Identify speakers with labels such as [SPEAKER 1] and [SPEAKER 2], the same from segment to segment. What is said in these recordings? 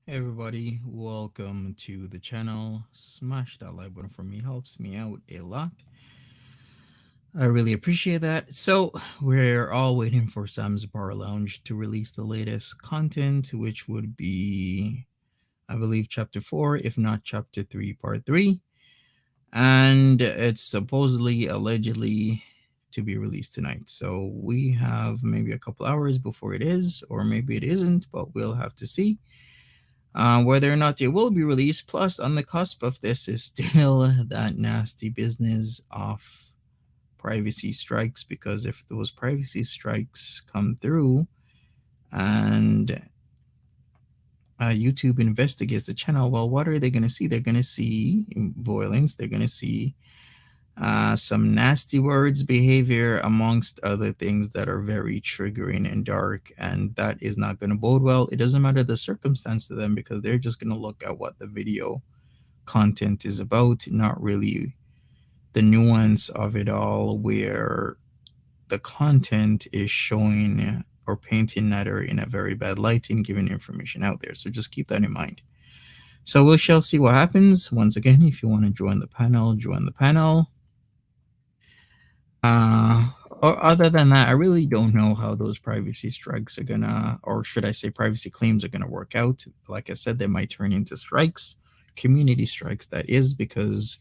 [SPEAKER 1] Hey everybody, welcome to the channel. Smash that like button for me, helps me out a lot. I really appreciate that. So we're all waiting for Sam's Bar Lounge to release the latest content, which would be, I believe, chapter 4, if not chapter 3, part 3. And it's supposedly, allegedly, to be released tonight. So we have maybe a couple hours before it is, or maybe it isn't, but we'll have to see. Whether or not it will be released. Plus, on the cusp of this is still that nasty business of privacy strikes, because if those privacy strikes come through and YouTube investigates the channel, well, what are they going to see? They're going to see violence. They're going to see some nasty words, behavior, amongst other things that are very triggering and dark, and that is not going to bode well. It doesn't matter the circumstance to them, because they're just going to look at what the video content is about, not really the nuance of it all, where the content is showing or painting matter in a very bad light and giving information out there. So just keep that in mind. So we shall see what happens. Once again, if you want to join the panel, join the panel. Or other than that, I really don't know how those privacy strikes are gonna, or should I say, privacy claims are gonna work out. Like I said, they might turn into strikes, community strikes, that is, because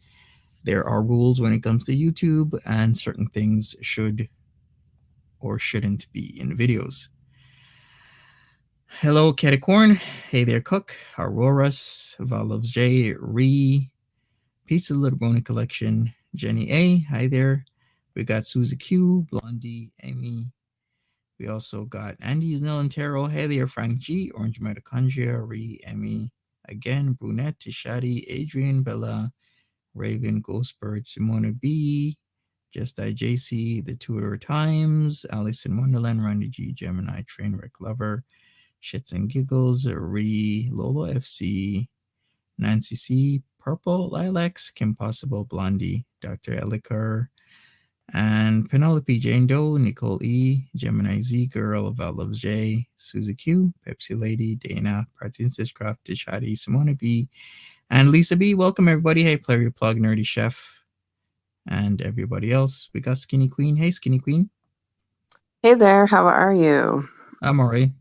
[SPEAKER 1] there are rules when it comes to YouTube, and certain things should or shouldn't be in videos. Hello, Caticorn. Hey there, Cook. Auroras, Val loves J, Ree, Pizza Little Brony Collection, Jenny A. Hi there. We got Suzy Q, Blondie, Amy. We also got Andy's Nil and Tarot. Hey there, Frank G, Orange Mitochondria, Ree, Emmy, again, Brunette, Tishadi, Adrian, Bella, Raven, Ghostbird, Simona B, Just JC, The Tudor Times, Alice in Wonderland, Randy G, Gemini, Trainwreck Lover, Shits and Giggles, Ree, Lolo FC, Nancy C, Purple, Lilacs, Kim Possible, Blondie, Dr. Elliker, and Penelope Jane Doe, Nicole E, Gemini Z Girl, Val Loves J, Suzy Q, Pepsi Lady, Dana, Princess Craft, Tishadi, Simona B, and Lisa B. Welcome everybody. Hey, Play Your Plug, Nerdy Chef, and everybody else. We got Skinny Queen. Hey, Skinny Queen.
[SPEAKER 2] Hey there, how are you?
[SPEAKER 1] I'm alright.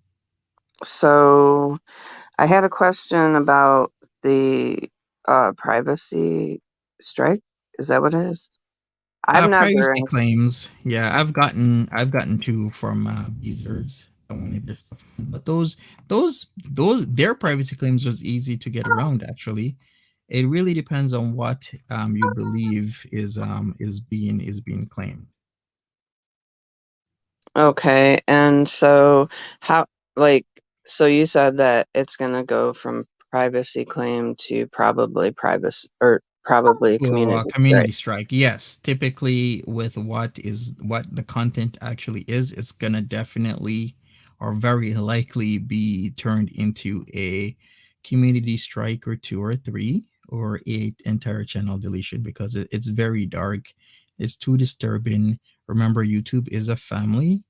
[SPEAKER 2] So, I had a question about the privacy strike. Is that what it is? I've never.
[SPEAKER 1] Privacy claims. Yeah, I've gotten two from users. Don't want their stuff, but those their privacy claims was easy to get around. Actually, it really depends on what you believe is being claimed.
[SPEAKER 2] Okay, and so how, like, so you said that it's gonna go from privacy claim to probably privacy or probably
[SPEAKER 1] To a
[SPEAKER 2] community strike.
[SPEAKER 1] community strike, yes. Typically, with what the content actually is, it's gonna definitely or very likely be turned into a community strike or two or three or a entire channel deletion because it's very dark. It's too disturbing. Remember, YouTube is a family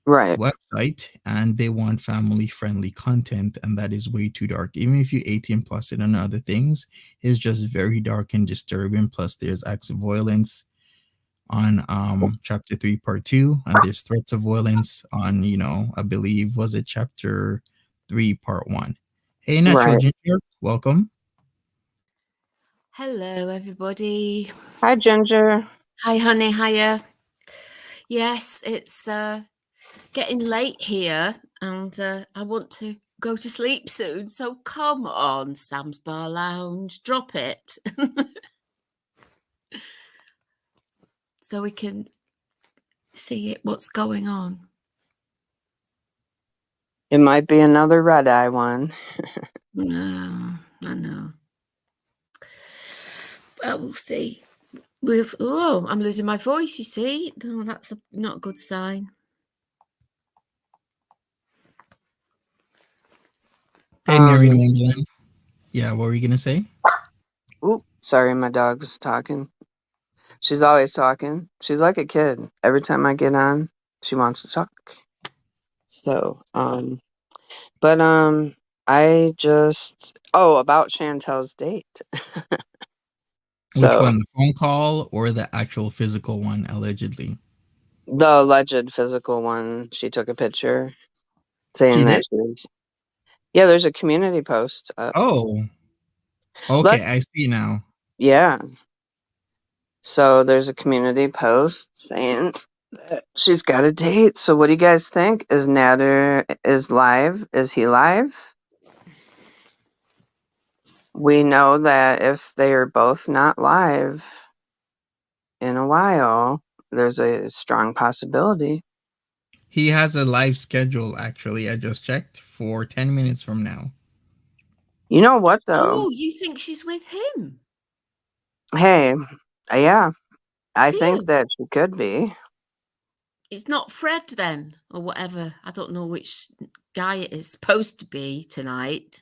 [SPEAKER 2] Right,
[SPEAKER 1] website and they want family friendly content, and that is way too dark. Even if you 18 plus it and other things, it's just very dark and disturbing. Plus there's acts of violence on chapter 3 part 2, and there's threats of violence on, I believe, was it chapter 3 part 1. Hey, Natural
[SPEAKER 2] right.
[SPEAKER 1] Ginger, welcome.
[SPEAKER 3] Hello, everybody.
[SPEAKER 2] Hi, Ginger.
[SPEAKER 3] Hi, honey. Hiya. Yes, it's getting late here, and I want to go to sleep soon. So come on, Sam's Bar Lounge, drop it, so we can see what's going on.
[SPEAKER 2] It might be another red eye one.
[SPEAKER 3] No, I know. But we'll see. I'm losing my voice. You see, no, that's not a good sign.
[SPEAKER 1] Hey, Mary Wonderland. Yeah, what were you gonna say?
[SPEAKER 2] Oop, sorry, my dog's talking. She's always talking. She's like a kid. Every time I get on, she wants to talk. So, but I just about Chantel's date.
[SPEAKER 1] Which
[SPEAKER 2] So
[SPEAKER 1] one, the phone call or the actual physical one, allegedly?
[SPEAKER 2] the alleged physical one, she took a picture
[SPEAKER 1] She
[SPEAKER 2] saying
[SPEAKER 1] did.
[SPEAKER 2] that she was. Yeah, there's a community post up.
[SPEAKER 1] Oh, okay,
[SPEAKER 2] Let's
[SPEAKER 1] I see now.
[SPEAKER 2] yeah. So there's a community post saying that she's got a date. So what do you guys think? Is Nader is live? Is he live? We know that if they are both not live in a while, there's a strong possibility.
[SPEAKER 1] He has a live schedule, actually. I just checked for 10 minutes from now.
[SPEAKER 2] You know what though?
[SPEAKER 3] Oh, you think she's with him?
[SPEAKER 2] Hey, yeah, I
[SPEAKER 3] Do
[SPEAKER 2] think
[SPEAKER 3] you?
[SPEAKER 2] that she could be.
[SPEAKER 3] It's not Fred then, or whatever. I don't know which guy it is supposed to be tonight.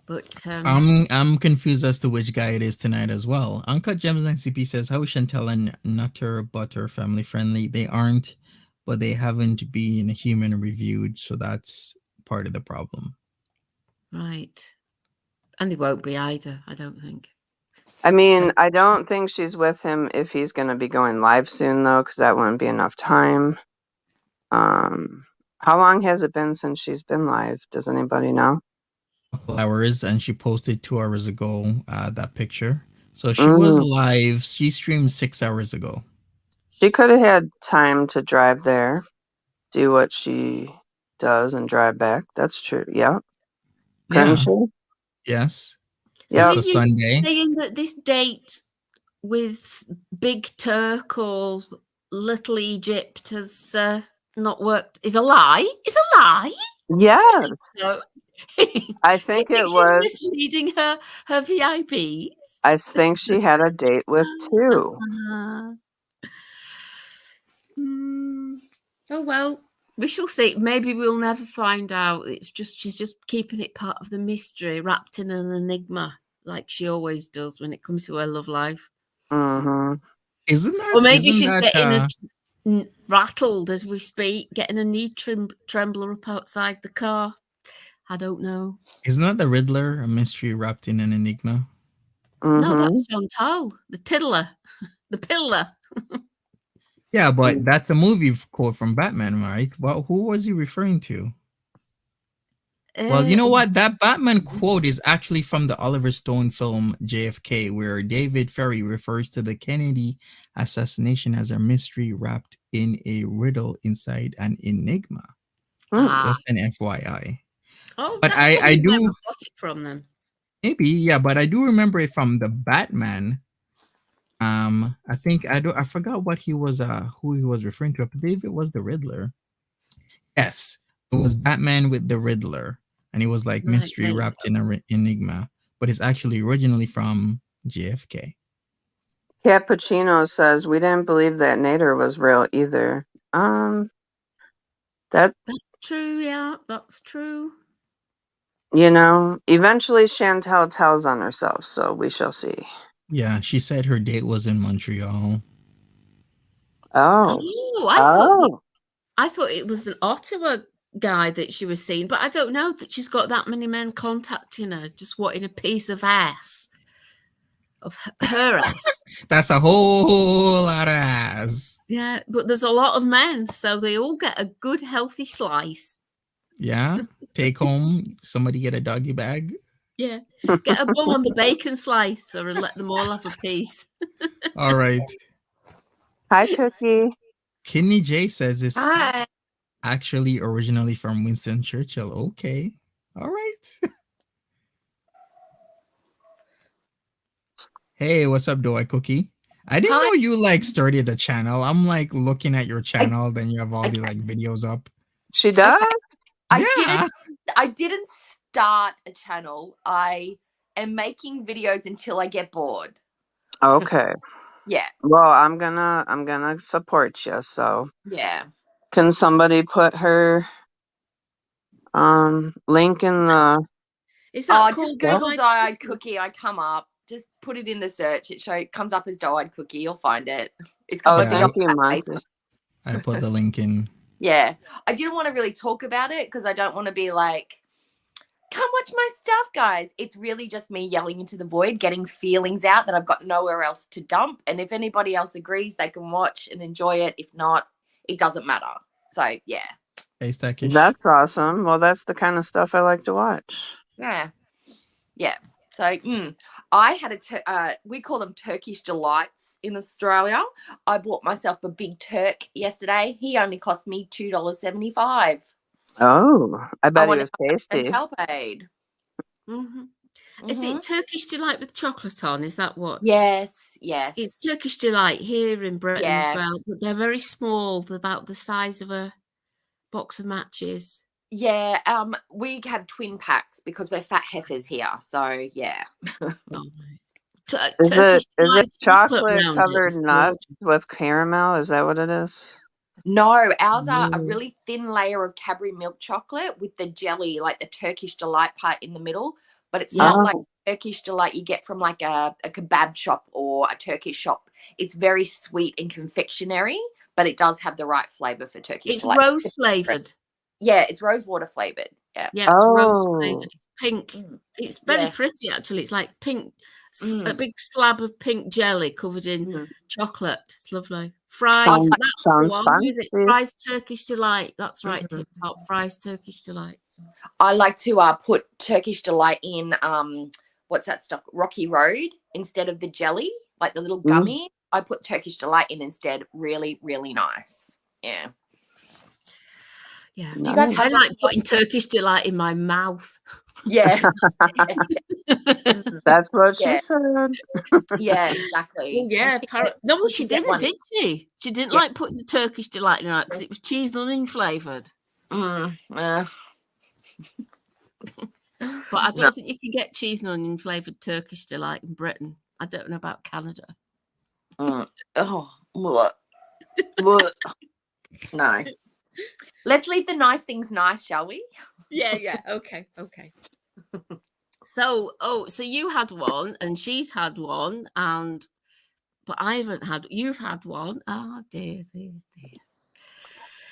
[SPEAKER 3] But
[SPEAKER 1] I'm confused as to which guy it is tonight as well. Uncut Gems 9CP says, how is Chantal and Nutter Butter family friendly? They aren't, but they haven't been human reviewed, so that's part of the problem.
[SPEAKER 3] right. And they won't be either, I don't think.
[SPEAKER 2] I mean,
[SPEAKER 3] So,
[SPEAKER 2] I don't think she's with him if he's going to be going live soon, though, because that wouldn't be enough time. How long has it been since she's been live? Does anybody know?
[SPEAKER 1] Couple hours, and she posted 2 hours ago that picture. So she was
[SPEAKER 2] Mm.
[SPEAKER 1] live. She streamed 6 hours ago.
[SPEAKER 2] She could have had time to drive there, do what she does, and drive back. That's true. Yeah. Couldn't
[SPEAKER 1] Yeah.
[SPEAKER 2] she?
[SPEAKER 1] Yes.
[SPEAKER 3] so
[SPEAKER 1] It's
[SPEAKER 2] Yep.
[SPEAKER 3] are
[SPEAKER 1] a
[SPEAKER 3] you
[SPEAKER 1] Sunday.
[SPEAKER 3] saying that this date with Big Turk or Little Egypt has not worked? Is a lie? Is a lie?
[SPEAKER 2] Yes.
[SPEAKER 3] Do you think so?
[SPEAKER 2] I
[SPEAKER 3] Do you
[SPEAKER 2] think
[SPEAKER 3] think
[SPEAKER 2] it
[SPEAKER 3] she's
[SPEAKER 2] was.
[SPEAKER 3] misleading her VIPs?
[SPEAKER 2] I think she had a date with two.
[SPEAKER 3] Uh, mm, oh well, we shall see. Maybe we'll never find out. It's just she's just keeping it part of the mystery, wrapped in an enigma, like she always does when it comes to her love life.
[SPEAKER 2] Mm-hmm.
[SPEAKER 3] Or maybe
[SPEAKER 1] Isn't
[SPEAKER 3] she's
[SPEAKER 1] that
[SPEAKER 3] getting rattled as we speak, getting a knee trembler up outside the car. I don't know.
[SPEAKER 1] isn't that the Riddler, a mystery wrapped in an enigma?
[SPEAKER 3] No,
[SPEAKER 2] Mm-hmm.
[SPEAKER 3] that's Chantal, the tiddler, the pillar.
[SPEAKER 1] Yeah, but that's a movie quote from Batman, right? Well, who was he referring to? Well, you know
[SPEAKER 3] Um,
[SPEAKER 1] what? That Batman quote is actually from the Oliver Stone film JFK, where David Ferry refers to the Kennedy assassination as a mystery wrapped in a riddle inside an enigma.
[SPEAKER 2] Mm.
[SPEAKER 1] Just an FYI.
[SPEAKER 3] oh,
[SPEAKER 1] But
[SPEAKER 3] that's
[SPEAKER 1] I
[SPEAKER 3] probably where
[SPEAKER 1] do,
[SPEAKER 3] I got it from then.
[SPEAKER 1] maybe, yeah, but I do remember it from the Batman. I think I forgot what he was who he was referring to. I believe it was the Riddler. Yes, it was Batman with the Riddler, and it was like
[SPEAKER 3] Right,
[SPEAKER 1] mystery
[SPEAKER 3] there you
[SPEAKER 1] wrapped
[SPEAKER 3] go.
[SPEAKER 1] in an enigma, but it's actually originally from JFK.
[SPEAKER 2] Cappuccino says we didn't believe that Nader was real either. That
[SPEAKER 3] That's true, yeah, that's true.
[SPEAKER 2] eventually Chantal tells on herself, so we shall see.
[SPEAKER 1] Yeah, she said her date was in Montreal.
[SPEAKER 2] Oh.
[SPEAKER 3] Oh,
[SPEAKER 2] Oh.
[SPEAKER 3] I thought it was an Ottawa guy that she was seeing, but I don't know that she's got that many men contacting her, just wanting a piece of ass. Of her ass.
[SPEAKER 1] That's a whole lot of ass.
[SPEAKER 3] Yeah, but there's a lot of men, so they all get a good, healthy slice.
[SPEAKER 1] Yeah, take home. Somebody get a doggy bag.
[SPEAKER 3] Yeah, get a bum on the bacon slicer and let them all have a piece.
[SPEAKER 1] All right.
[SPEAKER 2] Hi, Cookie.
[SPEAKER 1] Kidney J says it's
[SPEAKER 4] Hi.
[SPEAKER 1] actually originally from Winston Churchill. Okay. All right. Hey, what's up, Doy Cookie? I didn't
[SPEAKER 4] Hi.
[SPEAKER 1] know you like started the channel. I'm like looking at your channel, then you have all
[SPEAKER 4] I-
[SPEAKER 1] the like videos up.
[SPEAKER 2] She does?
[SPEAKER 1] Yeah.
[SPEAKER 4] I didn't start a channel. I am making videos until I get bored.
[SPEAKER 2] Okay.
[SPEAKER 4] Yeah.
[SPEAKER 2] Well, I'm gonna support you. So,
[SPEAKER 4] Yeah.
[SPEAKER 2] can somebody put her link in the?
[SPEAKER 3] Is that
[SPEAKER 4] Just
[SPEAKER 3] called
[SPEAKER 4] Google
[SPEAKER 3] Doe-eyed
[SPEAKER 4] Doe-eyed Cookie. I come up. Just put it in the search. It comes up as Doe-eyed Cookie. You'll find it. It's got
[SPEAKER 2] Oh,
[SPEAKER 4] my big
[SPEAKER 1] Yeah.
[SPEAKER 2] thank
[SPEAKER 4] old
[SPEAKER 2] you,
[SPEAKER 4] fat face.
[SPEAKER 2] Monty.
[SPEAKER 1] I put the link in.
[SPEAKER 4] Yeah. I didn't want to really talk about it because I don't want to be like, come watch my stuff, guys. It's really just me yelling into the void, getting feelings out that I've got nowhere else to dump. And if anybody else agrees, they can watch and enjoy it. If not, it doesn't matter. So, yeah.
[SPEAKER 1] Hey, Stackish.
[SPEAKER 2] That's awesome. Well, that's the kind of stuff I like to watch.
[SPEAKER 4] Yeah. Yeah. So, I had we call them Turkish delights in Australia. I bought myself a big Turk yesterday. He only cost me $2.75.
[SPEAKER 2] Oh, I bet he
[SPEAKER 4] wonder
[SPEAKER 2] was
[SPEAKER 4] how much
[SPEAKER 2] tasty.
[SPEAKER 4] Chantal paid.
[SPEAKER 3] Is it Turkish Delight with chocolate on? Is that what?
[SPEAKER 4] Yes, yes.
[SPEAKER 3] It's Turkish Delight here in Britain as
[SPEAKER 4] Yeah.
[SPEAKER 3] well, but they're very small. They're about the size of a box of matches.
[SPEAKER 4] Yeah, we have twin packs because we're fat heifers here. So, yeah.
[SPEAKER 3] Oh,
[SPEAKER 2] Is
[SPEAKER 3] Turkish
[SPEAKER 2] it
[SPEAKER 3] Delight's
[SPEAKER 2] chocolate
[SPEAKER 3] round it
[SPEAKER 2] covered
[SPEAKER 3] is
[SPEAKER 2] nuts
[SPEAKER 3] gorgeous.
[SPEAKER 2] with caramel? Is that what it is?
[SPEAKER 4] No, ours are a
[SPEAKER 2] Mm.
[SPEAKER 4] really thin layer of Cadbury milk chocolate with the jelly, like the Turkish Delight part in the middle. But it's not like
[SPEAKER 2] Oh,
[SPEAKER 4] Turkish Delight you get from like a kebab shop or a Turkish shop. It's very sweet and confectionery, but it does have the right flavor for Turkish
[SPEAKER 3] It's
[SPEAKER 4] Delight.
[SPEAKER 3] rose flavored.
[SPEAKER 4] Yeah, it's rose water flavored. Yeah.
[SPEAKER 3] Yeah, it's rose
[SPEAKER 2] Oh,
[SPEAKER 3] flavored. It's pink. It's very
[SPEAKER 4] Yeah.
[SPEAKER 3] pretty, actually. It's like pink, a
[SPEAKER 4] Mm.
[SPEAKER 3] big slab of pink jelly covered in
[SPEAKER 4] Mm.
[SPEAKER 3] chocolate. It's lovely. Fries.
[SPEAKER 2] sounds
[SPEAKER 3] That's the
[SPEAKER 2] sounds
[SPEAKER 3] one. Who is it?
[SPEAKER 2] fancy.
[SPEAKER 3] Fries Turkish Delight. That's right.
[SPEAKER 4] Mhm.
[SPEAKER 3] Tip top. Fries Turkish Delights.
[SPEAKER 4] I like to put Turkish Delight in what's that stuff? Rocky Road instead of the jelly, like the little
[SPEAKER 2] Mm.
[SPEAKER 4] gummy. I put Turkish Delight in instead. Really, really nice. Yeah.
[SPEAKER 3] Yeah.
[SPEAKER 4] Do you guys
[SPEAKER 2] Nice.
[SPEAKER 3] I
[SPEAKER 4] have
[SPEAKER 3] like
[SPEAKER 4] any?
[SPEAKER 3] putting Turkish Delight in my mouth.
[SPEAKER 4] Yeah.
[SPEAKER 2] That's what she
[SPEAKER 4] Yeah.
[SPEAKER 2] said.
[SPEAKER 4] Yeah, exactly.
[SPEAKER 3] Well, yeah. No,
[SPEAKER 4] You
[SPEAKER 3] she
[SPEAKER 4] should get
[SPEAKER 3] didn't,
[SPEAKER 4] one.
[SPEAKER 3] did she? She didn't
[SPEAKER 4] Yeah.
[SPEAKER 3] like putting the Turkish Delight in her because it was cheese and onion flavored.
[SPEAKER 4] Mm,
[SPEAKER 3] But I don't
[SPEAKER 4] no.
[SPEAKER 3] think you can get cheese and onion flavored Turkish Delight in Britain. I don't know about Canada.
[SPEAKER 4] Oh, what? No. Let's leave the nice things nice, shall we?
[SPEAKER 3] Yeah. Okay. So, so you had one and she's had one, but I haven't had. You've had one. Oh dear.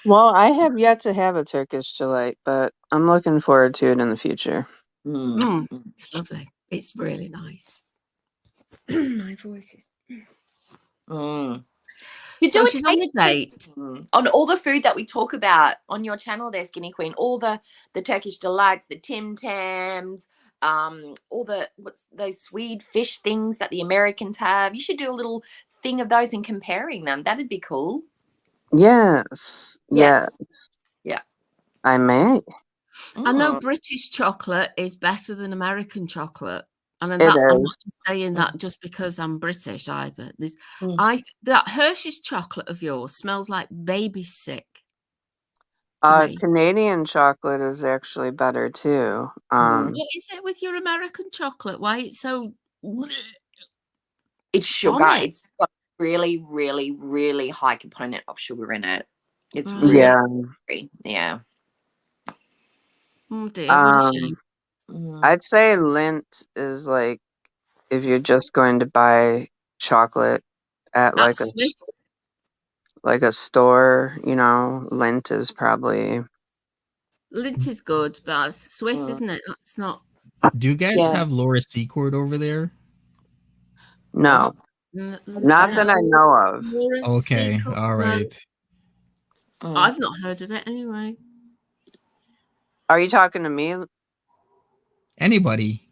[SPEAKER 2] Well, I have yet to have a Turkish delight, but I'm looking forward to it in the future.
[SPEAKER 3] It's lovely. It's really nice. My voice is.
[SPEAKER 4] You
[SPEAKER 3] So
[SPEAKER 4] do a
[SPEAKER 3] she's on the
[SPEAKER 4] taste
[SPEAKER 3] date.
[SPEAKER 4] testing on all the food that we talk about on your channel there, Skinny Queen. All the Turkish delights, the Tim Tams, all the what's those Swede fish things that the Americans have. You should do a little thing of those and comparing them. That'd be cool.
[SPEAKER 2] Yes. Yeah,
[SPEAKER 4] Yes. Yeah.
[SPEAKER 2] I may.
[SPEAKER 3] I know British chocolate is better than American chocolate. And
[SPEAKER 2] It
[SPEAKER 3] that, I'm not
[SPEAKER 2] is.
[SPEAKER 3] just saying that just because I'm British either.
[SPEAKER 4] Mm.
[SPEAKER 3] That Hershey's chocolate of yours smells like baby sick to me.
[SPEAKER 2] Canadian chocolate is actually better too.
[SPEAKER 3] What is it with your American chocolate? Why it's so?
[SPEAKER 4] It's sugar.
[SPEAKER 3] on it?
[SPEAKER 4] It's got really, really, really high component of sugar in it. It's
[SPEAKER 3] Right.
[SPEAKER 4] really,
[SPEAKER 2] Yeah.
[SPEAKER 4] yeah.
[SPEAKER 3] Oh dear, what a shame.
[SPEAKER 2] I'd say Lindt is like if you're just going to buy chocolate at like
[SPEAKER 3] That's Smith.
[SPEAKER 2] a store, Lindt is probably.
[SPEAKER 3] Lindt is good, but it's Swiss, isn't it? That's not.
[SPEAKER 1] Do you guys
[SPEAKER 4] Yeah.
[SPEAKER 1] have Laura Secord over there?
[SPEAKER 2] No, not that I know of.
[SPEAKER 1] Okay, all right.
[SPEAKER 3] I've not heard of it anyway.
[SPEAKER 2] Are you talking to me?
[SPEAKER 1] Anybody?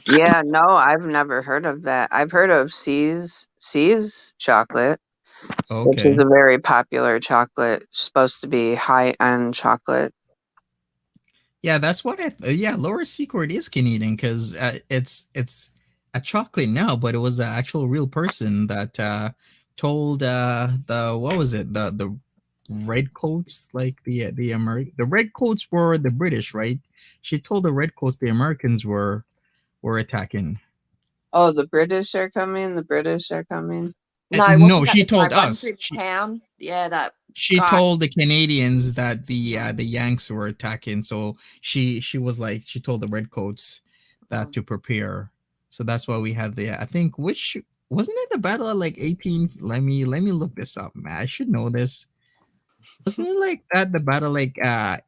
[SPEAKER 2] Yeah, no, I've never heard of that. I've heard of C's chocolate, which is
[SPEAKER 1] Okay.
[SPEAKER 2] a very popular chocolate, supposed to be high-end chocolate.
[SPEAKER 1] Yeah, that's what yeah, Laura Secord is Canadian because it's a chocolate now, but it was the actual real person that told the what was it the red coats like the red coats were the British, right? She told the red coats the Americans were attacking.
[SPEAKER 2] Oh, the British are coming. The British are coming.
[SPEAKER 4] No,
[SPEAKER 1] No,
[SPEAKER 4] wasn't that
[SPEAKER 1] she
[SPEAKER 4] the guy
[SPEAKER 1] told
[SPEAKER 4] running
[SPEAKER 1] us.
[SPEAKER 4] through the town? Yeah, that
[SPEAKER 1] She
[SPEAKER 4] guy.
[SPEAKER 1] told the Canadians that the Yanks were attacking, so she was like she told the redcoats that to prepare. So that's why we had the I think which wasn't it the battle of like 18 let me look this up, man. I should know this. Wasn't it like that the battle like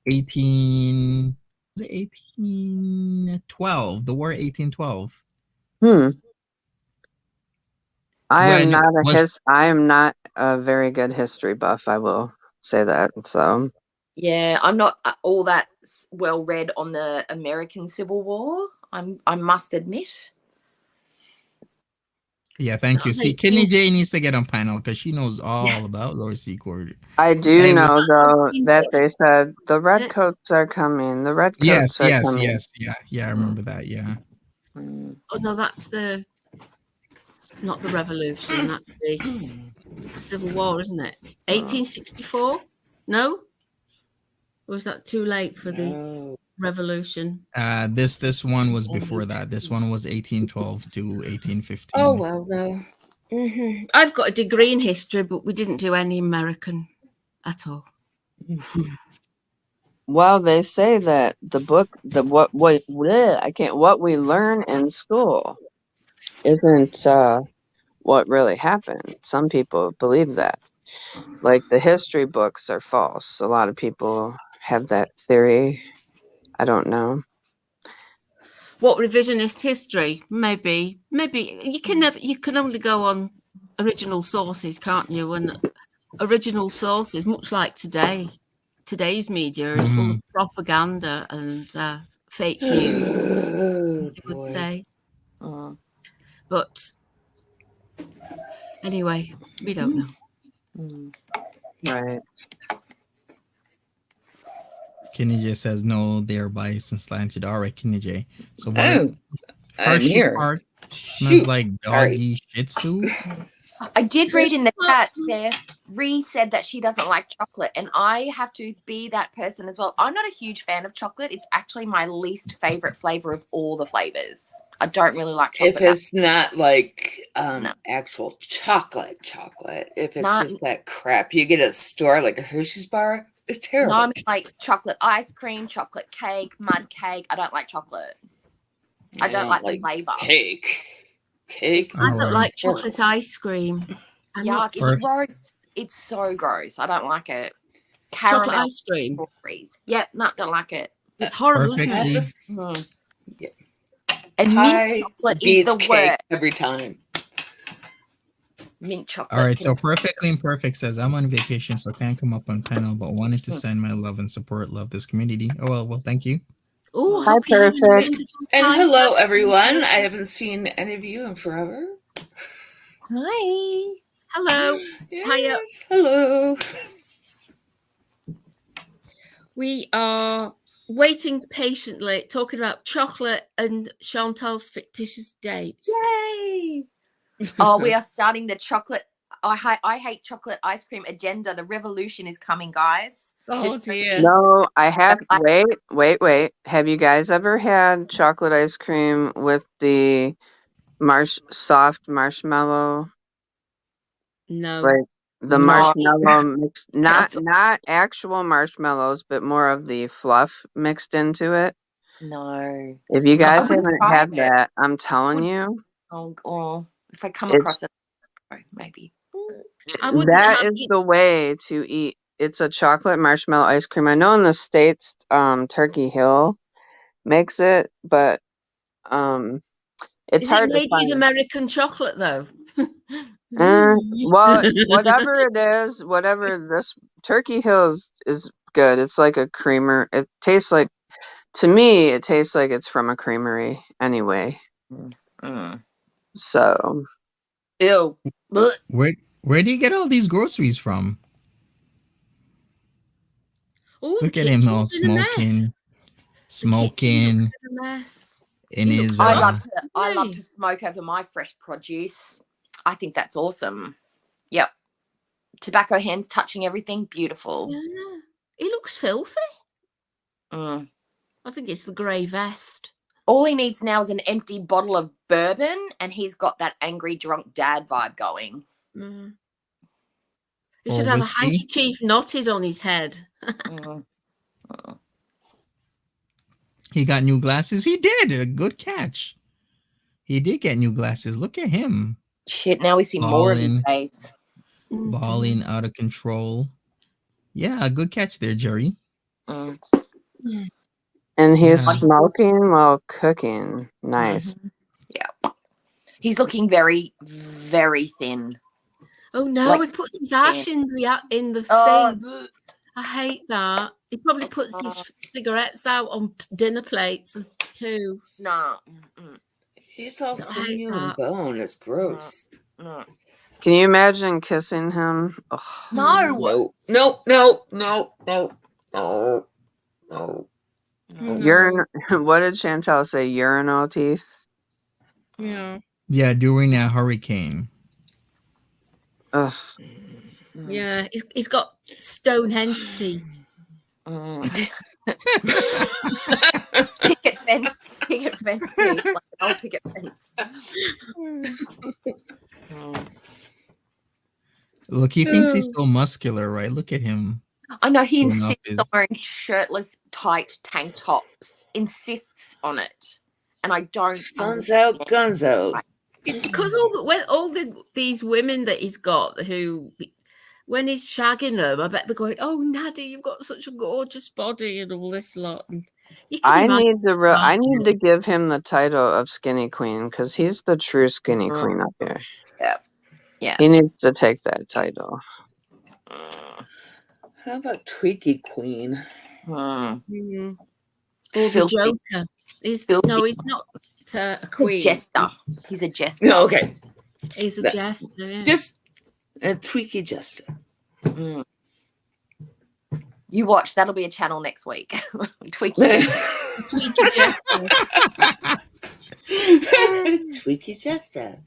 [SPEAKER 1] 18 was it 1812, the war 1812?
[SPEAKER 2] I
[SPEAKER 1] When
[SPEAKER 2] am not a very good history buff, I will say that. So
[SPEAKER 4] Yeah, I'm not all that well read on the American Civil War. I must admit.
[SPEAKER 1] yeah, thank you. See, Kenny J needs to get on panel because she knows all about Laura Secord.
[SPEAKER 2] I do
[SPEAKER 1] Anyway,
[SPEAKER 2] know though that they
[SPEAKER 3] 1760.
[SPEAKER 2] said the redcoats are coming. The redcoats are coming.
[SPEAKER 1] Yeah, I remember that. Yeah.
[SPEAKER 3] Oh no, that's not the revolution. That's the Civil War, isn't it? 1864? No? Or was that too late for the revolution?
[SPEAKER 1] This one was before that. This one was 1812 to 1815.
[SPEAKER 3] Oh well, no. I've got a degree in history, but we didn't do any American at all.
[SPEAKER 2] Well, they say that what we learn in school isn't what really happened. Some people believe that. Like the history books are false. A lot of people have that theory. I don't know.
[SPEAKER 3] What revisionist history? Maybe you can never. You can only go on original sources, can't you? And original sources, much like today's media is full of propaganda and fake news, as they would say. But anyway, we don't know.
[SPEAKER 2] Right.
[SPEAKER 1] Kenny J says no, they're biased and slanted. All right, Kenny J. So
[SPEAKER 5] Oh, I'm
[SPEAKER 1] Hershey
[SPEAKER 5] here.
[SPEAKER 1] part smells
[SPEAKER 5] Shoot.
[SPEAKER 1] like
[SPEAKER 5] Sorry.
[SPEAKER 1] doggy shih tzu.
[SPEAKER 4] I did read in the chat there, Ree said that she doesn't like chocolate, and I have to be that person as well. I'm not a huge fan of chocolate. It's actually my least favorite flavor of all the flavors. I don't really like chocolate.
[SPEAKER 5] If it's not like
[SPEAKER 4] No.
[SPEAKER 5] actual chocolate, if it's
[SPEAKER 4] Not-
[SPEAKER 5] just that crap you get at the store, like a Hershey's bar, it's terrible.
[SPEAKER 4] No, I mean like chocolate ice cream, chocolate cake, mud cake. I don't like chocolate. I don't like the flavor.
[SPEAKER 5] Cake.
[SPEAKER 3] I don't
[SPEAKER 1] Alright.
[SPEAKER 3] like chocolate ice cream. I'm not-
[SPEAKER 4] Yuck, it's gross. It's so gross. I don't like it.
[SPEAKER 3] chocolate
[SPEAKER 4] Caramel
[SPEAKER 3] ice cream.
[SPEAKER 4] strawberries. Yep, no, don't like it.
[SPEAKER 3] It's horrible, isn't
[SPEAKER 1] Perfectly.
[SPEAKER 3] it?
[SPEAKER 4] Mm. And
[SPEAKER 5] Pie
[SPEAKER 4] mint chocolate is
[SPEAKER 5] beats
[SPEAKER 4] the
[SPEAKER 5] cake
[SPEAKER 4] worst.
[SPEAKER 5] every time.
[SPEAKER 4] Mint chocolate.
[SPEAKER 1] All right, so Perfectly Imperfect says I'm on vacation, so can't come up on panel, but wanted to send my love and support. Love this community. Oh well, thank you.
[SPEAKER 3] Oh,
[SPEAKER 2] Hi,
[SPEAKER 3] hope you're having a
[SPEAKER 2] Perfect.
[SPEAKER 3] wonderful
[SPEAKER 5] And
[SPEAKER 3] time.
[SPEAKER 5] hello, everyone. I haven't seen any of you in forever.
[SPEAKER 4] Hi.
[SPEAKER 3] Hello.
[SPEAKER 5] Yes, hello.
[SPEAKER 3] We are waiting patiently, talking about chocolate and Chantal's fictitious dates.
[SPEAKER 4] Yay. Oh, we are starting the chocolate. I hate chocolate ice cream agenda. The revolution is coming, guys.
[SPEAKER 3] Oh
[SPEAKER 4] This-
[SPEAKER 3] dear.
[SPEAKER 2] No, I have. Wait. Have you guys ever had chocolate ice cream with the soft marshmallow?
[SPEAKER 3] No.
[SPEAKER 2] Like the
[SPEAKER 4] No.
[SPEAKER 2] marshmallow mixed, not
[SPEAKER 4] That's-
[SPEAKER 2] actual marshmallows, but more of the fluff mixed into it.
[SPEAKER 4] No.
[SPEAKER 2] If you guys
[SPEAKER 4] wouldn't
[SPEAKER 2] haven't
[SPEAKER 4] try
[SPEAKER 2] had
[SPEAKER 4] it.
[SPEAKER 2] that, I'm telling you,
[SPEAKER 4] Oh, if I come
[SPEAKER 2] It's-
[SPEAKER 4] across it, maybe.
[SPEAKER 3] I wouldn't
[SPEAKER 2] that
[SPEAKER 3] have
[SPEAKER 2] is
[SPEAKER 3] it.
[SPEAKER 2] the way to eat. It's a chocolate marshmallow ice cream. I know in the States, Turkey Hill makes it, but it's
[SPEAKER 3] Is it
[SPEAKER 2] hard to
[SPEAKER 3] made with
[SPEAKER 2] find.
[SPEAKER 3] American chocolate though?
[SPEAKER 2] Well, whatever it is, Turkey Hill is good. It's like a creamer. It tastes like, to me, it tastes like it's from a creamery anyway.
[SPEAKER 4] Mm.
[SPEAKER 2] So
[SPEAKER 4] Ew. Blech.
[SPEAKER 1] Where do you get all these groceries from?
[SPEAKER 3] Oh,
[SPEAKER 1] Look at him all smoking,
[SPEAKER 3] A mess.
[SPEAKER 1] in
[SPEAKER 3] He
[SPEAKER 1] his.
[SPEAKER 3] looks
[SPEAKER 4] I love
[SPEAKER 3] Hey.
[SPEAKER 4] to smoke over my fresh produce. I think that's awesome. Yep. Tobacco hands touching everything. Beautiful.
[SPEAKER 3] Yeah. He looks filthy.
[SPEAKER 4] Mm.
[SPEAKER 3] I think it's the grey vest.
[SPEAKER 4] All he needs now is an empty bottle of bourbon, and he's got that angry drunk dad vibe going.
[SPEAKER 3] Mm. He
[SPEAKER 1] Or
[SPEAKER 3] should have
[SPEAKER 1] whiskey.
[SPEAKER 3] a handkerchief knotted on his head.
[SPEAKER 4] Mm.
[SPEAKER 1] He got new glasses. He did a good catch. He did get new glasses. Look at him,
[SPEAKER 4] Shit, now we see more of his
[SPEAKER 1] Ballin'.
[SPEAKER 4] face.
[SPEAKER 1] balling out of control. Yeah, a good catch there, Jerry.
[SPEAKER 4] Mm.
[SPEAKER 2] and he's
[SPEAKER 1] Yeah.
[SPEAKER 2] smoking while cooking. Nice.
[SPEAKER 4] Yeah. He's looking very, very thin.
[SPEAKER 3] Oh no,
[SPEAKER 4] Like-
[SPEAKER 3] he puts his ash in the
[SPEAKER 4] Oh,
[SPEAKER 3] sink. I hate that. He probably puts his cigarettes out on dinner plates too.
[SPEAKER 4] no.
[SPEAKER 5] He's all
[SPEAKER 3] I hate
[SPEAKER 5] sinew and
[SPEAKER 3] that.
[SPEAKER 5] bone. It's gross.
[SPEAKER 4] No.
[SPEAKER 2] Can you imagine kissing him? Ugh.
[SPEAKER 4] No.
[SPEAKER 5] No.
[SPEAKER 2] Urine. What did Chantal say? Urinal teeth.
[SPEAKER 3] Yeah.
[SPEAKER 1] Yeah, during a hurricane.
[SPEAKER 2] Ugh.
[SPEAKER 3] Yeah. He's got Stonehenge teeth.
[SPEAKER 4] Picket fence teeth, like an old picket fence.
[SPEAKER 1] Look, he thinks he's so muscular, right? Look at him.
[SPEAKER 4] I know he
[SPEAKER 1] Going up
[SPEAKER 4] insists on wearing shirtless, tight tank tops. Insists on it, and I don't.
[SPEAKER 5] Sun's out, guns out.
[SPEAKER 3] It's because these women that he's got who, when he's shagging them, I bet they're going, "Oh, Naddy, you've got such a gorgeous body and all this lot." And You can
[SPEAKER 2] I
[SPEAKER 3] imagine.
[SPEAKER 2] need to give him the title of Skinny Queen because he's the true Skinny Queen up here.
[SPEAKER 4] Yeah. Yeah.
[SPEAKER 2] He needs to take that title.
[SPEAKER 5] How about Tweaky Queen?
[SPEAKER 3] Mm. Or the
[SPEAKER 4] Filthy.
[SPEAKER 3] Joker. He's not a
[SPEAKER 4] He's a
[SPEAKER 3] queen.
[SPEAKER 4] jester. He's a jester.
[SPEAKER 5] No, okay.
[SPEAKER 3] He's a jester. Yeah.
[SPEAKER 5] Just a Tweaky Jester.
[SPEAKER 4] You watch. That'll be a channel next week. Tweaky.
[SPEAKER 3] Tweaky jester.
[SPEAKER 5] Tweaky Jester.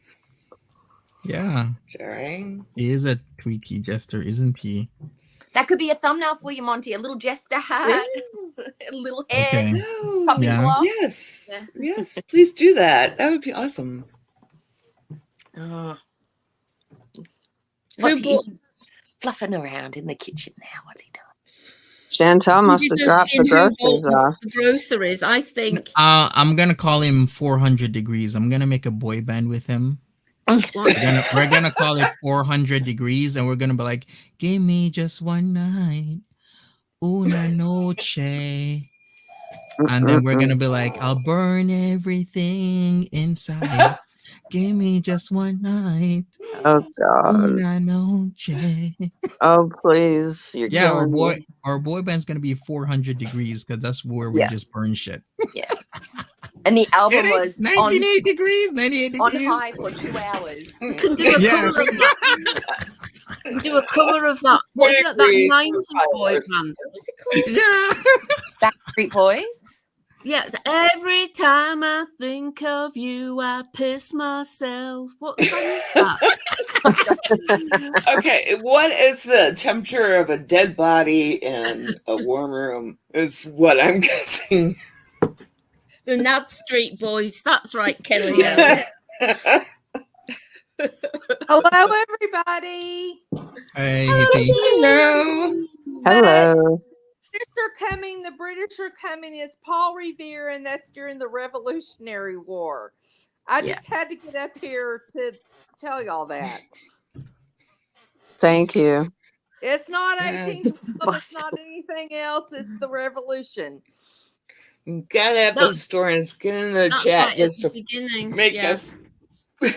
[SPEAKER 1] Yeah,
[SPEAKER 5] Jarring.
[SPEAKER 1] he is a tweaky jester, isn't he?
[SPEAKER 4] That could be a thumbnail for you, Monty. A little jester hat, a little head,
[SPEAKER 1] Okay.
[SPEAKER 4] puppy
[SPEAKER 1] Yeah.
[SPEAKER 4] block.
[SPEAKER 5] Yes.
[SPEAKER 3] Yeah.
[SPEAKER 5] Yes. Please do that. That would be awesome.
[SPEAKER 4] What's
[SPEAKER 3] Who bought-
[SPEAKER 4] he fluffing around in the kitchen now? What's he doing?
[SPEAKER 2] Chantal must have dropped the groceries off.
[SPEAKER 3] The groceries, I think.
[SPEAKER 1] I'm gonna call him 400 Degrees. I'm gonna make a boy band with him. We're gonna call it 400 Degrees, and we're gonna be like, "Give me just one night, una noche," and then we're gonna be like, "I'll burn everything inside. Give me just one night,
[SPEAKER 2] Oh God!
[SPEAKER 1] una noche."
[SPEAKER 2] Oh please! You're
[SPEAKER 1] Yeah,
[SPEAKER 2] killing me.
[SPEAKER 1] our boy band's gonna be 400 Degrees because that's where we
[SPEAKER 4] Yeah.
[SPEAKER 1] just burn shit.
[SPEAKER 4] And the album
[SPEAKER 1] It is
[SPEAKER 4] was
[SPEAKER 1] 98 degrees, 98
[SPEAKER 4] on
[SPEAKER 1] degrees.
[SPEAKER 4] high for 2 hours.
[SPEAKER 3] You can do a
[SPEAKER 1] Yes.
[SPEAKER 3] cover of that. You can do a cover of that. What's that? That 90s boy band.
[SPEAKER 1] Yeah.
[SPEAKER 4] Backstreet Boys.
[SPEAKER 3] Yeah, it's every time I think of you, I piss myself. What song is that?
[SPEAKER 5] Okay, what is the temperature of a dead body in a warm room? Is what I'm guessing.
[SPEAKER 3] The Nad Street Boys. That's right, Kelly.
[SPEAKER 6] Hello, everybody.
[SPEAKER 1] Hey, hippie.
[SPEAKER 5] Hello.
[SPEAKER 2] Hello.
[SPEAKER 6] British are coming. The British are coming. It's Paul Revere, and that's during the Revolutionary War. I just had to get up here to tell y'all that.
[SPEAKER 2] Thank you.
[SPEAKER 6] It's not
[SPEAKER 5] Yeah,
[SPEAKER 6] 1812. It's not anything else. It's the Revolution.
[SPEAKER 5] Gotta have those stories. Get in the
[SPEAKER 3] That's
[SPEAKER 5] chat
[SPEAKER 3] right,
[SPEAKER 5] just
[SPEAKER 3] at
[SPEAKER 5] to
[SPEAKER 3] the beginning.
[SPEAKER 5] make
[SPEAKER 3] Yeah.
[SPEAKER 5] us.
[SPEAKER 6] But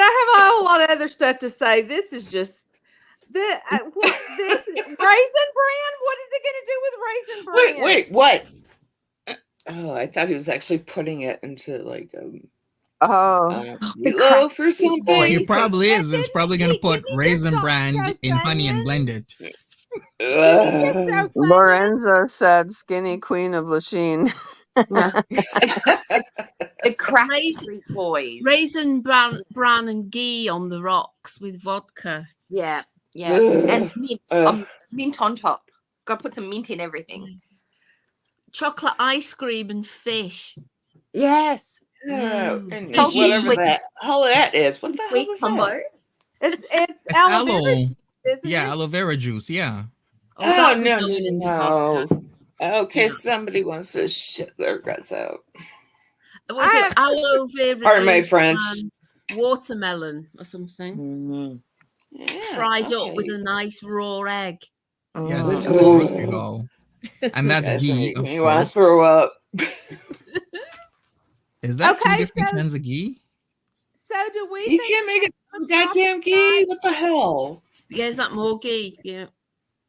[SPEAKER 6] I have a whole lot of other stuff to say. This is just this Raisin Bran. What is it going to do with Raisin Bran?
[SPEAKER 5] Wait, what? Oh, I thought he was actually putting it into like meatloaf or something.
[SPEAKER 1] He probably is. It's probably gonna put raisin bran in honey and blend it.
[SPEAKER 2] Lorenzo said "Skinny Queen of Lachine."
[SPEAKER 4] The crack Street Boys.
[SPEAKER 3] Raisin bran and ghee on the rocks with vodka.
[SPEAKER 4] Yeah. And mint. Mint on top. Gotta put some mint in everything.
[SPEAKER 3] Chocolate ice cream and fish.
[SPEAKER 4] Yes.
[SPEAKER 5] And
[SPEAKER 4] Salty
[SPEAKER 5] whatever
[SPEAKER 4] sweet.
[SPEAKER 5] that hell that is. What the hell
[SPEAKER 4] Sweet
[SPEAKER 5] is
[SPEAKER 4] combo.
[SPEAKER 5] that?
[SPEAKER 6] It's aloe vera,
[SPEAKER 1] Aloe.
[SPEAKER 6] isn't
[SPEAKER 1] Yeah,
[SPEAKER 6] it?
[SPEAKER 1] aloe vera juice. Yeah.
[SPEAKER 5] Oh,
[SPEAKER 3] that'd be
[SPEAKER 5] no,
[SPEAKER 3] going in the
[SPEAKER 5] no.
[SPEAKER 3] vodka.
[SPEAKER 5] Okay,
[SPEAKER 3] Yeah.
[SPEAKER 5] somebody wants to shit their guts out.
[SPEAKER 3] Was
[SPEAKER 6] I
[SPEAKER 3] it
[SPEAKER 6] have-
[SPEAKER 3] aloe vera
[SPEAKER 5] Pardon my
[SPEAKER 3] juice
[SPEAKER 5] French.
[SPEAKER 3] and watermelon or something?
[SPEAKER 5] Yeah,
[SPEAKER 3] Fried up
[SPEAKER 5] okay.
[SPEAKER 3] with a nice raw egg.
[SPEAKER 1] Yeah, this is a
[SPEAKER 5] Oh.
[SPEAKER 1] grocery haul. And that's
[SPEAKER 5] Guys,
[SPEAKER 1] ghee, of
[SPEAKER 5] you want to
[SPEAKER 1] course.
[SPEAKER 5] throw up?
[SPEAKER 1] Is that
[SPEAKER 6] Okay,
[SPEAKER 1] two different
[SPEAKER 6] so-
[SPEAKER 1] cans of ghee?
[SPEAKER 6] So do we?
[SPEAKER 5] You
[SPEAKER 6] think
[SPEAKER 5] can't make it
[SPEAKER 6] it's
[SPEAKER 5] goddamn ghee. What the hell?
[SPEAKER 3] Yeah, is that more ghee? Yeah.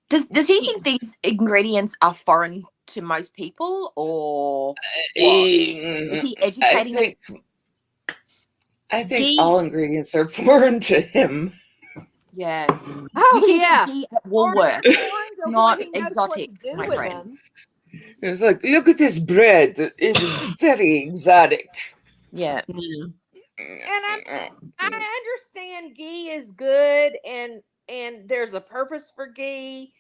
[SPEAKER 4] Does he think these ingredients are foreign to most people, or is he educating?
[SPEAKER 5] I think
[SPEAKER 3] Ghee.
[SPEAKER 5] all ingredients are foreign to him.
[SPEAKER 4] Yeah.
[SPEAKER 6] Oh
[SPEAKER 4] You can
[SPEAKER 6] yeah.
[SPEAKER 4] get ghee at Woolworths.
[SPEAKER 6] Or
[SPEAKER 4] Not
[SPEAKER 6] he knows what
[SPEAKER 4] exotic,
[SPEAKER 6] to do
[SPEAKER 4] my
[SPEAKER 6] with
[SPEAKER 4] friend.
[SPEAKER 6] them.
[SPEAKER 5] It's like, look at this bread. It is very exotic.
[SPEAKER 4] Yeah.
[SPEAKER 3] Yeah.
[SPEAKER 6] I understand ghee is good and there's a purpose for ghee.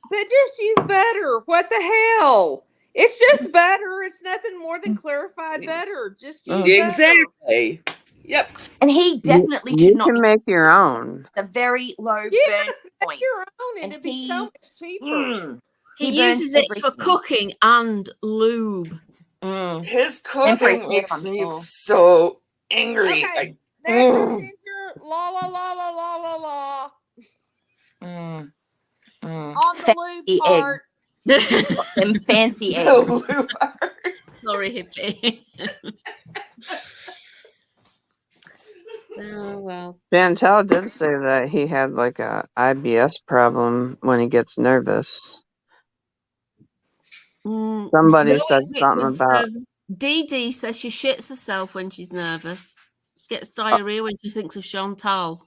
[SPEAKER 6] But just use butter. What the hell? It's just butter. It's nothing more than clarified butter. Just use butter.
[SPEAKER 5] Exactly. Yep.
[SPEAKER 4] And he definitely
[SPEAKER 2] You
[SPEAKER 4] should not
[SPEAKER 2] can
[SPEAKER 4] be
[SPEAKER 2] make your own.
[SPEAKER 4] at a very low burn
[SPEAKER 6] Yes, make
[SPEAKER 4] point.
[SPEAKER 6] your own and
[SPEAKER 4] And
[SPEAKER 6] it'd be
[SPEAKER 4] he-
[SPEAKER 6] so much cheaper.
[SPEAKER 3] He
[SPEAKER 4] burns
[SPEAKER 3] uses it for
[SPEAKER 4] everything.
[SPEAKER 3] cooking and lube.
[SPEAKER 5] His
[SPEAKER 4] And for his
[SPEAKER 5] cooking makes
[SPEAKER 4] hair
[SPEAKER 5] me
[SPEAKER 4] on.
[SPEAKER 5] so angry.
[SPEAKER 6] Okay. That's a ginger la la la la la la la. On the
[SPEAKER 4] Fatty
[SPEAKER 6] lube
[SPEAKER 4] egg.
[SPEAKER 6] part,
[SPEAKER 4] Them fancy
[SPEAKER 5] The
[SPEAKER 4] eggs.
[SPEAKER 5] louvers.
[SPEAKER 3] Sorry, hippie. Oh well.
[SPEAKER 2] Chantal did say that he had like a IBS problem when he gets nervous. Somebody
[SPEAKER 3] No,
[SPEAKER 2] said
[SPEAKER 3] it
[SPEAKER 2] something
[SPEAKER 3] was
[SPEAKER 2] about
[SPEAKER 3] Dee Dee says she shits herself when she's nervous. Gets diarrhea when she thinks of Chantal.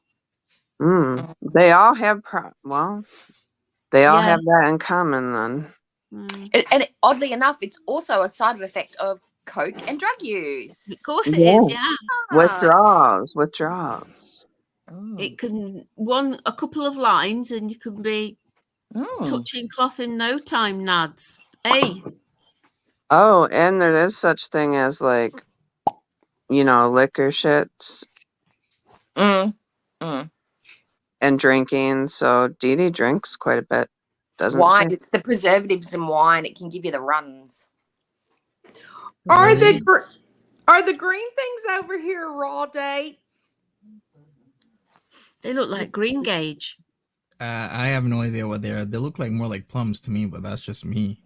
[SPEAKER 2] they all have they all
[SPEAKER 3] Yeah.
[SPEAKER 2] have that in common then.
[SPEAKER 4] And oddly enough, it's also a side effect of coke and drug use.
[SPEAKER 3] Of course it is, yeah.
[SPEAKER 2] Withdrawals.
[SPEAKER 3] It can a couple of lines and you can be touching cloth in no time, Nads. Hey.
[SPEAKER 2] Oh, and there is such thing as like, liquor shits and drinking. So Dee Dee drinks quite a bit, doesn't
[SPEAKER 4] Wine,
[SPEAKER 2] she?
[SPEAKER 4] it's the preservatives in wine. It can give you the runs.
[SPEAKER 6] Are
[SPEAKER 1] Really?
[SPEAKER 6] the green things over here raw dates?
[SPEAKER 3] They look like green gauge.
[SPEAKER 1] I have no idea what they are. They look like more like plums to me, but that's just me.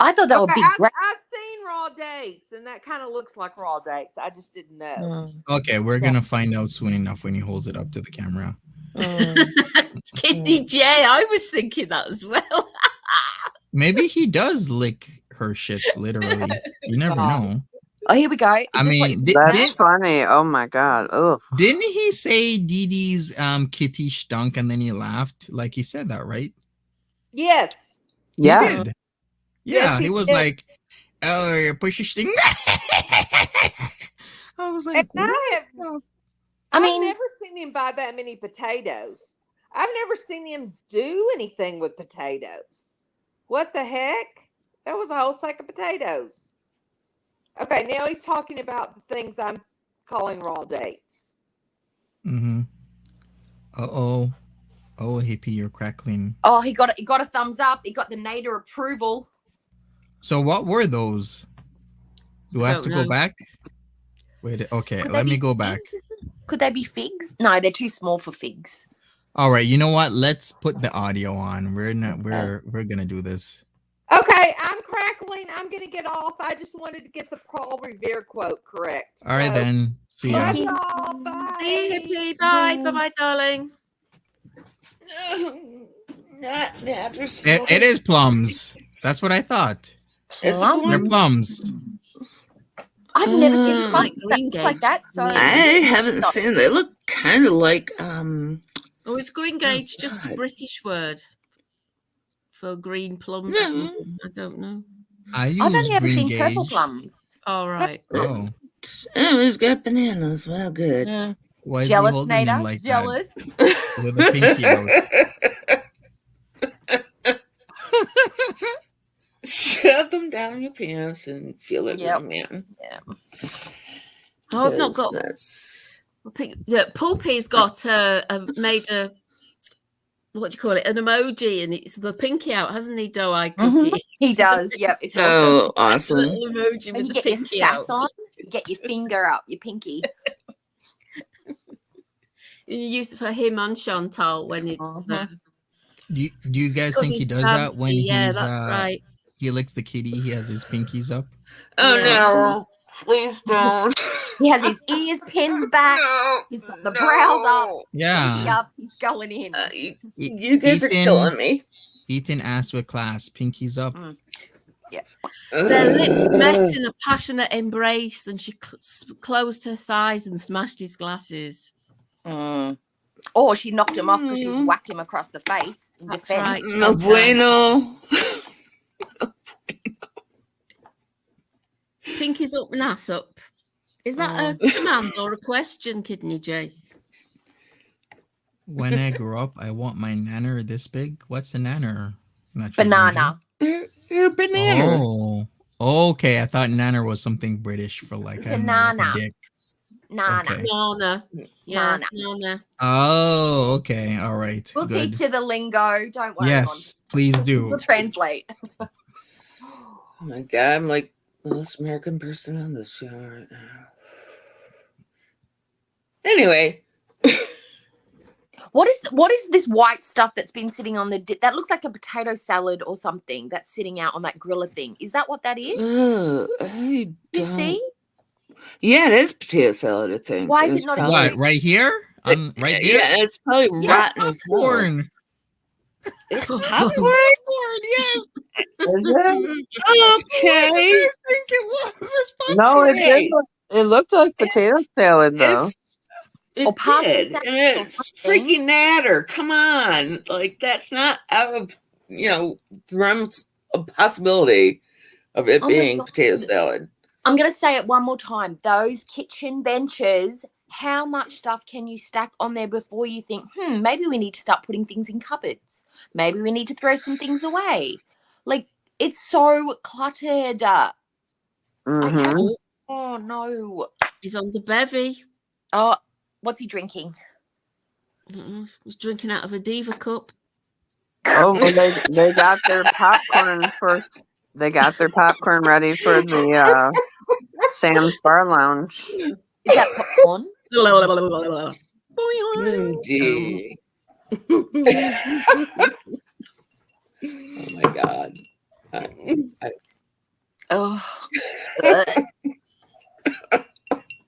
[SPEAKER 4] I thought that would be great.
[SPEAKER 6] I've seen raw dates, and that kind of looks like raw dates. I just didn't know.
[SPEAKER 1] Okay, we're gonna find out soon enough when he holds it up to the camera.
[SPEAKER 3] It's Kidney J. I was thinking that as well.
[SPEAKER 1] Maybe he does lick her shits literally. You never know.
[SPEAKER 4] Oh, here we go. Is
[SPEAKER 1] I
[SPEAKER 4] this
[SPEAKER 1] mean,
[SPEAKER 2] That's funny. Oh my god. Ugh.
[SPEAKER 1] didn't he say Dee Dee's kitty stunk and then he laughed? Like he said that, right?
[SPEAKER 6] Yes.
[SPEAKER 1] He
[SPEAKER 2] Yeah.
[SPEAKER 1] did.
[SPEAKER 6] Yes,
[SPEAKER 1] Yeah,
[SPEAKER 6] he
[SPEAKER 1] he was
[SPEAKER 6] did.
[SPEAKER 1] like, "Oh, your pussy stink." I was like,
[SPEAKER 6] And
[SPEAKER 1] "What?"
[SPEAKER 4] I
[SPEAKER 6] I've
[SPEAKER 4] mean,
[SPEAKER 6] never seen him buy that many potatoes. I've never seen him do anything with potatoes. What the heck? That was a whole sack of potatoes. Okay, now he's talking about the things I'm calling raw dates.
[SPEAKER 1] Mm-hmm. Oh, hippie, you're crackling.
[SPEAKER 4] oh, he got a thumbs up. He got the Nader approval.
[SPEAKER 1] So what were those? Do I have to go back? Wait, okay,
[SPEAKER 4] Could
[SPEAKER 1] let
[SPEAKER 4] they
[SPEAKER 1] me
[SPEAKER 4] be
[SPEAKER 1] go back.
[SPEAKER 4] figs? Could they be figs? No, they're too small for figs.
[SPEAKER 1] All right, you know what? Let's put the audio on. We're gonna do this.
[SPEAKER 6] Okay, I'm crackling. I'm going to get off. I just wanted to get the Paul Revere quote correct.
[SPEAKER 1] All right, then. See ya.
[SPEAKER 6] Love y'all. Bye.
[SPEAKER 3] See you, hippie. Bye. Bye-bye, darling.
[SPEAKER 5] Not that.
[SPEAKER 1] It is plums. That's what I thought.
[SPEAKER 5] It's
[SPEAKER 4] Plums?
[SPEAKER 1] They're
[SPEAKER 5] plums.
[SPEAKER 1] plums.
[SPEAKER 4] I've never seen
[SPEAKER 3] like
[SPEAKER 4] plums that
[SPEAKER 3] green
[SPEAKER 4] look like
[SPEAKER 3] gauge.
[SPEAKER 4] that. So
[SPEAKER 5] I haven't seen. They look kind of like
[SPEAKER 3] Oh, it's green gauge, just a
[SPEAKER 5] God.
[SPEAKER 3] British word for green plums.
[SPEAKER 5] No.
[SPEAKER 3] Or something. I don't know.
[SPEAKER 1] I
[SPEAKER 4] I've
[SPEAKER 1] use
[SPEAKER 4] only ever
[SPEAKER 1] green
[SPEAKER 4] seen purple
[SPEAKER 1] gauge.
[SPEAKER 4] plums.
[SPEAKER 3] All right.
[SPEAKER 1] Oh,
[SPEAKER 5] Oh, he's got bananas. Well, good.
[SPEAKER 4] Yeah.
[SPEAKER 1] why is
[SPEAKER 4] Jealous,
[SPEAKER 1] he holding them
[SPEAKER 4] Nader.
[SPEAKER 1] like
[SPEAKER 4] Jealous.
[SPEAKER 1] that with a pinky out?
[SPEAKER 5] Shove them down your pants and feel it,
[SPEAKER 4] Yep.
[SPEAKER 5] man.
[SPEAKER 3] Oh, I've not
[SPEAKER 5] 'Cause
[SPEAKER 3] got.
[SPEAKER 5] that's
[SPEAKER 3] Yeah, Pulpy's got made a what do you call it? An emoji, and it's the pinky out, hasn't he? Doe eye cookie.
[SPEAKER 4] Mhm. He does. Yep. It's awesome.
[SPEAKER 5] so
[SPEAKER 3] A
[SPEAKER 5] awesome.
[SPEAKER 3] little emoji
[SPEAKER 4] And
[SPEAKER 3] with
[SPEAKER 4] you
[SPEAKER 3] the
[SPEAKER 4] get your
[SPEAKER 3] pinky
[SPEAKER 4] sass
[SPEAKER 3] out.
[SPEAKER 4] on. You get your finger up, your pinky.
[SPEAKER 3] You use it for him and Chantal when it's.
[SPEAKER 4] Mhm.
[SPEAKER 1] Do you guys
[SPEAKER 3] Because
[SPEAKER 1] think he
[SPEAKER 3] he's
[SPEAKER 1] does that when
[SPEAKER 3] fancy, yeah,
[SPEAKER 1] he's
[SPEAKER 3] that's right.
[SPEAKER 1] he licks the kitty? He has his pinkies up.
[SPEAKER 5] Oh
[SPEAKER 3] Yeah.
[SPEAKER 5] no! Please don't.
[SPEAKER 4] He has his ears pinned back.
[SPEAKER 5] No.
[SPEAKER 4] He's got the brows up. Pinky
[SPEAKER 1] Yeah.
[SPEAKER 4] up. He's going in.
[SPEAKER 5] You guys are killing me.
[SPEAKER 1] Eating ass with class. Pinkies up.
[SPEAKER 3] Their lips met in a passionate embrace, and she closed her thighs and smashed his glasses.
[SPEAKER 4] Or she knocked him off because she's whacked him across the face. In
[SPEAKER 3] That's
[SPEAKER 4] defense.
[SPEAKER 3] right.
[SPEAKER 5] No bueno.
[SPEAKER 3] Pinkies up and ass up. Is that a command or a question, Kidney J?
[SPEAKER 1] When I grow up, I want my nanner this big. What's a nanner?
[SPEAKER 4] Banana.
[SPEAKER 5] You're a banana.
[SPEAKER 1] Oh, okay. I thought nanner was something British for like,
[SPEAKER 4] It's
[SPEAKER 1] I
[SPEAKER 4] a
[SPEAKER 1] don't know, like
[SPEAKER 4] nana.
[SPEAKER 1] a dick.
[SPEAKER 4] Nana.
[SPEAKER 1] Okay.
[SPEAKER 3] Nana. Yeah,
[SPEAKER 4] Nana.
[SPEAKER 3] Nana.
[SPEAKER 1] Oh, okay. All right.
[SPEAKER 4] We'll
[SPEAKER 1] Good.
[SPEAKER 4] teach you the lingo. Don't worry.
[SPEAKER 1] Yes, please
[SPEAKER 4] Monty.
[SPEAKER 1] do.
[SPEAKER 4] We'll translate.
[SPEAKER 5] Oh my god, I'm like the most American person on this show right now. Anyway.
[SPEAKER 4] What is this white stuff that's been sitting on the that looks like a potato salad or something that's sitting out on that griller thing? Is that what that is?
[SPEAKER 5] I
[SPEAKER 4] You
[SPEAKER 5] don't.
[SPEAKER 4] see?
[SPEAKER 5] Yeah, it is potato salad, I think.
[SPEAKER 4] Why is
[SPEAKER 5] It's
[SPEAKER 4] it not
[SPEAKER 5] probably-
[SPEAKER 1] What, right here? Right there?
[SPEAKER 5] Yeah, it's probably
[SPEAKER 4] Yeah.
[SPEAKER 5] rotten as hell.
[SPEAKER 1] Popcorn.
[SPEAKER 5] It's
[SPEAKER 1] Popcorn,
[SPEAKER 5] popcorn?
[SPEAKER 1] yes.
[SPEAKER 2] Is it?
[SPEAKER 5] Okay.
[SPEAKER 1] What did you think it was? It's
[SPEAKER 2] No,
[SPEAKER 1] popcorn.
[SPEAKER 2] it did. It looked like potato salad, though.
[SPEAKER 5] It
[SPEAKER 4] Or pasta
[SPEAKER 5] did,
[SPEAKER 4] salad
[SPEAKER 5] and
[SPEAKER 4] or
[SPEAKER 5] it's
[SPEAKER 4] something.
[SPEAKER 5] freaking natter. Come on, like that's not out of the realms of possibility of it
[SPEAKER 4] Oh my
[SPEAKER 5] being
[SPEAKER 4] God.
[SPEAKER 5] potato salad.
[SPEAKER 4] I'm going to say it one more time. Those kitchen benches, how much stuff can you stack on there before you think, maybe we need to start putting things in cupboards. Maybe we need to throw some things away. Like, it's so cluttered.
[SPEAKER 2] Mhm.
[SPEAKER 4] Oh, no.
[SPEAKER 3] He's on the bevy.
[SPEAKER 4] Oh, what's he drinking?
[SPEAKER 3] I don't know. He's drinking out of a diva cup.
[SPEAKER 2] Oh, well, they got their popcorn for. They got their popcorn ready for the Sam's Bar Lounge.
[SPEAKER 4] Is that popcorn?
[SPEAKER 5] Indeed. Oh my God.
[SPEAKER 4] Oh.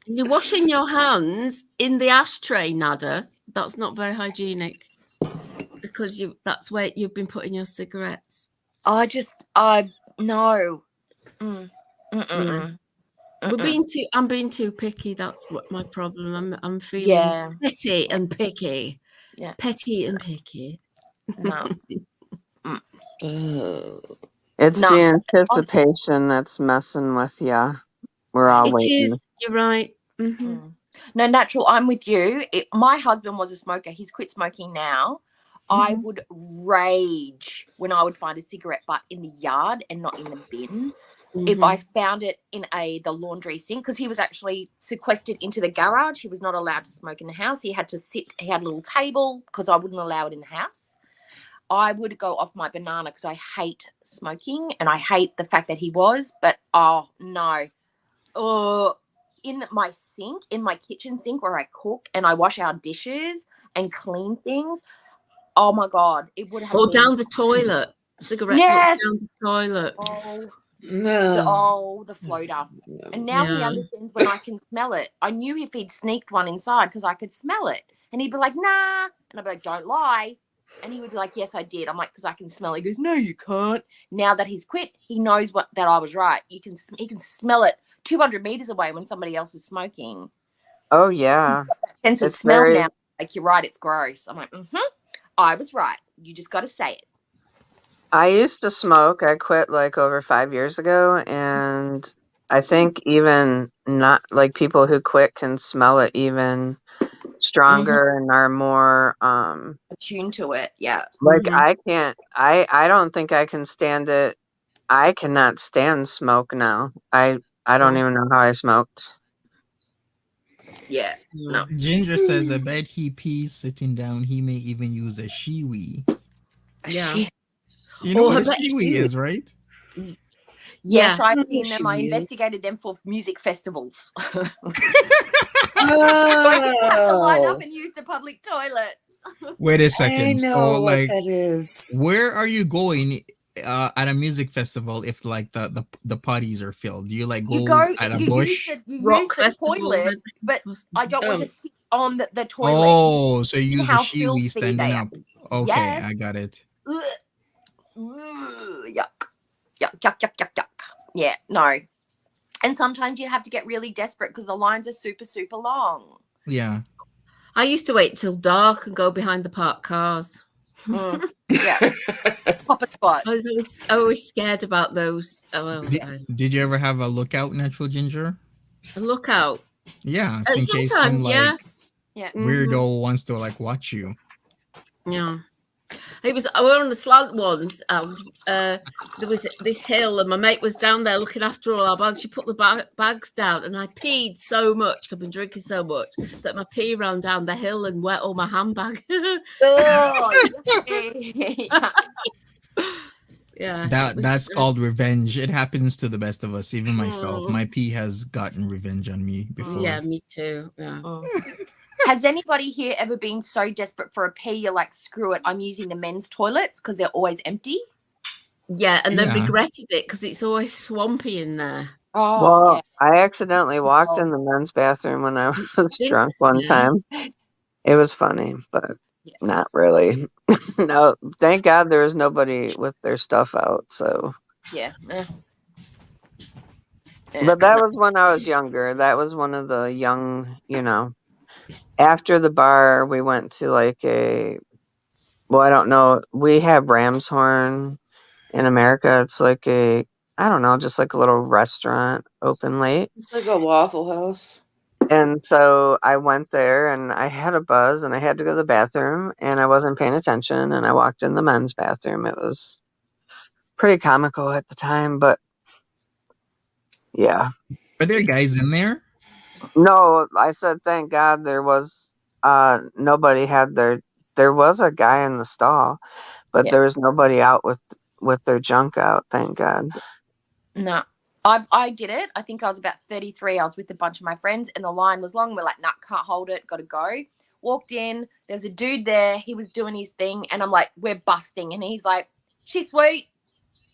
[SPEAKER 3] You're washing your hands in the ashtray, Nada. That's not very hygienic because that's where you've been putting your cigarettes.
[SPEAKER 4] No.
[SPEAKER 3] I'm being too picky. That's what my problem. I'm feeling petty and picky.
[SPEAKER 4] Yeah.
[SPEAKER 3] Petty and picky.
[SPEAKER 4] No.
[SPEAKER 2] It's
[SPEAKER 4] No.
[SPEAKER 2] the anticipation that's messing with ya. We're all
[SPEAKER 3] It
[SPEAKER 2] waiting.
[SPEAKER 3] is. You're right. Mm-hmm.
[SPEAKER 4] No, natural. I'm with you. My husband was a smoker. He's quit smoking now. I would rage when I would find a cigarette butt in the yard and not in the bin. If I found it in the laundry sink, because he was actually sequestered into the garage. He was not allowed to smoke in the house. He had to sit. He had a little table because I wouldn't allow it in the house. I would go off my banana because I hate smoking and I hate the fact that he was. But oh no, in my sink, in my kitchen sink where I cook and I wash our dishes and clean things. Oh my God, it would have.
[SPEAKER 3] Or
[SPEAKER 4] been...
[SPEAKER 3] down the toilet. Cigarette
[SPEAKER 4] Yes.
[SPEAKER 3] down the toilet.
[SPEAKER 4] Oh.
[SPEAKER 5] No.
[SPEAKER 4] The floater.
[SPEAKER 5] No.
[SPEAKER 4] And now he
[SPEAKER 3] Yeah.
[SPEAKER 4] understands when I can smell it. I knew if he'd sneaked one inside because I could smell it. And he'd be like, nah. And I'd be like, don't lie. And he would be like, yes, I did. I'm like, because I can smell it. He goes, no, you can't. Now that he's quit, he knows that I was right. He can smell it 200 meters away when somebody else is smoking.
[SPEAKER 2] Oh yeah.
[SPEAKER 4] Sense of
[SPEAKER 2] It's
[SPEAKER 4] smell
[SPEAKER 2] very-
[SPEAKER 4] now. Like, you're right, it's gross. I'm like, I was right. You just got to say it.
[SPEAKER 2] I used to smoke. I quit like over 5 years ago, and I think even not like people who quit can smell it even stronger and are more
[SPEAKER 4] Attuned to it. Yeah.
[SPEAKER 2] like I can't. I don't think I can stand it. I cannot stand smoke now. I don't even know how I smoked.
[SPEAKER 4] Yeah. No.
[SPEAKER 1] Ginger says, I bet he pees sitting down. He may even use a shiwi.
[SPEAKER 3] Yeah.
[SPEAKER 4] Shit.
[SPEAKER 1] You know
[SPEAKER 3] Oh,
[SPEAKER 1] what
[SPEAKER 3] I
[SPEAKER 1] a
[SPEAKER 3] bet
[SPEAKER 1] shiwi
[SPEAKER 3] you-
[SPEAKER 1] is, right?
[SPEAKER 4] Yes,
[SPEAKER 3] Yeah.
[SPEAKER 4] I've seen them. I
[SPEAKER 5] She is.
[SPEAKER 4] investigated them for music festivals. So I didn't have to line up and use the public toilets.
[SPEAKER 1] Wait a
[SPEAKER 5] I
[SPEAKER 1] second.
[SPEAKER 5] know
[SPEAKER 1] So,
[SPEAKER 5] what
[SPEAKER 1] like,
[SPEAKER 5] that is.
[SPEAKER 1] where are you going at a music festival if like the potties are filled? Do you like go,
[SPEAKER 4] You go,
[SPEAKER 1] at a
[SPEAKER 4] you
[SPEAKER 1] bush?
[SPEAKER 4] use
[SPEAKER 3] Rock
[SPEAKER 4] the
[SPEAKER 3] festivals.
[SPEAKER 4] toilet, but I don't want to sit on the toilet.
[SPEAKER 1] Oh, so you
[SPEAKER 4] See
[SPEAKER 1] use a
[SPEAKER 4] how
[SPEAKER 1] shiwi
[SPEAKER 4] filthy
[SPEAKER 1] standing
[SPEAKER 4] they are.
[SPEAKER 1] up. Okay,
[SPEAKER 4] Yes.
[SPEAKER 1] I got it.
[SPEAKER 4] Ugh. Ugh. Yuck. Yuck, yuck, yuck, yuck, yuck. Yeah, no. And sometimes you have to get really desperate because the lines are super, super long.
[SPEAKER 1] Yeah.
[SPEAKER 3] I used to wait till dark and go behind the parked cars.
[SPEAKER 4] Yeah. Pop a squat.
[SPEAKER 3] I was always scared about those.
[SPEAKER 1] Did you ever have a lookout, Natural Ginger?
[SPEAKER 3] A lookout.
[SPEAKER 1] Yeah, in case some
[SPEAKER 3] Sometimes,
[SPEAKER 1] like
[SPEAKER 3] yeah.
[SPEAKER 4] Yeah.
[SPEAKER 1] weirdo wants to like watch you.
[SPEAKER 3] Yeah. It was one of the slant ones. There was this hill, and my mate was down there looking after all our bags. She put the bags down, and I peed so much. I've been drinking so much that my pee ran down the hill and wet all my handbag.
[SPEAKER 4] Oh,
[SPEAKER 3] Yeah,
[SPEAKER 1] That's called revenge. It happens to the best of us, even myself.
[SPEAKER 3] Mm.
[SPEAKER 1] My pee has gotten revenge on me before.
[SPEAKER 3] Yeah, me too. Yeah.
[SPEAKER 4] Has anybody here ever been so desperate for a pee you're like, screw it, I'm using the men's toilets because they're always empty?
[SPEAKER 3] Yeah, and then
[SPEAKER 1] Yeah.
[SPEAKER 3] regretted it because it's always swampy in there.
[SPEAKER 4] Oh,
[SPEAKER 2] Well,
[SPEAKER 4] yeah.
[SPEAKER 2] I accidentally walked
[SPEAKER 4] Oh.
[SPEAKER 2] in the men's bathroom when I
[SPEAKER 3] It
[SPEAKER 2] was
[SPEAKER 3] stinks,
[SPEAKER 2] drunk one
[SPEAKER 3] yeah.
[SPEAKER 2] time. It was funny, but
[SPEAKER 4] Yeah.
[SPEAKER 2] not really. No, thank God there was nobody with their stuff out. So,
[SPEAKER 4] Yeah.
[SPEAKER 2] but that was when I was younger. That was one of the young, after the bar, we went to like well, I don't know. We have Ramshorn in America. It's like I don't know, just like a little restaurant open late.
[SPEAKER 5] It's like a Waffle House.
[SPEAKER 2] And so I went there and I had a buzz and I had to go to the bathroom and I wasn't paying attention and I walked in the men's bathroom. It was pretty comical at the time, but yeah.
[SPEAKER 1] Are there guys in there?
[SPEAKER 2] No, I said thank God there was nobody had there was a guy in the stall, but
[SPEAKER 4] Yeah.
[SPEAKER 2] there was nobody out with their junk out, thank God.
[SPEAKER 4] No. I did it. I think I was about 33. I was with a bunch of my friends and the line was long. We're like, nah, can't hold it. Got to go. Walked in. There's a dude there. He was doing his thing. And I'm like, we're busting. And he's like, she's sweet.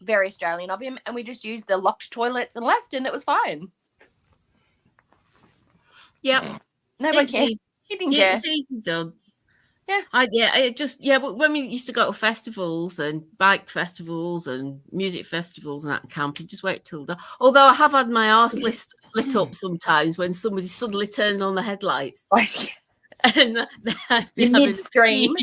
[SPEAKER 4] Very Australian of him. And we just used the locked toilets and left and it was fine.
[SPEAKER 3] Yeah.
[SPEAKER 4] Nobody
[SPEAKER 3] It's
[SPEAKER 4] cares.
[SPEAKER 3] easy.
[SPEAKER 4] He didn't care.
[SPEAKER 3] It's easy done.
[SPEAKER 4] Yeah.
[SPEAKER 3] But when we used to go to festivals and bike festivals and music festivals and that camp, you just wait till although I have had my arse lit up sometimes when somebody suddenly turned on the headlights.
[SPEAKER 4] Like,
[SPEAKER 3] And
[SPEAKER 4] you midstream.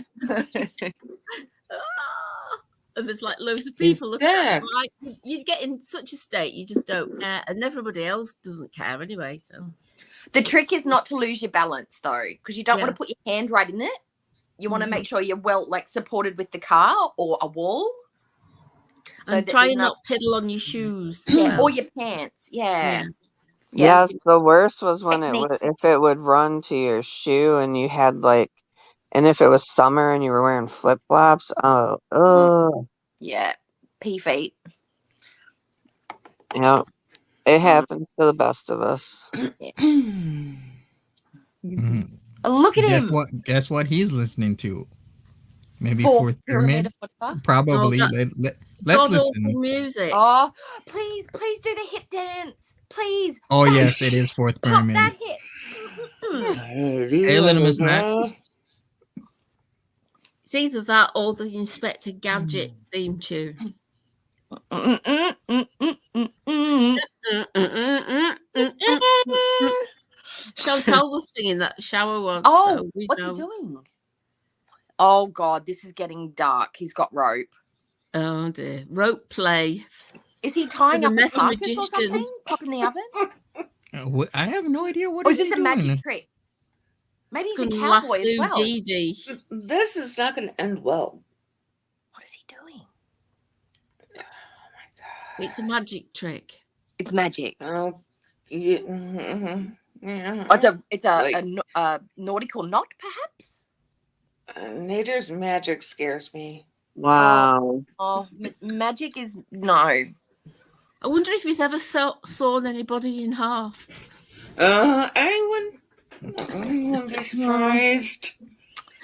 [SPEAKER 3] And there's like loads of people looking
[SPEAKER 5] Yeah.
[SPEAKER 3] at it. Like, you get in such a state you just don't care, and everybody else doesn't care anyway. So
[SPEAKER 4] The trick is not to lose your balance though, because you don't want to put your hand right in it. You want to make sure you're well supported with the car or a wall. So
[SPEAKER 3] and try and not piddle on your shoes.
[SPEAKER 4] Yeah, or your pants. Yeah.
[SPEAKER 2] Yeah,
[SPEAKER 4] Yes.
[SPEAKER 2] the worst was when
[SPEAKER 4] Techniques.
[SPEAKER 2] if it would run to your shoe and you had and if it was summer and you were wearing flip flops,
[SPEAKER 4] Yeah. Pea feet.
[SPEAKER 2] yeah, it happens to the best of us.
[SPEAKER 1] Mhm.
[SPEAKER 4] Look at him.
[SPEAKER 1] Guess what he's listening to? Maybe
[SPEAKER 4] Fourth
[SPEAKER 1] Fourth Pyramid?
[SPEAKER 4] or whatever.
[SPEAKER 1] Probably.
[SPEAKER 3] Oh,
[SPEAKER 1] Let's
[SPEAKER 3] God
[SPEAKER 1] listen.
[SPEAKER 3] awful music.
[SPEAKER 4] Oh, please do the hip dance. Please.
[SPEAKER 1] Oh, yes, it is Fourth
[SPEAKER 4] Pop
[SPEAKER 1] Pyramid.
[SPEAKER 4] that hip.
[SPEAKER 1] Hey, little Miss Nat.
[SPEAKER 3] It's either that or the Inspector Gadget theme tune. Chantal was singing that shower once.
[SPEAKER 4] Oh,
[SPEAKER 3] so we
[SPEAKER 4] what's
[SPEAKER 3] know.
[SPEAKER 4] he doing? Oh God, this is getting dark. He's got rope.
[SPEAKER 3] Oh dear, rope play.
[SPEAKER 4] Is he tying
[SPEAKER 3] the
[SPEAKER 4] up a
[SPEAKER 3] metal
[SPEAKER 4] carcass or
[SPEAKER 3] magician.
[SPEAKER 4] something? Pop in the oven?
[SPEAKER 1] I have no idea what
[SPEAKER 4] Or
[SPEAKER 1] is
[SPEAKER 4] is this
[SPEAKER 1] he
[SPEAKER 4] a
[SPEAKER 1] doing.
[SPEAKER 4] magic trick? Maybe
[SPEAKER 3] It's
[SPEAKER 4] he's a
[SPEAKER 3] gonna
[SPEAKER 4] cowboy
[SPEAKER 3] lasso
[SPEAKER 4] as well.
[SPEAKER 3] Dee Dee.
[SPEAKER 5] This is not going to end well.
[SPEAKER 4] What is he doing?
[SPEAKER 3] It's a magic trick.
[SPEAKER 4] It's magic.
[SPEAKER 5] Oh, yeah. Yeah.
[SPEAKER 4] Oh, it's
[SPEAKER 5] Like-
[SPEAKER 4] a nautical knot, perhaps.
[SPEAKER 5] Nature's magic scares me.
[SPEAKER 2] Wow.
[SPEAKER 4] Oh, magic is no.
[SPEAKER 3] I wonder if he's ever sawn anybody in half.
[SPEAKER 5] I wouldn't be surprised.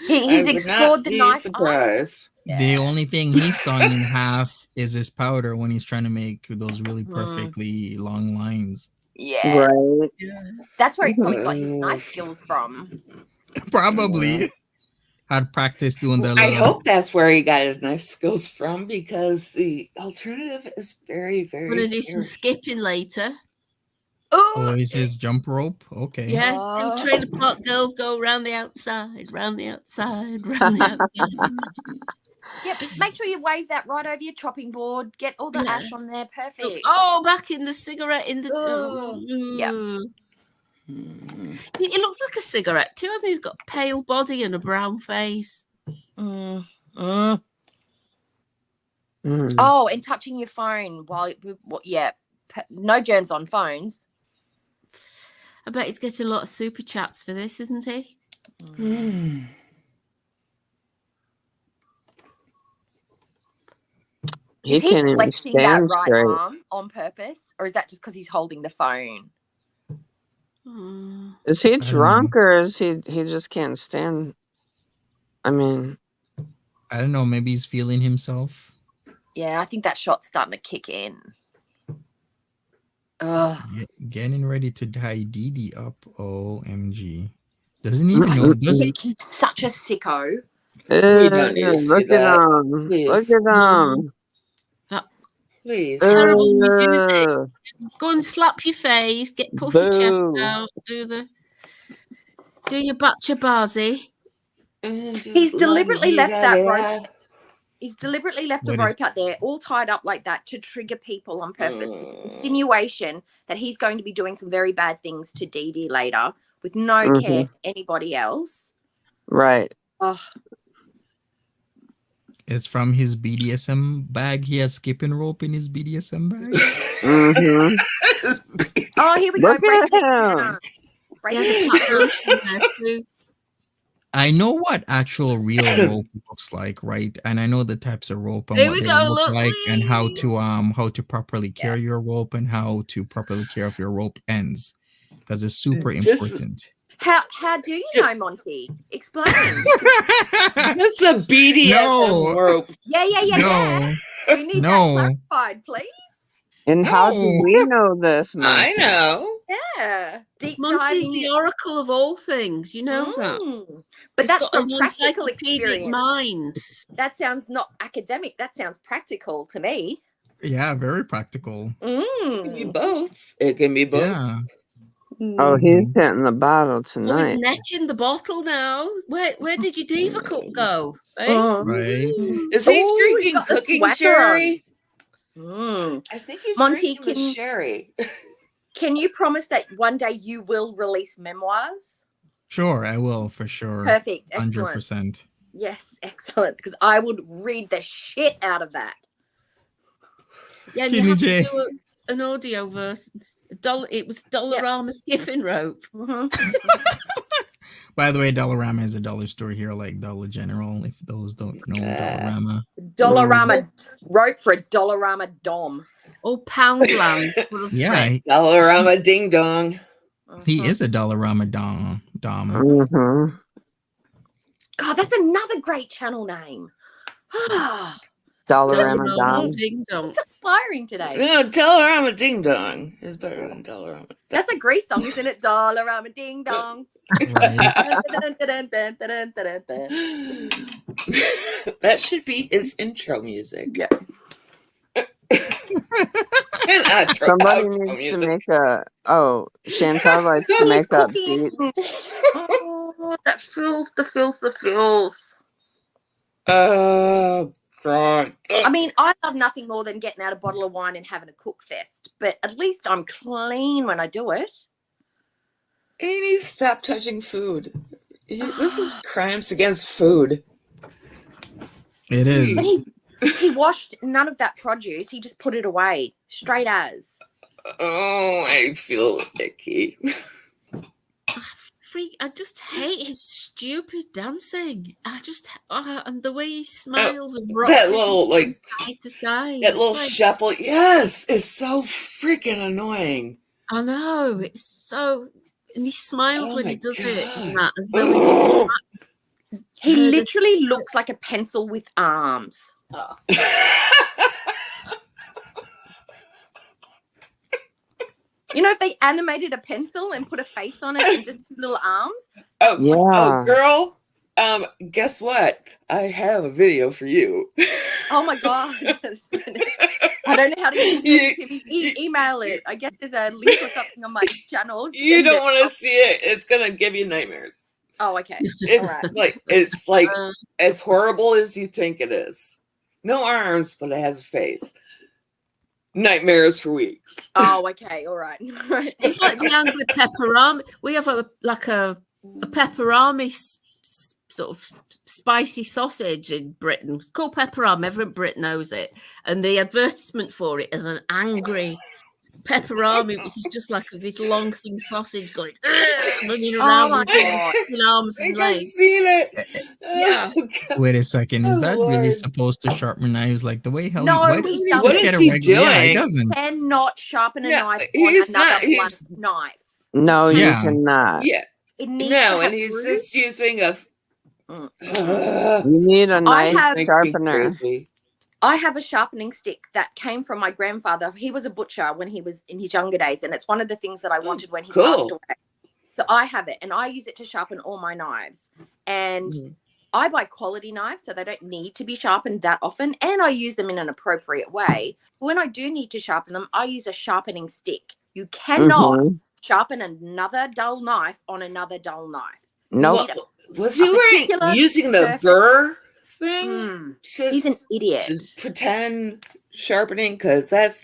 [SPEAKER 4] He's
[SPEAKER 5] I would
[SPEAKER 4] explored
[SPEAKER 5] not
[SPEAKER 4] the
[SPEAKER 5] be
[SPEAKER 4] knife art.
[SPEAKER 5] surprised.
[SPEAKER 1] The only thing he's sawing in half is his powder when he's trying to make those really perfectly long lines.
[SPEAKER 4] Yeah,
[SPEAKER 2] Right.
[SPEAKER 4] that's where he probably got his knife skills from.
[SPEAKER 1] Probably had practice doing the
[SPEAKER 5] I
[SPEAKER 1] little.
[SPEAKER 5] hope that's where he got his knife skills from, because the alternative is very,
[SPEAKER 3] We're
[SPEAKER 5] very
[SPEAKER 3] gonna do some
[SPEAKER 5] scary.
[SPEAKER 3] skipping later.
[SPEAKER 1] Oh, is his jump rope? Okay.
[SPEAKER 3] Yeah,
[SPEAKER 4] Oh.
[SPEAKER 3] two trailer park girls go round the outside, round the outside, round the outside.
[SPEAKER 4] Yep, make sure you wave that right over your chopping board. Get all the
[SPEAKER 3] Yeah.
[SPEAKER 4] ash on there. Perfect.
[SPEAKER 3] Oh, back in the cigarette in the.
[SPEAKER 4] Yep.
[SPEAKER 3] He looks like a cigarette too, hasn't he? He's got a pale body and a brown face.
[SPEAKER 4] Mm.
[SPEAKER 2] Mm.
[SPEAKER 4] Oh, and touching your phone while, no germs on phones.
[SPEAKER 3] I bet he's getting a lot of super chats for this, isn't he?
[SPEAKER 4] Is he
[SPEAKER 2] can't even
[SPEAKER 4] flexing that
[SPEAKER 2] stand
[SPEAKER 4] right
[SPEAKER 2] straight.
[SPEAKER 4] arm on purpose, or is that just because he's holding the phone?
[SPEAKER 3] Oh.
[SPEAKER 2] Is he
[SPEAKER 1] don't know.
[SPEAKER 2] drunk or is he just can't stand? I mean,
[SPEAKER 1] I don't know. Maybe he's feeling himself.
[SPEAKER 4] Yeah, I think that shot's starting to kick in. Ugh.
[SPEAKER 1] Getting ready to tie Dee Dee up. OMG. Doesn't even
[SPEAKER 4] I
[SPEAKER 1] know. Does
[SPEAKER 4] think he's such a sicko.
[SPEAKER 5] We don't need to see
[SPEAKER 2] look at
[SPEAKER 5] that.
[SPEAKER 2] him. Look
[SPEAKER 5] Please.
[SPEAKER 2] at him.
[SPEAKER 5] Please.
[SPEAKER 3] Terrible music.
[SPEAKER 2] Uh,
[SPEAKER 3] Go and slap your face, get puff your chest
[SPEAKER 2] Boo.
[SPEAKER 3] out, do your bachabazi.
[SPEAKER 4] He's deliberately left that rope. He's deliberately left the
[SPEAKER 1] What is-
[SPEAKER 4] rope out there, all tied up like that, to trigger people on purpose. With the insinuation that he's going to be doing some very bad things to Dee Dee later, with no care to anybody else.
[SPEAKER 2] Right.
[SPEAKER 4] Oh,
[SPEAKER 1] It's from his BDSM bag. He has skipping rope in his BDSM bag.
[SPEAKER 2] Mm-hmm.
[SPEAKER 4] oh, here we go.
[SPEAKER 2] Look
[SPEAKER 4] Break
[SPEAKER 2] at
[SPEAKER 4] it
[SPEAKER 2] him.
[SPEAKER 4] down. Break
[SPEAKER 3] He has
[SPEAKER 4] it
[SPEAKER 3] a
[SPEAKER 4] down.
[SPEAKER 3] pat lotion there too.
[SPEAKER 1] I know what actual real rope looks like, right? And I know the types of rope and
[SPEAKER 3] Here
[SPEAKER 1] what
[SPEAKER 3] we
[SPEAKER 1] they
[SPEAKER 3] go,
[SPEAKER 1] look
[SPEAKER 3] look,
[SPEAKER 1] like, and how
[SPEAKER 3] Lee.
[SPEAKER 1] to properly carry your rope and how to properly care if your rope ends, because it's super
[SPEAKER 5] Just-
[SPEAKER 1] important.
[SPEAKER 4] How do you know, Monty? Explain.
[SPEAKER 5] That's a BDSM
[SPEAKER 1] No.
[SPEAKER 5] rope.
[SPEAKER 4] yeah.
[SPEAKER 1] No,
[SPEAKER 4] We need
[SPEAKER 1] no.
[SPEAKER 4] that clarified, please.
[SPEAKER 2] And how do
[SPEAKER 1] No.
[SPEAKER 2] we know this,
[SPEAKER 5] I
[SPEAKER 2] Monty?
[SPEAKER 5] know.
[SPEAKER 4] Yeah. Deep
[SPEAKER 3] Monty's
[SPEAKER 4] diving.
[SPEAKER 3] the oracle of all things. You know that.
[SPEAKER 4] But
[SPEAKER 3] He's
[SPEAKER 4] that's
[SPEAKER 3] got
[SPEAKER 4] from
[SPEAKER 3] an
[SPEAKER 4] practical
[SPEAKER 3] encyclopedic
[SPEAKER 4] experience.
[SPEAKER 3] mind.
[SPEAKER 4] That sounds not academic. That sounds practical to me.
[SPEAKER 1] Yeah, very practical.
[SPEAKER 5] It can be
[SPEAKER 4] Mm.
[SPEAKER 5] both. It can be both.
[SPEAKER 1] Yeah.
[SPEAKER 2] Oh, he's hitting the bottle
[SPEAKER 3] Oh, he's
[SPEAKER 2] tonight.
[SPEAKER 3] necking the bottle now. Where did your diva cup go? Eh?
[SPEAKER 4] Mm.
[SPEAKER 1] Right.
[SPEAKER 5] Is he
[SPEAKER 4] Ooh, he's
[SPEAKER 5] drinking
[SPEAKER 4] got the
[SPEAKER 5] cooking
[SPEAKER 4] swagger
[SPEAKER 5] sherry?
[SPEAKER 4] Mm.
[SPEAKER 5] I think he's
[SPEAKER 4] Monty,
[SPEAKER 5] drinking the sherry.
[SPEAKER 4] Can you promise that one day you will release memoirs?
[SPEAKER 1] Sure, I will for sure.
[SPEAKER 4] Perfect. Excellent.
[SPEAKER 1] 100%.
[SPEAKER 4] Yes, excellent. Because I would read the shit out of that.
[SPEAKER 3] Yeah, and you have
[SPEAKER 1] Kenny
[SPEAKER 3] to do an audio verse. It was Dollarama skipping rope.
[SPEAKER 4] Mhm.
[SPEAKER 1] By the way, Dollarama is a dollar store here, like Dollar General. If those don't know Dollarama,
[SPEAKER 4] Dollarama rope for a Dollarama dom.
[SPEAKER 3] Oh, Poundland.
[SPEAKER 1] yeah,
[SPEAKER 5] Dollarama ding dong.
[SPEAKER 1] he is a Dollarama dom.
[SPEAKER 2] Mm-hmm.
[SPEAKER 4] God, that's another great channel name.
[SPEAKER 2] Dollarama Dom.
[SPEAKER 3] Ding dong.
[SPEAKER 4] It's firing today.
[SPEAKER 5] No, Dollarama ding dong is better than Dollarama.
[SPEAKER 4] That's a Grease song, isn't it? Dollarama ding dong.
[SPEAKER 1] Right.
[SPEAKER 5] That should be his intro music.
[SPEAKER 4] Yeah.
[SPEAKER 5] And outro,
[SPEAKER 2] Somebody
[SPEAKER 5] outro
[SPEAKER 2] needs
[SPEAKER 5] music.
[SPEAKER 2] to make a. Oh, Chantal likes to
[SPEAKER 4] He's
[SPEAKER 2] make up
[SPEAKER 4] cooking.
[SPEAKER 2] beats.
[SPEAKER 4] Oh, that filth, the filth, the filth.
[SPEAKER 5] Oh God.
[SPEAKER 4] I mean, I love nothing more than getting out a bottle of wine and having a cook fest, but at least I'm clean when I do it.
[SPEAKER 5] He needs to stop touching food. This is crimes against food.
[SPEAKER 1] It
[SPEAKER 4] And
[SPEAKER 1] is.
[SPEAKER 4] he washed none of that produce. He just put it away, straight as.
[SPEAKER 5] Oh, I feel icky.
[SPEAKER 3] I just hate his stupid dancing. And the way he smiles and rocks
[SPEAKER 5] that
[SPEAKER 3] his
[SPEAKER 5] little,
[SPEAKER 3] head
[SPEAKER 5] like,
[SPEAKER 3] from side to side.
[SPEAKER 5] That little
[SPEAKER 3] It's like,
[SPEAKER 5] shuffle, yes, it's so freaking annoying.
[SPEAKER 3] I know, it's so. And he smiles
[SPEAKER 5] Oh
[SPEAKER 3] when
[SPEAKER 5] my
[SPEAKER 3] he does
[SPEAKER 5] God.
[SPEAKER 3] it, and that, as though he's.
[SPEAKER 4] He
[SPEAKER 3] Heard a-
[SPEAKER 4] literally looks like a pencil with arms. You know, if they animated a pencil and put a face on it and just little arms.
[SPEAKER 5] Oh,
[SPEAKER 2] Yeah.
[SPEAKER 5] oh, girl. Guess what? I have a video for you.
[SPEAKER 4] Oh my God. I don't know how to get
[SPEAKER 5] You-
[SPEAKER 4] email it. I guess there's a link or something on my channel.
[SPEAKER 5] You
[SPEAKER 4] Send
[SPEAKER 5] don't
[SPEAKER 4] it.
[SPEAKER 5] want to see it. It's gonna give you nightmares.
[SPEAKER 4] Oh, okay.
[SPEAKER 5] It's like as horrible as you think it is. No arms, but it has a face. Nightmares for weeks.
[SPEAKER 4] Oh, okay. All right.
[SPEAKER 3] It's like the angry pepperami. We have a pepperami sort of spicy sausage in Britain. It's called pepperami. Everyone in Britain knows it. And the advertisement for it is an angry pepperami, which is just like this long thin sausage going running around
[SPEAKER 4] my
[SPEAKER 3] with
[SPEAKER 4] God.
[SPEAKER 3] big arms
[SPEAKER 5] I
[SPEAKER 3] and
[SPEAKER 5] think I've
[SPEAKER 3] legs.
[SPEAKER 5] seen it.
[SPEAKER 3] Yeah.
[SPEAKER 5] Oh, God.
[SPEAKER 1] Wait a second. Is
[SPEAKER 5] Oh,
[SPEAKER 1] that really
[SPEAKER 5] Lord.
[SPEAKER 1] supposed to sharpen knives like the way? How
[SPEAKER 4] No,
[SPEAKER 1] why
[SPEAKER 4] he
[SPEAKER 1] doesn't he
[SPEAKER 4] doesn't.
[SPEAKER 1] just
[SPEAKER 5] What
[SPEAKER 1] get
[SPEAKER 5] is
[SPEAKER 1] a
[SPEAKER 5] he
[SPEAKER 1] regular? Yeah, he
[SPEAKER 5] doing?
[SPEAKER 1] doesn't.
[SPEAKER 4] Cannot sharpen a
[SPEAKER 5] Yeah,
[SPEAKER 4] knife on
[SPEAKER 5] he's
[SPEAKER 4] another
[SPEAKER 5] not-
[SPEAKER 4] blunt knife.
[SPEAKER 2] No, you
[SPEAKER 1] Yeah.
[SPEAKER 2] cannot.
[SPEAKER 5] Yeah.
[SPEAKER 4] It needs
[SPEAKER 5] No,
[SPEAKER 4] to
[SPEAKER 5] and
[SPEAKER 4] have
[SPEAKER 5] he's
[SPEAKER 4] root.
[SPEAKER 5] just using a.
[SPEAKER 2] You need a
[SPEAKER 4] I
[SPEAKER 2] nice
[SPEAKER 4] have-
[SPEAKER 5] Makes me
[SPEAKER 2] sharpener.
[SPEAKER 5] crazy.
[SPEAKER 4] I have a sharpening stick that came from my grandfather. He was a butcher when he was in his younger days, and it's one of the things that I wanted when he passed
[SPEAKER 5] cool.
[SPEAKER 4] away. So I have it, and I use it to sharpen all my knives. And
[SPEAKER 5] Mhm.
[SPEAKER 4] I buy quality knives, so they don't need to be sharpened that often, and I use them in an appropriate way. But when I do need to sharpen them, I use a sharpening stick. You cannot
[SPEAKER 2] Mhm.
[SPEAKER 4] sharpen another dull knife on another dull knife.
[SPEAKER 2] Nope.
[SPEAKER 5] Well, was he
[SPEAKER 4] a
[SPEAKER 5] wearing
[SPEAKER 4] particular
[SPEAKER 5] using the
[SPEAKER 4] surface.
[SPEAKER 5] burr thing
[SPEAKER 4] Mm, he's an
[SPEAKER 5] to
[SPEAKER 4] idiot.
[SPEAKER 5] pretend sharpening? Because that's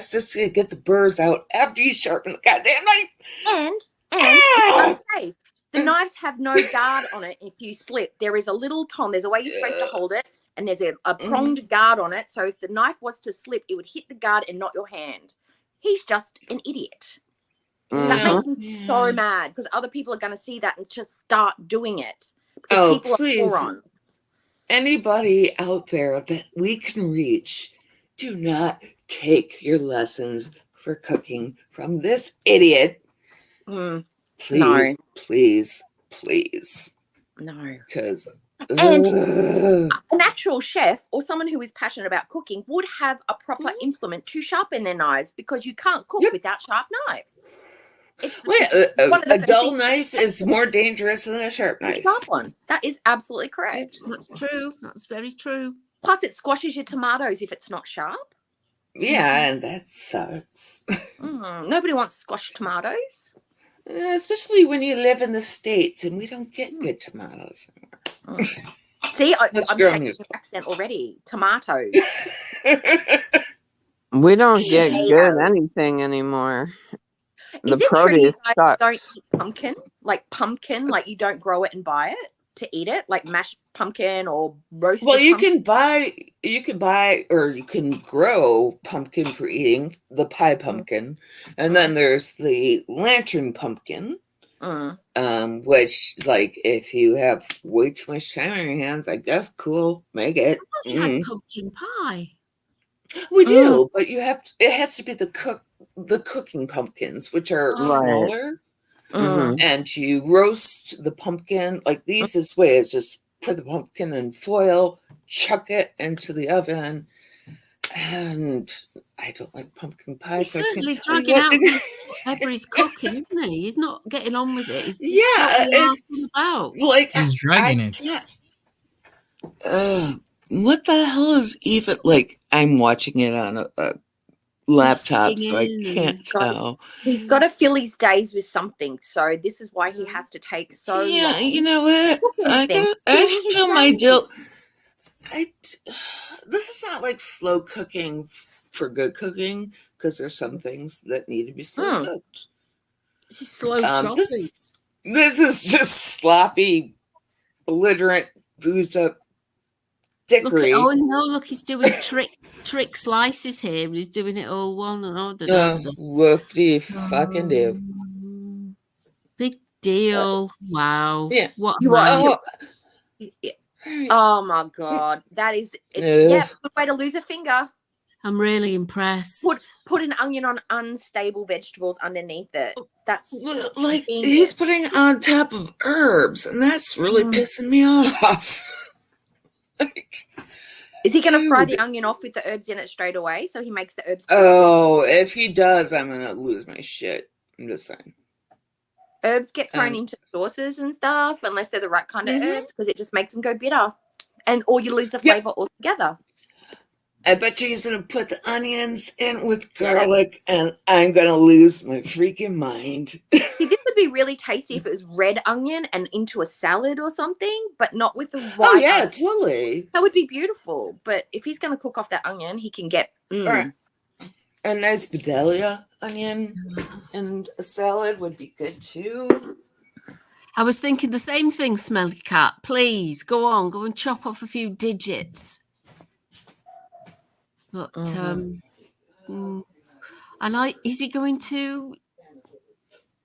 [SPEAKER 5] just to get the burrs out after you sharpen the goddamn knife.
[SPEAKER 4] And
[SPEAKER 5] Ah!
[SPEAKER 4] it's unsafe. The knives have no guard on it. If you slip, there is a little tom. There's a way you're supposed to hold it, and there's a pronged guard on it. So if the knife was to slip, it would hit the guard and not your hand. He's just an idiot. That
[SPEAKER 2] Mhm.
[SPEAKER 4] makes me so mad because other people are going to see that and just start doing it. Because
[SPEAKER 5] Oh,
[SPEAKER 4] people
[SPEAKER 5] please.
[SPEAKER 4] are morons.
[SPEAKER 5] Anybody out there that we can reach, do not take your lessons for cooking from this idiot.
[SPEAKER 4] Mm,
[SPEAKER 5] Please,
[SPEAKER 4] No.
[SPEAKER 5] please, please.
[SPEAKER 4] no.
[SPEAKER 5] Because
[SPEAKER 4] And an actual chef or someone who is passionate about cooking would have a proper implement to sharpen their knives because you can't cook without sharp knives. It's one of the
[SPEAKER 5] a
[SPEAKER 4] first
[SPEAKER 5] dull
[SPEAKER 4] things-
[SPEAKER 5] knife is more dangerous than a sharp
[SPEAKER 4] a
[SPEAKER 5] knife.
[SPEAKER 4] sharp one. That is absolutely correct.
[SPEAKER 3] That's true. That's very true.
[SPEAKER 4] Plus, it squashes your tomatoes if it's not sharp.
[SPEAKER 5] Yeah, and that sucks.
[SPEAKER 4] Nobody wants squashed tomatoes.
[SPEAKER 5] Especially when you live in the States and we don't get good tomatoes anymore.
[SPEAKER 4] See, I'm
[SPEAKER 5] Let's
[SPEAKER 4] changing
[SPEAKER 5] grow
[SPEAKER 4] your accent already. Tomatoes.
[SPEAKER 2] We don't get
[SPEAKER 4] Potato.
[SPEAKER 2] good anything anymore. The
[SPEAKER 4] Is it true you
[SPEAKER 2] produce
[SPEAKER 4] guys don't
[SPEAKER 2] sucks.
[SPEAKER 4] eat pumpkin, like you don't grow it and buy it to eat it, like mashed pumpkin or roasted
[SPEAKER 5] Well, you
[SPEAKER 4] pumpkin?
[SPEAKER 5] can buy or you can grow pumpkin for eating, the pie pumpkin. And then there's the lantern pumpkin. Which, like, if you have way too much time on your hands, I guess cool, make it.
[SPEAKER 3] I thought you had pumpkin pie.
[SPEAKER 5] We do, but it has to be the cooking pumpkins, which are
[SPEAKER 2] Right.
[SPEAKER 5] smaller.
[SPEAKER 2] Mhm.
[SPEAKER 5] And you roast the pumpkin like the easiest way is just put the pumpkin in foil, chuck it into the oven, and I don't like pumpkin pie.
[SPEAKER 3] He's
[SPEAKER 5] So I can't
[SPEAKER 3] certainly
[SPEAKER 5] tell you
[SPEAKER 3] dragging
[SPEAKER 5] what
[SPEAKER 3] out
[SPEAKER 5] to-
[SPEAKER 3] whatever he's cooking, isn't he? He's not getting on with it. He's
[SPEAKER 5] Yeah,
[SPEAKER 3] it's about.
[SPEAKER 5] like
[SPEAKER 1] He's dragging it.
[SPEAKER 5] What the hell is even like? I'm watching it on a laptop, so I
[SPEAKER 3] singing
[SPEAKER 5] can't
[SPEAKER 3] and-
[SPEAKER 5] tell.
[SPEAKER 4] He's got to fill his days with something, so this is why he has to take so
[SPEAKER 5] Yeah,
[SPEAKER 4] long.
[SPEAKER 5] you know what? I
[SPEAKER 4] Filling his
[SPEAKER 5] feel my
[SPEAKER 4] days.
[SPEAKER 5] deal. This is not like slow cooking for good cooking because there's some things that need to be slow cooked.
[SPEAKER 3] This is slow chopping.
[SPEAKER 5] This is just sloppy, belligerent, booze up dickery.
[SPEAKER 3] Look, he's doing trick slices here. He's doing it all one and all.
[SPEAKER 5] Whoopty fucking do.
[SPEAKER 3] Big deal. Wow.
[SPEAKER 5] Yeah.
[SPEAKER 3] What a
[SPEAKER 4] You
[SPEAKER 3] man.
[SPEAKER 4] watch Oh my god, that is yeah, good way to lose a finger.
[SPEAKER 3] I'm really impressed.
[SPEAKER 4] Put an onion on unstable vegetables underneath it. That's
[SPEAKER 5] Like
[SPEAKER 4] genius.
[SPEAKER 5] he's putting on top of herbs, and that's really pissing me off.
[SPEAKER 4] Is he going to fry the onion off with the herbs in it straight away so he makes the herbs crispy?
[SPEAKER 5] Oh, if he does, I'm gonna lose my shit. I'm just saying.
[SPEAKER 4] Herbs get thrown into sauces and stuff unless they're the right kind of herbs because it just makes them go bitter, or you lose the flavor altogether.
[SPEAKER 5] I bet you he's gonna put the onions in with garlic, and I'm gonna lose my freaking mind.
[SPEAKER 4] See, this would be really tasty if it was red onion and into a salad or something, but not with the right.
[SPEAKER 5] Oh yeah,
[SPEAKER 4] onion.
[SPEAKER 5] totally.
[SPEAKER 4] That would be beautiful. But if he's going to cook off that onion, he can get
[SPEAKER 5] Or a nice Vidalia onion and a salad would be good too.
[SPEAKER 3] I was thinking the same thing, Smelly Cat. Please go and chop off a few digits. But is he going to?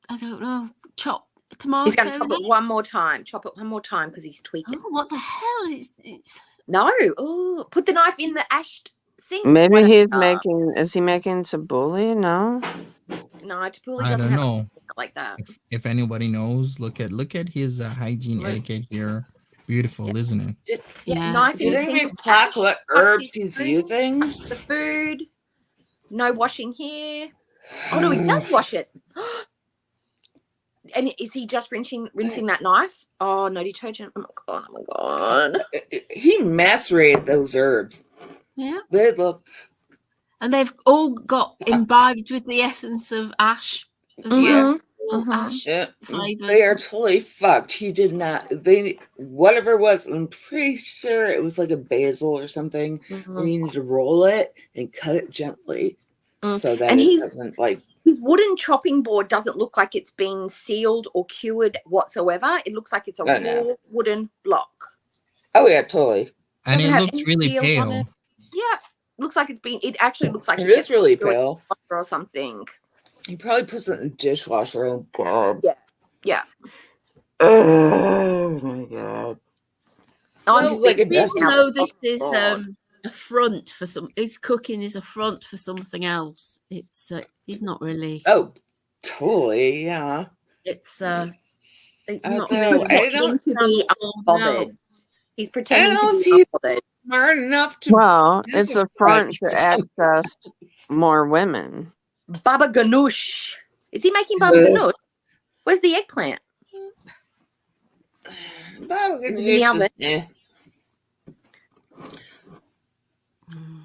[SPEAKER 3] I don't know. Chop tomato.
[SPEAKER 4] He's going to chop it one more time. Chop it one more time because he's tweaking.
[SPEAKER 3] Oh, what the hell is it's?
[SPEAKER 4] No. Oh, put the knife in the ash sink.
[SPEAKER 2] Maybe he's making. Is he making tabbouleh? No.
[SPEAKER 4] No, Tapuli
[SPEAKER 1] I
[SPEAKER 4] doesn't
[SPEAKER 1] don't
[SPEAKER 4] have
[SPEAKER 1] know.
[SPEAKER 4] a like that.
[SPEAKER 1] If anybody knows, look at his hygiene
[SPEAKER 4] Look.
[SPEAKER 1] etiquette here. Beautiful, isn't it?
[SPEAKER 4] Yeah,
[SPEAKER 3] Yeah.
[SPEAKER 4] knife in
[SPEAKER 5] Did
[SPEAKER 4] the
[SPEAKER 5] anybody
[SPEAKER 4] sink of
[SPEAKER 5] clock
[SPEAKER 4] ash,
[SPEAKER 5] what
[SPEAKER 4] touch
[SPEAKER 5] herbs
[SPEAKER 4] his
[SPEAKER 5] he's
[SPEAKER 4] food,
[SPEAKER 5] using?
[SPEAKER 4] the food. No washing here. Oh no, he does wash it. And is he just rinsing that knife? Oh, no detergent. Oh my god! Oh my god!
[SPEAKER 5] He macerated those herbs.
[SPEAKER 3] Yeah.
[SPEAKER 5] They look.
[SPEAKER 3] And they've all got imbibed with the essence of ash as well. All ash
[SPEAKER 5] Yeah,
[SPEAKER 3] flavours.
[SPEAKER 5] they are totally fucked. He did not. They whatever it was. I'm pretty sure it was like a basil or something. Where you need to roll it and cut it gently, so that
[SPEAKER 4] And
[SPEAKER 5] it
[SPEAKER 4] he's-
[SPEAKER 5] doesn't like.
[SPEAKER 4] His wooden chopping board doesn't look like it's been sealed or cured whatsoever. It looks like it's a raw wooden block.
[SPEAKER 5] Oh yeah, totally.
[SPEAKER 1] And
[SPEAKER 4] Doesn't
[SPEAKER 1] it
[SPEAKER 4] have
[SPEAKER 1] looks
[SPEAKER 4] any
[SPEAKER 1] really
[SPEAKER 4] seals on
[SPEAKER 1] pale.
[SPEAKER 4] it. Yeah, looks like it's been. It actually looks like
[SPEAKER 5] It is really pale.
[SPEAKER 4] or something.
[SPEAKER 5] He probably puts it in the dishwasher. Oh god.
[SPEAKER 4] Yeah.
[SPEAKER 5] Oh my god.
[SPEAKER 4] I'm
[SPEAKER 5] Smells
[SPEAKER 4] just
[SPEAKER 5] like a
[SPEAKER 4] thinking
[SPEAKER 5] dust.
[SPEAKER 4] now,
[SPEAKER 3] No, this
[SPEAKER 4] oh,
[SPEAKER 3] is
[SPEAKER 4] God.
[SPEAKER 3] a front for some. His cooking is a front for something else. It's he's not really.
[SPEAKER 5] Oh, totally. Yeah.
[SPEAKER 3] It's
[SPEAKER 5] It's
[SPEAKER 3] not
[SPEAKER 5] although
[SPEAKER 3] really
[SPEAKER 5] I don't.
[SPEAKER 3] what
[SPEAKER 4] be
[SPEAKER 3] it's all about.
[SPEAKER 4] unbothered. He's pretending
[SPEAKER 5] know
[SPEAKER 4] to
[SPEAKER 5] if
[SPEAKER 4] be
[SPEAKER 5] he's-
[SPEAKER 4] unbothered.
[SPEAKER 5] Smart enough to.
[SPEAKER 2] Well,
[SPEAKER 5] This
[SPEAKER 2] it's
[SPEAKER 5] is
[SPEAKER 2] a front
[SPEAKER 5] like
[SPEAKER 2] to
[SPEAKER 5] some-
[SPEAKER 2] access more women.
[SPEAKER 4] Baba ganoush. Is he making baba ganoush? Where's the eggplant?
[SPEAKER 5] Baba
[SPEAKER 4] In the
[SPEAKER 5] ganoush
[SPEAKER 4] oven.
[SPEAKER 5] is- eh.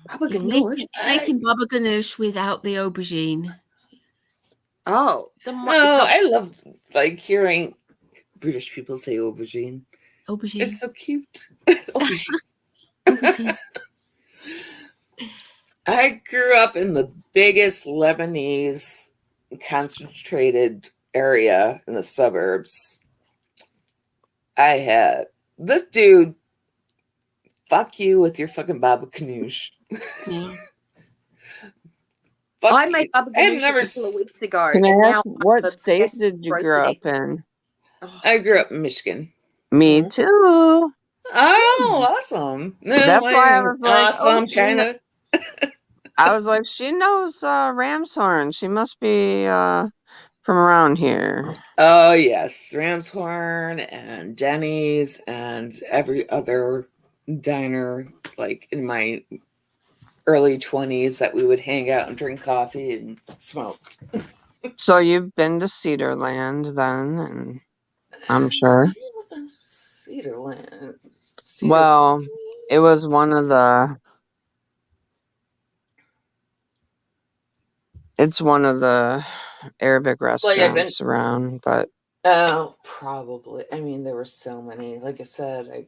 [SPEAKER 4] Baba
[SPEAKER 3] He's
[SPEAKER 4] ganoush.
[SPEAKER 3] making, making baba ganoush without the aubergine.
[SPEAKER 4] Oh, then what?
[SPEAKER 5] No,
[SPEAKER 4] It's
[SPEAKER 5] I love like hearing British people say aubergine.
[SPEAKER 3] Aubergine.
[SPEAKER 5] It's so cute. Aubergine.
[SPEAKER 3] Aubergine.
[SPEAKER 5] I grew up in the biggest Lebanese concentrated area in the suburbs. I had this dude fuck you with your fucking baba ganoush.
[SPEAKER 3] Yeah.
[SPEAKER 5] Fuck
[SPEAKER 4] I
[SPEAKER 5] you.
[SPEAKER 4] made baba
[SPEAKER 5] I've
[SPEAKER 4] ganoush
[SPEAKER 5] never
[SPEAKER 4] a couple of weeks ago.
[SPEAKER 2] Can
[SPEAKER 4] and
[SPEAKER 2] I
[SPEAKER 4] now
[SPEAKER 2] ask,
[SPEAKER 4] I'm
[SPEAKER 2] what state
[SPEAKER 4] obsessed
[SPEAKER 2] did
[SPEAKER 4] with
[SPEAKER 2] you
[SPEAKER 4] roasted
[SPEAKER 2] grow up
[SPEAKER 4] eggplant.
[SPEAKER 2] in?
[SPEAKER 4] Oh,
[SPEAKER 5] I grew up in Michigan.
[SPEAKER 2] Me
[SPEAKER 4] Mhm.
[SPEAKER 2] too.
[SPEAKER 5] Oh, awesome. No,
[SPEAKER 2] That's why I was like,
[SPEAKER 5] awesome,
[SPEAKER 2] oh,
[SPEAKER 5] China.
[SPEAKER 2] I was like, she knows Ramshorn. She must be from around here.
[SPEAKER 5] Oh, yes. Ramshorn and Denny's and every other diner, like in my early 20s, that we would hang out and drink coffee and smoke.
[SPEAKER 2] So you've been to Cedarland then, and I'm sure.
[SPEAKER 5] Cedarland.
[SPEAKER 2] Well, it was one of the. It's one of the Arabic
[SPEAKER 5] I've
[SPEAKER 2] restaurants around, but
[SPEAKER 5] Oh, probably. I mean, there were so many. Like I said, I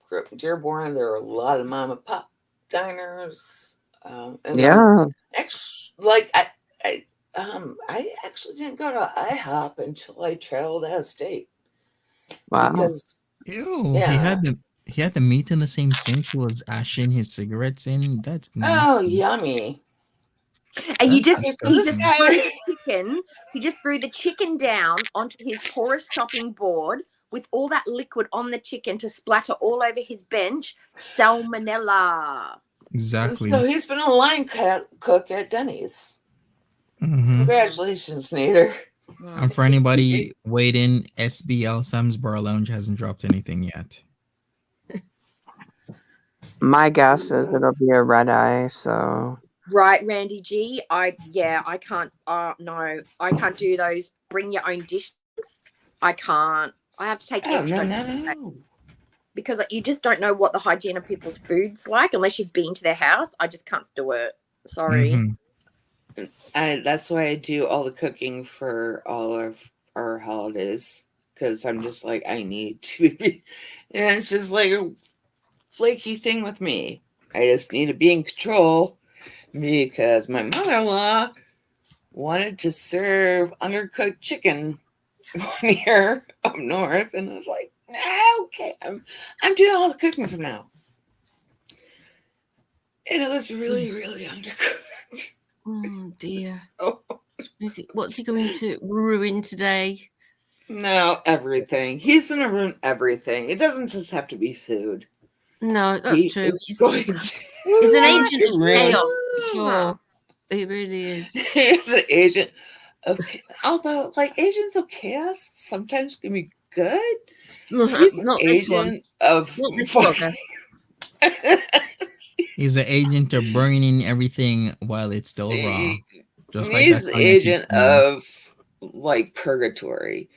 [SPEAKER 5] grew up in Dearborn. There were a lot of mom and pop diners. And
[SPEAKER 2] yeah.
[SPEAKER 5] I actually didn't go to IHOP until I traveled out of state.
[SPEAKER 2] Wow.
[SPEAKER 5] Because
[SPEAKER 1] Ew.
[SPEAKER 5] Yeah.
[SPEAKER 1] He had the meat in the same sink he was ashing his cigarettes in. That's
[SPEAKER 5] oh,
[SPEAKER 1] nasty.
[SPEAKER 5] yummy.
[SPEAKER 4] And you
[SPEAKER 1] That's
[SPEAKER 4] just
[SPEAKER 1] disgusting.
[SPEAKER 4] threw the chicken. He just threw the chicken down onto his porous chopping board with all that liquid on the chicken to splatter all over his bench. Salmonella.
[SPEAKER 1] Exactly.
[SPEAKER 5] So he's been a line cook at Denny's.
[SPEAKER 1] Mhm.
[SPEAKER 5] Congratulations, Nader.
[SPEAKER 1] And for anybody waiting, SBL Sam's Bar Lounge hasn't dropped anything yet.
[SPEAKER 2] My guess is it'll be a red eye, so
[SPEAKER 4] Right, Randy G. I can't. No, I can't do those. Bring your own dish things. I can't. I have to take
[SPEAKER 5] Oh,
[SPEAKER 4] extra
[SPEAKER 5] no.
[SPEAKER 4] because you just don't know what the hygiene of people's food's like unless you've been to their house. I just can't do it. Sorry.
[SPEAKER 1] Mhm.
[SPEAKER 5] That's why I do all the cooking for all of our holidays, because I'm just like, I need to be, and it's just like a flaky thing with me. I just need to be in control because my mother-in-law wanted to serve undercooked chicken one year up north, and I was like, okay, I'm doing all the cooking from now. And it was really, really undercooked.
[SPEAKER 3] Oh dear.
[SPEAKER 5] So,
[SPEAKER 3] What's he going to ruin today?
[SPEAKER 5] no, everything. He's gonna ruin everything. It doesn't just have to be food.
[SPEAKER 3] No, that's
[SPEAKER 5] He
[SPEAKER 3] true.
[SPEAKER 5] is
[SPEAKER 3] He's
[SPEAKER 5] going to
[SPEAKER 3] an agent of
[SPEAKER 5] ruin-
[SPEAKER 3] chaos, for sure. He really is.
[SPEAKER 5] He's an agent Although, like, Agents of Chaos sometimes can be good. He's an
[SPEAKER 3] Not this one.
[SPEAKER 5] agent of
[SPEAKER 3] Not this blogger.
[SPEAKER 1] He's an agent of burning everything while it's still raw. Just like
[SPEAKER 5] He's
[SPEAKER 1] that song I keep
[SPEAKER 5] agent
[SPEAKER 1] singing.
[SPEAKER 5] of like purgatory.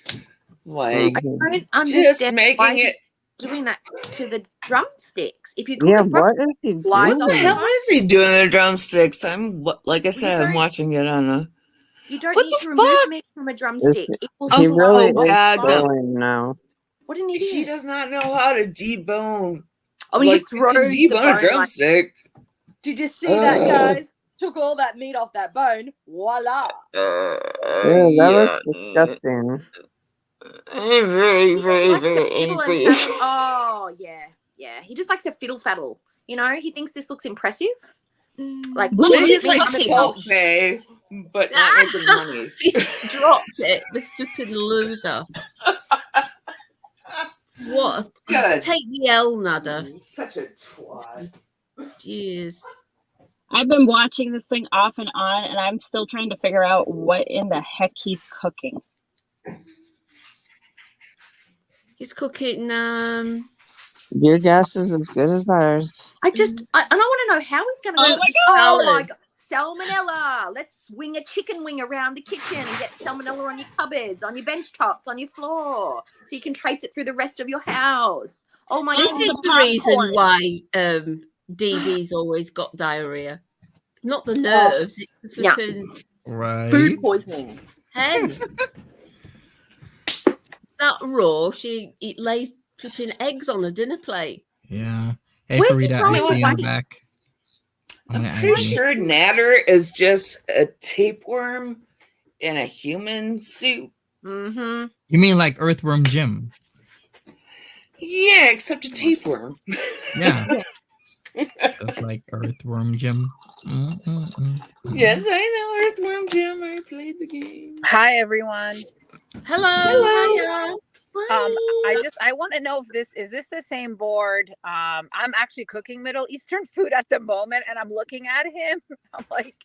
[SPEAKER 5] Like
[SPEAKER 4] I don't
[SPEAKER 5] just
[SPEAKER 4] understand why
[SPEAKER 5] making
[SPEAKER 4] he's
[SPEAKER 5] it.
[SPEAKER 4] doing that to the drumsticks. If you
[SPEAKER 2] Yeah,
[SPEAKER 4] cook it
[SPEAKER 2] what is he
[SPEAKER 4] Lies
[SPEAKER 5] What
[SPEAKER 4] on
[SPEAKER 5] the
[SPEAKER 2] doing?
[SPEAKER 5] hell is he doing to the drumsticks? Like I said, I'm
[SPEAKER 4] don't-
[SPEAKER 5] watching it on a.
[SPEAKER 4] you don't
[SPEAKER 5] What
[SPEAKER 4] need
[SPEAKER 5] the
[SPEAKER 4] to remove
[SPEAKER 5] fuck?
[SPEAKER 4] meat from a drumstick. It will
[SPEAKER 2] He
[SPEAKER 5] Oh,
[SPEAKER 2] really
[SPEAKER 4] swallow
[SPEAKER 2] is
[SPEAKER 5] God, no.
[SPEAKER 2] going now.
[SPEAKER 4] What an
[SPEAKER 5] He
[SPEAKER 4] idiot.
[SPEAKER 5] does not know how to debone.
[SPEAKER 4] Oh, he
[SPEAKER 5] Like,
[SPEAKER 4] just
[SPEAKER 5] you can
[SPEAKER 4] throws the
[SPEAKER 5] debone a
[SPEAKER 4] bone like,
[SPEAKER 5] drumstick.
[SPEAKER 4] did you see that,
[SPEAKER 5] Ugh.
[SPEAKER 4] guys? Took all that meat off that bone. Voila.
[SPEAKER 2] Ew, that
[SPEAKER 5] Yeah.
[SPEAKER 2] looks disgusting.
[SPEAKER 5] I'm very,
[SPEAKER 4] He just
[SPEAKER 5] very,
[SPEAKER 4] likes to
[SPEAKER 5] very
[SPEAKER 4] fiddle and
[SPEAKER 5] angry.
[SPEAKER 4] faddle. Oh, yeah. Yeah. He just likes to fiddle faddle. You know, he thinks this looks impressive. Like,
[SPEAKER 3] Well,
[SPEAKER 5] But
[SPEAKER 3] look
[SPEAKER 5] he's
[SPEAKER 3] at
[SPEAKER 5] like
[SPEAKER 3] Cutting.
[SPEAKER 5] Salt Bay, but not making money.
[SPEAKER 3] He dropped it. The flipping loser. What?
[SPEAKER 5] God.
[SPEAKER 3] Take the L, Nada.
[SPEAKER 5] You're such a twat.
[SPEAKER 3] Jeez.
[SPEAKER 7] I've been watching this thing off and on, and I'm still trying to figure out what in the heck he's cooking.
[SPEAKER 3] He's cooking.
[SPEAKER 2] Your guess is as good as ours.
[SPEAKER 4] I want to know how he's going to
[SPEAKER 7] Oh my
[SPEAKER 4] Oh my
[SPEAKER 3] God.
[SPEAKER 4] God. Salmonella. Let's swing a chicken wing around the kitchen and get salmonella on your cupboards, on your bench tops, on your floor, so you can trace it through the rest of your house. Oh my
[SPEAKER 3] This
[SPEAKER 4] God.
[SPEAKER 3] is the reason why Dee Dee's always got diarrhea. Not the nerves, it's the
[SPEAKER 4] Yeah.
[SPEAKER 3] flipping
[SPEAKER 1] Right.
[SPEAKER 4] Food poisoning.
[SPEAKER 3] hen. It's not raw. She lays flipping eggs on a dinner plate.
[SPEAKER 1] Yeah. Hey,
[SPEAKER 4] Where's he
[SPEAKER 1] Farida, I
[SPEAKER 4] throwing
[SPEAKER 1] see you in the
[SPEAKER 4] the
[SPEAKER 1] back.
[SPEAKER 5] I'm
[SPEAKER 1] gonna
[SPEAKER 5] pretty
[SPEAKER 1] add you.
[SPEAKER 5] sure Natter is just a tapeworm in a human suit.
[SPEAKER 4] Mm-hmm.
[SPEAKER 1] You mean like Earthworm Jim?
[SPEAKER 5] Yeah, except a tapeworm.
[SPEAKER 1] Yeah. Just like Earthworm Jim.
[SPEAKER 5] Yes, I know Earthworm Jim. I played the game.
[SPEAKER 8] Hi everyone.
[SPEAKER 3] Hello.
[SPEAKER 5] Hello.
[SPEAKER 3] Hiya.
[SPEAKER 8] I want to know if this is the same board. I'm actually cooking Middle Eastern food at the moment, and I'm looking at him. I'm like,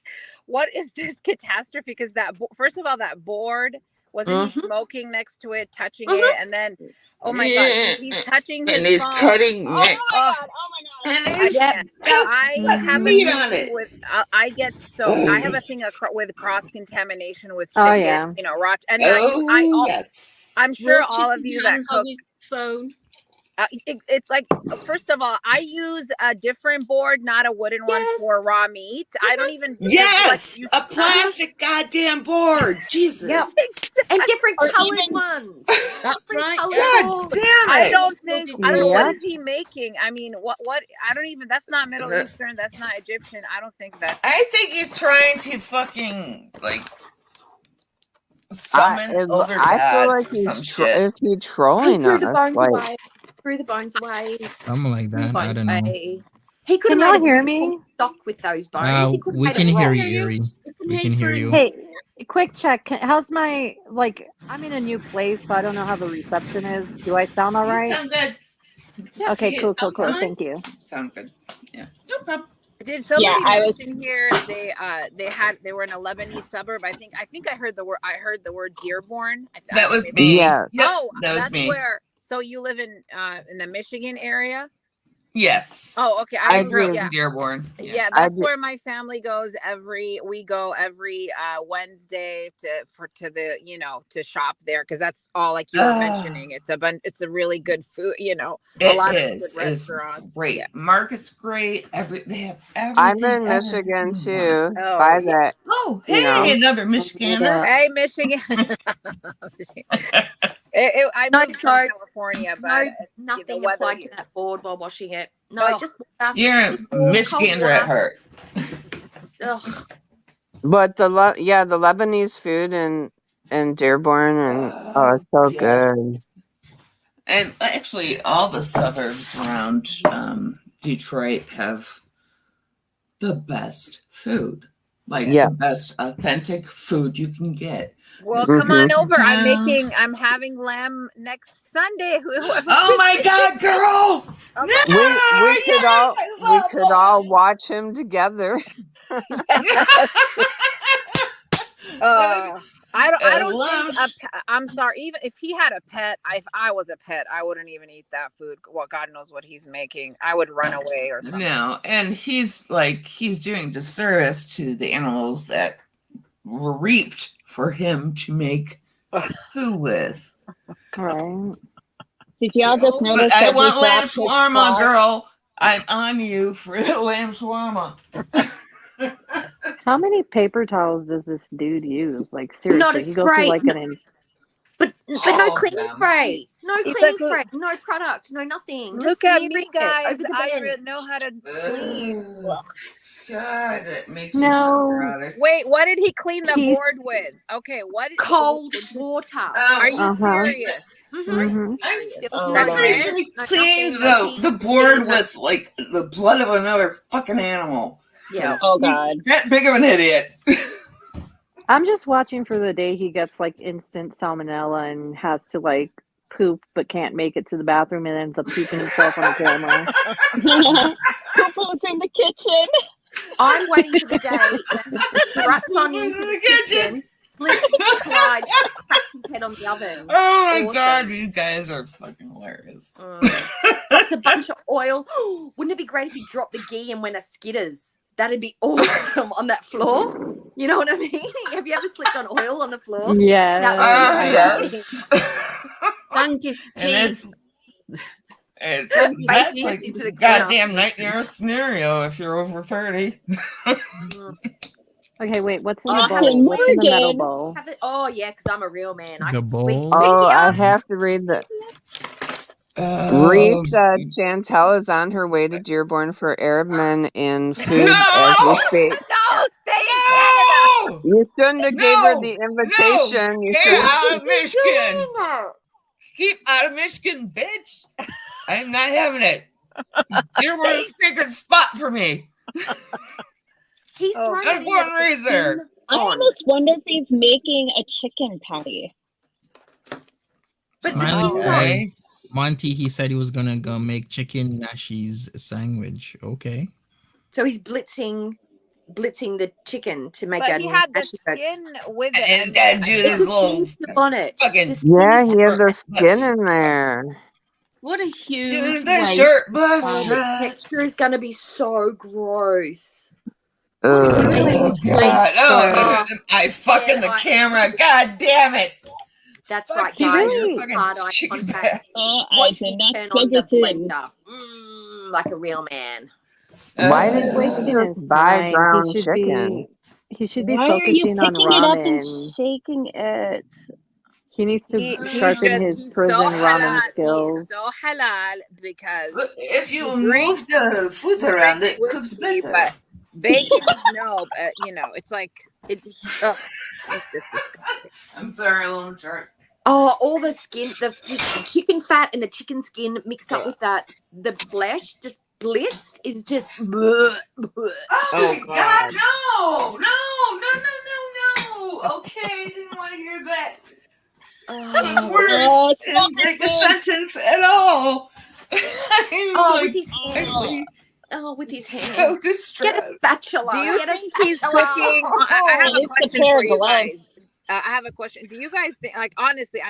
[SPEAKER 8] what is this catastrophe? Because first of all, that board wasn't he smoking next to it, touching it, and then oh my God, he's touching his
[SPEAKER 5] And he's
[SPEAKER 8] phone.
[SPEAKER 5] cutting
[SPEAKER 7] Oh my
[SPEAKER 5] neck.
[SPEAKER 7] god! Oh my god!
[SPEAKER 5] And
[SPEAKER 8] I
[SPEAKER 5] it's
[SPEAKER 8] can't. I have a
[SPEAKER 5] meat
[SPEAKER 8] thing
[SPEAKER 5] on it.
[SPEAKER 8] with. I get so. I have a thing with cross contamination with
[SPEAKER 6] Oh,
[SPEAKER 8] chicken.
[SPEAKER 6] yeah.
[SPEAKER 8] You know, raw. And
[SPEAKER 5] Oh, yes.
[SPEAKER 8] I'm sure
[SPEAKER 3] Raw
[SPEAKER 8] all of
[SPEAKER 3] chicken
[SPEAKER 8] you that
[SPEAKER 3] hands
[SPEAKER 8] cook.
[SPEAKER 3] on his phone.
[SPEAKER 8] It's like, first of all, I use a different board, not a wooden one
[SPEAKER 4] Yes.
[SPEAKER 8] for raw meat. I don't even.
[SPEAKER 5] Yes, a plastic goddamn board. Jesus.
[SPEAKER 4] Yep. And different
[SPEAKER 7] Or
[SPEAKER 4] colored
[SPEAKER 7] even-
[SPEAKER 4] ones.
[SPEAKER 3] That's right.
[SPEAKER 4] Colored
[SPEAKER 3] Yeah.
[SPEAKER 5] God
[SPEAKER 4] boards.
[SPEAKER 5] damn
[SPEAKER 8] I
[SPEAKER 5] it.
[SPEAKER 8] don't think. I don't know
[SPEAKER 6] Yeah.
[SPEAKER 8] what is he making. I mean, what? I don't even. That's not Middle Eastern. That's not Egyptian. I don't think that's.
[SPEAKER 5] I think he's trying to fucking like summon over
[SPEAKER 2] I feel
[SPEAKER 5] gods
[SPEAKER 2] like
[SPEAKER 5] or some
[SPEAKER 2] he's
[SPEAKER 5] shit.
[SPEAKER 2] is he
[SPEAKER 4] He
[SPEAKER 2] trolling
[SPEAKER 4] threw
[SPEAKER 2] us?
[SPEAKER 4] the bones
[SPEAKER 2] Like,
[SPEAKER 4] away. Threw the bones away.
[SPEAKER 1] Something like
[SPEAKER 4] Threw the
[SPEAKER 1] that. I
[SPEAKER 4] bones
[SPEAKER 1] don't know.
[SPEAKER 4] away. He could
[SPEAKER 6] Can
[SPEAKER 4] have
[SPEAKER 6] y'all
[SPEAKER 4] made a
[SPEAKER 6] hear
[SPEAKER 4] beautiful
[SPEAKER 6] me?
[SPEAKER 4] stock with those bones. He could have
[SPEAKER 1] We
[SPEAKER 4] made
[SPEAKER 1] can
[SPEAKER 4] it
[SPEAKER 1] hear
[SPEAKER 4] raw.
[SPEAKER 1] you, Erie. We can hear you.
[SPEAKER 6] Hey, quick check. How's my I'm in a new place, so I don't know how the reception is. Do I sound all
[SPEAKER 5] You
[SPEAKER 6] right?
[SPEAKER 5] sound good.
[SPEAKER 6] Okay, cool.
[SPEAKER 3] sounds fine.
[SPEAKER 6] Thank you.
[SPEAKER 5] Sound good. Yeah. No problem.
[SPEAKER 8] Did somebody
[SPEAKER 7] Yeah, I was-
[SPEAKER 8] mention here they were in a Lebanese suburb? I think I heard the word Dearborn.
[SPEAKER 5] That was me.
[SPEAKER 2] Yeah.
[SPEAKER 5] Yep,
[SPEAKER 8] Oh,
[SPEAKER 5] that was
[SPEAKER 8] that's
[SPEAKER 5] me.
[SPEAKER 8] where. So you live in the Michigan area?
[SPEAKER 5] Yes.
[SPEAKER 8] Oh, okay.
[SPEAKER 2] I
[SPEAKER 8] didn't
[SPEAKER 5] grew
[SPEAKER 8] know-
[SPEAKER 5] up
[SPEAKER 8] yeah.
[SPEAKER 5] in Dearborn.
[SPEAKER 8] Yeah,
[SPEAKER 2] I
[SPEAKER 8] that's
[SPEAKER 2] do-
[SPEAKER 8] where my family goes every Wednesday to shop there, because that's all, like you were mentioning. It's a really good food, a
[SPEAKER 5] It
[SPEAKER 8] lot
[SPEAKER 5] is.
[SPEAKER 8] of good
[SPEAKER 5] It is
[SPEAKER 8] restaurants.
[SPEAKER 5] great.
[SPEAKER 8] Yeah.
[SPEAKER 5] Market's great. They have everything.
[SPEAKER 2] I'm in
[SPEAKER 5] everything
[SPEAKER 2] Michigan
[SPEAKER 5] you want.
[SPEAKER 2] too.
[SPEAKER 8] Oh,
[SPEAKER 2] By
[SPEAKER 8] yeah.
[SPEAKER 2] that,
[SPEAKER 5] Oh,
[SPEAKER 2] You
[SPEAKER 5] hey,
[SPEAKER 2] know.
[SPEAKER 5] another Michigander.
[SPEAKER 8] Hey, Michigan. I
[SPEAKER 4] No,
[SPEAKER 8] moved
[SPEAKER 4] sorry.
[SPEAKER 8] from California,
[SPEAKER 4] No,
[SPEAKER 8] but
[SPEAKER 4] nothing
[SPEAKER 8] weather
[SPEAKER 4] applied to
[SPEAKER 8] here.
[SPEAKER 4] that board while washing it. No,
[SPEAKER 8] Oh.
[SPEAKER 4] just water.
[SPEAKER 5] You're a
[SPEAKER 4] Just warm,
[SPEAKER 5] Michigander
[SPEAKER 4] cold
[SPEAKER 5] at
[SPEAKER 4] water.
[SPEAKER 5] heart.
[SPEAKER 4] Ugh.
[SPEAKER 2] but the Lebanese food in Dearborn and it's so
[SPEAKER 5] Yes.
[SPEAKER 2] good.
[SPEAKER 5] And actually, all the suburbs around Detroit have the best food. Like
[SPEAKER 2] Yes.
[SPEAKER 5] the best authentic food you can get.
[SPEAKER 8] Well, come on over.
[SPEAKER 5] Yeah.
[SPEAKER 8] I'm having lamb next Sunday.
[SPEAKER 5] Oh my God, girl!
[SPEAKER 8] Okay.
[SPEAKER 5] No,
[SPEAKER 2] We could
[SPEAKER 5] yes, I love
[SPEAKER 2] all watch him together.
[SPEAKER 8] I don't
[SPEAKER 5] Lambs.
[SPEAKER 8] think I'm sorry. Even if he had a pet, if I was a pet, I wouldn't even eat that food. Well, God knows what he's making. I would run away or something.
[SPEAKER 5] No, and he's doing disservice to the animals that were reaped for him to make food with.
[SPEAKER 2] Right.
[SPEAKER 7] Did y'all just notice
[SPEAKER 5] But I
[SPEAKER 7] that
[SPEAKER 5] want
[SPEAKER 7] he
[SPEAKER 5] lamb
[SPEAKER 7] dropped his
[SPEAKER 5] shawarma,
[SPEAKER 7] claws?
[SPEAKER 5] girl. I'm on you for the lamb shawarma.
[SPEAKER 9] How many paper towels does this dude use? Like
[SPEAKER 4] Not a
[SPEAKER 9] seriously, he goes through
[SPEAKER 4] spray.
[SPEAKER 9] like an
[SPEAKER 4] But no
[SPEAKER 5] All of
[SPEAKER 4] cleaning
[SPEAKER 5] them.
[SPEAKER 4] spray. No
[SPEAKER 8] It's
[SPEAKER 4] cleaning
[SPEAKER 8] like,
[SPEAKER 4] spray. No product. No nothing. Just
[SPEAKER 8] Look at
[SPEAKER 4] smear
[SPEAKER 8] me,
[SPEAKER 4] it
[SPEAKER 8] guys.
[SPEAKER 4] over the
[SPEAKER 8] I
[SPEAKER 4] bench.
[SPEAKER 8] know how to clean.
[SPEAKER 5] Ugh. God, that makes me
[SPEAKER 9] No.
[SPEAKER 5] so neurotic.
[SPEAKER 8] Wait, what did he clean the
[SPEAKER 9] He's-
[SPEAKER 8] board with? Okay, what?
[SPEAKER 4] Cold water.
[SPEAKER 8] Are you
[SPEAKER 9] Uh-huh.
[SPEAKER 8] serious?
[SPEAKER 9] Mhm.
[SPEAKER 4] It was
[SPEAKER 7] Oh,
[SPEAKER 4] no
[SPEAKER 5] I'm
[SPEAKER 7] God.
[SPEAKER 5] pretty
[SPEAKER 4] rinse,
[SPEAKER 5] sure he
[SPEAKER 4] no
[SPEAKER 5] cleaned
[SPEAKER 4] nothing, no
[SPEAKER 5] the
[SPEAKER 4] heat,
[SPEAKER 5] board
[SPEAKER 4] no-
[SPEAKER 5] with like the blood of another fucking animal.
[SPEAKER 4] Yeah.
[SPEAKER 7] Oh,
[SPEAKER 5] He's
[SPEAKER 7] God.
[SPEAKER 5] that big of an idiot.
[SPEAKER 9] I'm just watching for the day he gets like instant salmonella and has to like poop but can't make it to the bathroom and ends up pooping himself on the camera.
[SPEAKER 7] Poo-poo's in the kitchen.
[SPEAKER 4] I'm waiting for the day that he straps on
[SPEAKER 5] Who's
[SPEAKER 4] into
[SPEAKER 5] in
[SPEAKER 4] the
[SPEAKER 5] the kitchen?
[SPEAKER 4] kitchen, slips, slides, cracks his head on the oven.
[SPEAKER 5] Oh my
[SPEAKER 4] Awesome.
[SPEAKER 5] God, you guys are fucking hilarious.
[SPEAKER 4] It's a bunch of oil. Wouldn't it be great if he dropped the ghee and went a skitters? That'd be awesome on that floor. You know what I mean? Have you ever slipped on oil on the floor?
[SPEAKER 9] Yeah.
[SPEAKER 4] That would be
[SPEAKER 5] Yes.
[SPEAKER 3] Banged his
[SPEAKER 5] And
[SPEAKER 3] teeth.
[SPEAKER 5] that's
[SPEAKER 4] Face
[SPEAKER 5] like
[SPEAKER 4] into the
[SPEAKER 5] goddamn nightmare scenario if you're over 30.
[SPEAKER 9] Okay, wait, what's in the
[SPEAKER 3] Austin
[SPEAKER 9] bowl? What's in the metal
[SPEAKER 7] Morgan.
[SPEAKER 9] bowl?
[SPEAKER 4] Have it, oh yeah, because I'm a real man. I
[SPEAKER 1] The
[SPEAKER 4] can
[SPEAKER 1] bowl?
[SPEAKER 4] sweep
[SPEAKER 2] Oh,
[SPEAKER 4] pinky
[SPEAKER 2] I
[SPEAKER 4] up.
[SPEAKER 2] have to read the.
[SPEAKER 5] Oh,
[SPEAKER 2] Reese said Chantal is on her way to Dearborn for Arab men in food
[SPEAKER 5] No!
[SPEAKER 2] as we speak.
[SPEAKER 8] No, stay in Canada.
[SPEAKER 5] no!
[SPEAKER 2] You shouldn't have gave her
[SPEAKER 5] No!
[SPEAKER 2] the invitation.
[SPEAKER 5] No!
[SPEAKER 2] You
[SPEAKER 5] Stay
[SPEAKER 2] should have.
[SPEAKER 5] out of Michigan! Keep out of Michigan, bitch! I'm not having it. Dearborn is a sacred spot for me.
[SPEAKER 4] He's
[SPEAKER 8] Oh,
[SPEAKER 4] thrown
[SPEAKER 5] I
[SPEAKER 4] it
[SPEAKER 5] was born
[SPEAKER 4] in
[SPEAKER 5] and
[SPEAKER 4] at the
[SPEAKER 5] raised there.
[SPEAKER 4] skin
[SPEAKER 7] I
[SPEAKER 4] on.
[SPEAKER 7] almost wonder if he's making a chicken patty.
[SPEAKER 4] But
[SPEAKER 1] Smiley
[SPEAKER 8] Oh.
[SPEAKER 1] says, Monty, he said he was gonna go make chicken nashi's sandwich. Okay.
[SPEAKER 4] So he's blitzing the chicken to make
[SPEAKER 8] But
[SPEAKER 4] a
[SPEAKER 8] he had the
[SPEAKER 4] nasty burger.
[SPEAKER 8] skin with
[SPEAKER 5] And
[SPEAKER 8] it.
[SPEAKER 5] he's got to do
[SPEAKER 4] The
[SPEAKER 5] this little
[SPEAKER 4] skin's still on it.
[SPEAKER 5] fucking
[SPEAKER 4] The skin
[SPEAKER 2] Yeah,
[SPEAKER 4] is
[SPEAKER 2] he
[SPEAKER 4] still
[SPEAKER 2] had
[SPEAKER 4] on
[SPEAKER 2] the
[SPEAKER 4] it.
[SPEAKER 2] skin in there.
[SPEAKER 3] What a
[SPEAKER 5] do
[SPEAKER 3] huge
[SPEAKER 5] the
[SPEAKER 3] waste.
[SPEAKER 5] shirt bust
[SPEAKER 4] Oh, the
[SPEAKER 5] strut.
[SPEAKER 4] texture is gonna be so gross.
[SPEAKER 2] Ugh.
[SPEAKER 5] Oh God! Oh, I fucking
[SPEAKER 4] Yeah,
[SPEAKER 5] the
[SPEAKER 4] I-
[SPEAKER 5] camera. God damn it!
[SPEAKER 4] That's
[SPEAKER 5] Fuck
[SPEAKER 4] right,
[SPEAKER 5] you,
[SPEAKER 4] guys.
[SPEAKER 2] really-
[SPEAKER 5] fucking
[SPEAKER 4] Hard eye
[SPEAKER 5] chicken
[SPEAKER 4] contact.
[SPEAKER 5] fat.
[SPEAKER 7] Oh, I
[SPEAKER 4] Watch
[SPEAKER 7] did
[SPEAKER 4] me
[SPEAKER 7] not
[SPEAKER 4] turn
[SPEAKER 7] plug
[SPEAKER 4] on the
[SPEAKER 7] it in.
[SPEAKER 4] blender. Like a real man.
[SPEAKER 2] Why
[SPEAKER 9] He's
[SPEAKER 2] did
[SPEAKER 9] wasting
[SPEAKER 2] you
[SPEAKER 9] his
[SPEAKER 2] buy
[SPEAKER 9] time.
[SPEAKER 2] ground chicken?
[SPEAKER 9] He should be
[SPEAKER 7] Why are you
[SPEAKER 9] focusing on
[SPEAKER 7] picking it up and
[SPEAKER 9] ramen.
[SPEAKER 7] shaking it?
[SPEAKER 9] He needs to
[SPEAKER 8] He's
[SPEAKER 9] sharpen his prison
[SPEAKER 8] so
[SPEAKER 9] ramen
[SPEAKER 8] halal.
[SPEAKER 9] skills.
[SPEAKER 8] He's so halal because
[SPEAKER 5] Look, if you
[SPEAKER 8] he drinks-
[SPEAKER 5] move the food around, it cooks
[SPEAKER 8] whiskey,
[SPEAKER 5] better.
[SPEAKER 8] but bacon is no. But you know, it's like it's just disgusting.
[SPEAKER 5] I'm sorry, little shark.
[SPEAKER 4] Oh, all the skin, the chicken fat and the chicken skin mixed up with the flesh, just blitzed, is just.
[SPEAKER 5] Oh,
[SPEAKER 8] Oh,
[SPEAKER 5] my
[SPEAKER 8] God.
[SPEAKER 5] God! No! Okay, I didn't want to hear that. Those
[SPEAKER 4] Oh,
[SPEAKER 5] words
[SPEAKER 7] Oh,
[SPEAKER 5] didn't make a sentence at all. I'm
[SPEAKER 4] oh
[SPEAKER 5] like,
[SPEAKER 4] with his hand.
[SPEAKER 5] actually
[SPEAKER 4] Oh, with his
[SPEAKER 5] so
[SPEAKER 4] hand. Get
[SPEAKER 5] distressed.
[SPEAKER 4] a spatula.
[SPEAKER 8] Do you
[SPEAKER 4] Get a
[SPEAKER 8] think he's
[SPEAKER 4] spatula.
[SPEAKER 8] cooking? I have
[SPEAKER 7] He
[SPEAKER 8] a
[SPEAKER 7] needs to
[SPEAKER 8] question
[SPEAKER 7] pair
[SPEAKER 8] for you
[SPEAKER 7] gloves.
[SPEAKER 8] guys. I have a question. Do you guys think, like, honestly,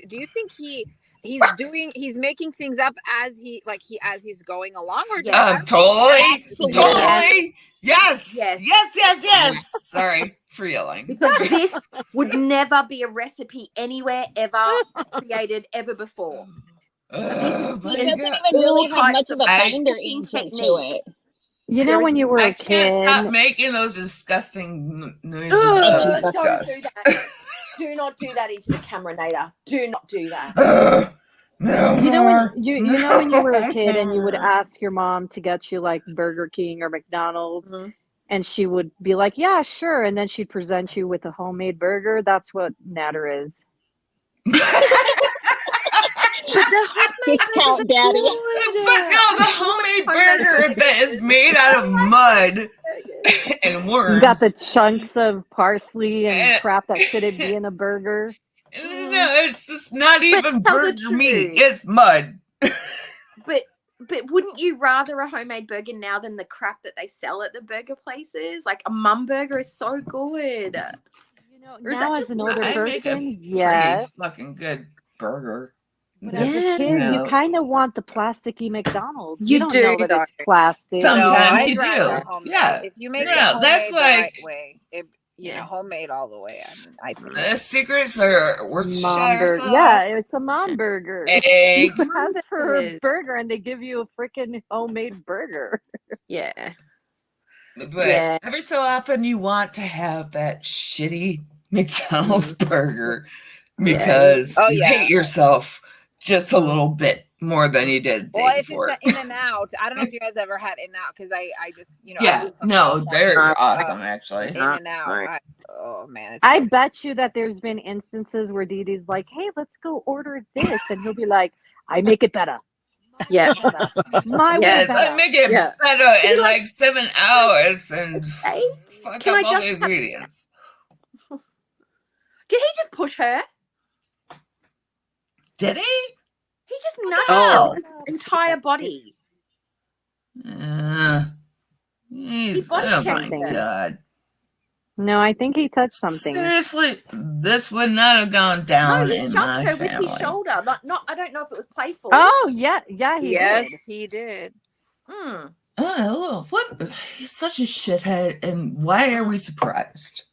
[SPEAKER 8] do you think he's making things up as he's going along, or
[SPEAKER 4] Yeah.
[SPEAKER 5] Totally.
[SPEAKER 7] Absolutely.
[SPEAKER 5] Totally. Yes.
[SPEAKER 4] Yes.
[SPEAKER 5] Yes. Sorry for yelling.
[SPEAKER 4] Because this would never be a recipe anywhere ever created ever before.
[SPEAKER 5] Oh,
[SPEAKER 7] He
[SPEAKER 5] my
[SPEAKER 7] doesn't
[SPEAKER 5] God.
[SPEAKER 7] even really
[SPEAKER 4] All
[SPEAKER 7] have much
[SPEAKER 4] types
[SPEAKER 7] of
[SPEAKER 4] of
[SPEAKER 7] a
[SPEAKER 5] I-
[SPEAKER 7] binder
[SPEAKER 4] cooking
[SPEAKER 7] agent to
[SPEAKER 4] technique.
[SPEAKER 7] it.
[SPEAKER 9] You know,
[SPEAKER 4] There
[SPEAKER 9] when
[SPEAKER 4] is-
[SPEAKER 9] you were
[SPEAKER 5] I
[SPEAKER 9] a
[SPEAKER 5] can't stop
[SPEAKER 9] kid,
[SPEAKER 5] making those disgusting noises
[SPEAKER 4] Ugh,
[SPEAKER 5] of
[SPEAKER 7] Jesus.
[SPEAKER 4] don't do
[SPEAKER 5] disgust.
[SPEAKER 4] that. Do not do that into the camera, Nada. Do not do that.
[SPEAKER 5] No
[SPEAKER 9] you know
[SPEAKER 5] more.
[SPEAKER 9] when you know when you were a kid and you would
[SPEAKER 5] more.
[SPEAKER 9] ask your mom to get you like Burger King or McDonald's,
[SPEAKER 4] Mhm.
[SPEAKER 9] and she would be like, "Yeah, sure," and then she'd present you with a homemade burger. That's what Natter is.
[SPEAKER 4] But the homemade
[SPEAKER 7] Discount
[SPEAKER 4] burgers are
[SPEAKER 7] daddy.
[SPEAKER 4] good.
[SPEAKER 5] But no, the homemade burger that is made out of mud and worms.
[SPEAKER 9] You got the chunks of parsley
[SPEAKER 5] Eh.
[SPEAKER 9] and crap that shouldn't be in a burger.
[SPEAKER 5] No, it's just not even
[SPEAKER 4] tell the
[SPEAKER 5] burger meat.
[SPEAKER 4] truth.
[SPEAKER 5] It's mud.
[SPEAKER 4] But wouldn't you rather a homemade burger now than the crap that they sell at the burger places? Like a mum burger is so good. Or is
[SPEAKER 9] Now
[SPEAKER 4] that
[SPEAKER 9] as
[SPEAKER 4] just
[SPEAKER 9] an
[SPEAKER 4] me?
[SPEAKER 9] older
[SPEAKER 5] I make a
[SPEAKER 9] person,
[SPEAKER 5] pretty
[SPEAKER 9] yes.
[SPEAKER 5] fucking good burger.
[SPEAKER 9] But as a
[SPEAKER 4] Yeah.
[SPEAKER 9] kid, you
[SPEAKER 5] know,
[SPEAKER 9] kind of want the plasticky McDonald's.
[SPEAKER 4] You
[SPEAKER 9] You don't
[SPEAKER 4] do,
[SPEAKER 9] know that
[SPEAKER 4] though.
[SPEAKER 9] it's plastic.
[SPEAKER 8] No,
[SPEAKER 5] sometimes
[SPEAKER 8] I'd
[SPEAKER 5] you
[SPEAKER 8] rather
[SPEAKER 5] do.
[SPEAKER 8] homemade.
[SPEAKER 5] Yeah.
[SPEAKER 8] If you make
[SPEAKER 4] Yeah.
[SPEAKER 8] it
[SPEAKER 5] That's
[SPEAKER 8] homemade the right
[SPEAKER 5] like
[SPEAKER 8] way, you know,
[SPEAKER 4] Yeah.
[SPEAKER 8] homemade all the way. I mean, I think.
[SPEAKER 5] the secrets are Worcestershire
[SPEAKER 9] Burger.
[SPEAKER 5] sauce,
[SPEAKER 9] Yeah, it's a mom burger.
[SPEAKER 5] egg.
[SPEAKER 9] You ask for a
[SPEAKER 4] Yes.
[SPEAKER 9] burger and they give you a freaking homemade burger.
[SPEAKER 4] Yeah.
[SPEAKER 5] But
[SPEAKER 4] Yeah.
[SPEAKER 5] every so often you want to have that shitty McDonald's burger
[SPEAKER 4] Yeah.
[SPEAKER 5] because
[SPEAKER 8] Oh,
[SPEAKER 5] you
[SPEAKER 8] yeah.
[SPEAKER 5] hate yourself just a little bit more than you did the
[SPEAKER 8] Well,
[SPEAKER 5] day
[SPEAKER 8] if
[SPEAKER 5] before.
[SPEAKER 8] it's In and Out, I don't know if you guys ever had In and Out because I just, you know, I
[SPEAKER 5] Yeah,
[SPEAKER 8] live from
[SPEAKER 5] no, they're
[SPEAKER 8] California.
[SPEAKER 5] awesome actually.
[SPEAKER 8] In and Out.
[SPEAKER 4] Right.
[SPEAKER 8] Oh man, it's
[SPEAKER 9] I
[SPEAKER 8] so
[SPEAKER 9] bet you that there's been instances where Dee Dee's like, hey, let's go order this. And he'll be like, I make it better.
[SPEAKER 4] Yeah.
[SPEAKER 9] My way
[SPEAKER 4] Yes.
[SPEAKER 5] I
[SPEAKER 9] better.
[SPEAKER 5] make it
[SPEAKER 4] Yeah.
[SPEAKER 5] better
[SPEAKER 4] He's
[SPEAKER 5] in
[SPEAKER 4] like,
[SPEAKER 5] like 7 hours and
[SPEAKER 4] Hey,
[SPEAKER 5] fuck
[SPEAKER 4] can
[SPEAKER 5] up
[SPEAKER 4] I
[SPEAKER 5] all
[SPEAKER 4] just
[SPEAKER 5] the
[SPEAKER 4] have-
[SPEAKER 5] ingredients.
[SPEAKER 4] did he just push her?
[SPEAKER 5] Did he?
[SPEAKER 4] He just
[SPEAKER 5] What
[SPEAKER 4] nutted
[SPEAKER 5] the hell?
[SPEAKER 4] his entire body.
[SPEAKER 5] Jeez,
[SPEAKER 4] body
[SPEAKER 5] oh my
[SPEAKER 4] checked her.
[SPEAKER 5] god.
[SPEAKER 9] No, I think he touched something.
[SPEAKER 5] Seriously, this would not have gone
[SPEAKER 4] No,
[SPEAKER 5] down
[SPEAKER 4] he
[SPEAKER 5] in
[SPEAKER 4] shoved
[SPEAKER 5] my
[SPEAKER 4] her with
[SPEAKER 5] family.
[SPEAKER 4] his shoulder. Not. I don't know if it was playful.
[SPEAKER 9] Oh, yeah. Yeah, he
[SPEAKER 8] yes,
[SPEAKER 9] did.
[SPEAKER 8] he did.
[SPEAKER 4] Hmm.
[SPEAKER 5] Oh, what? He's such a shithead, and why are we surprised?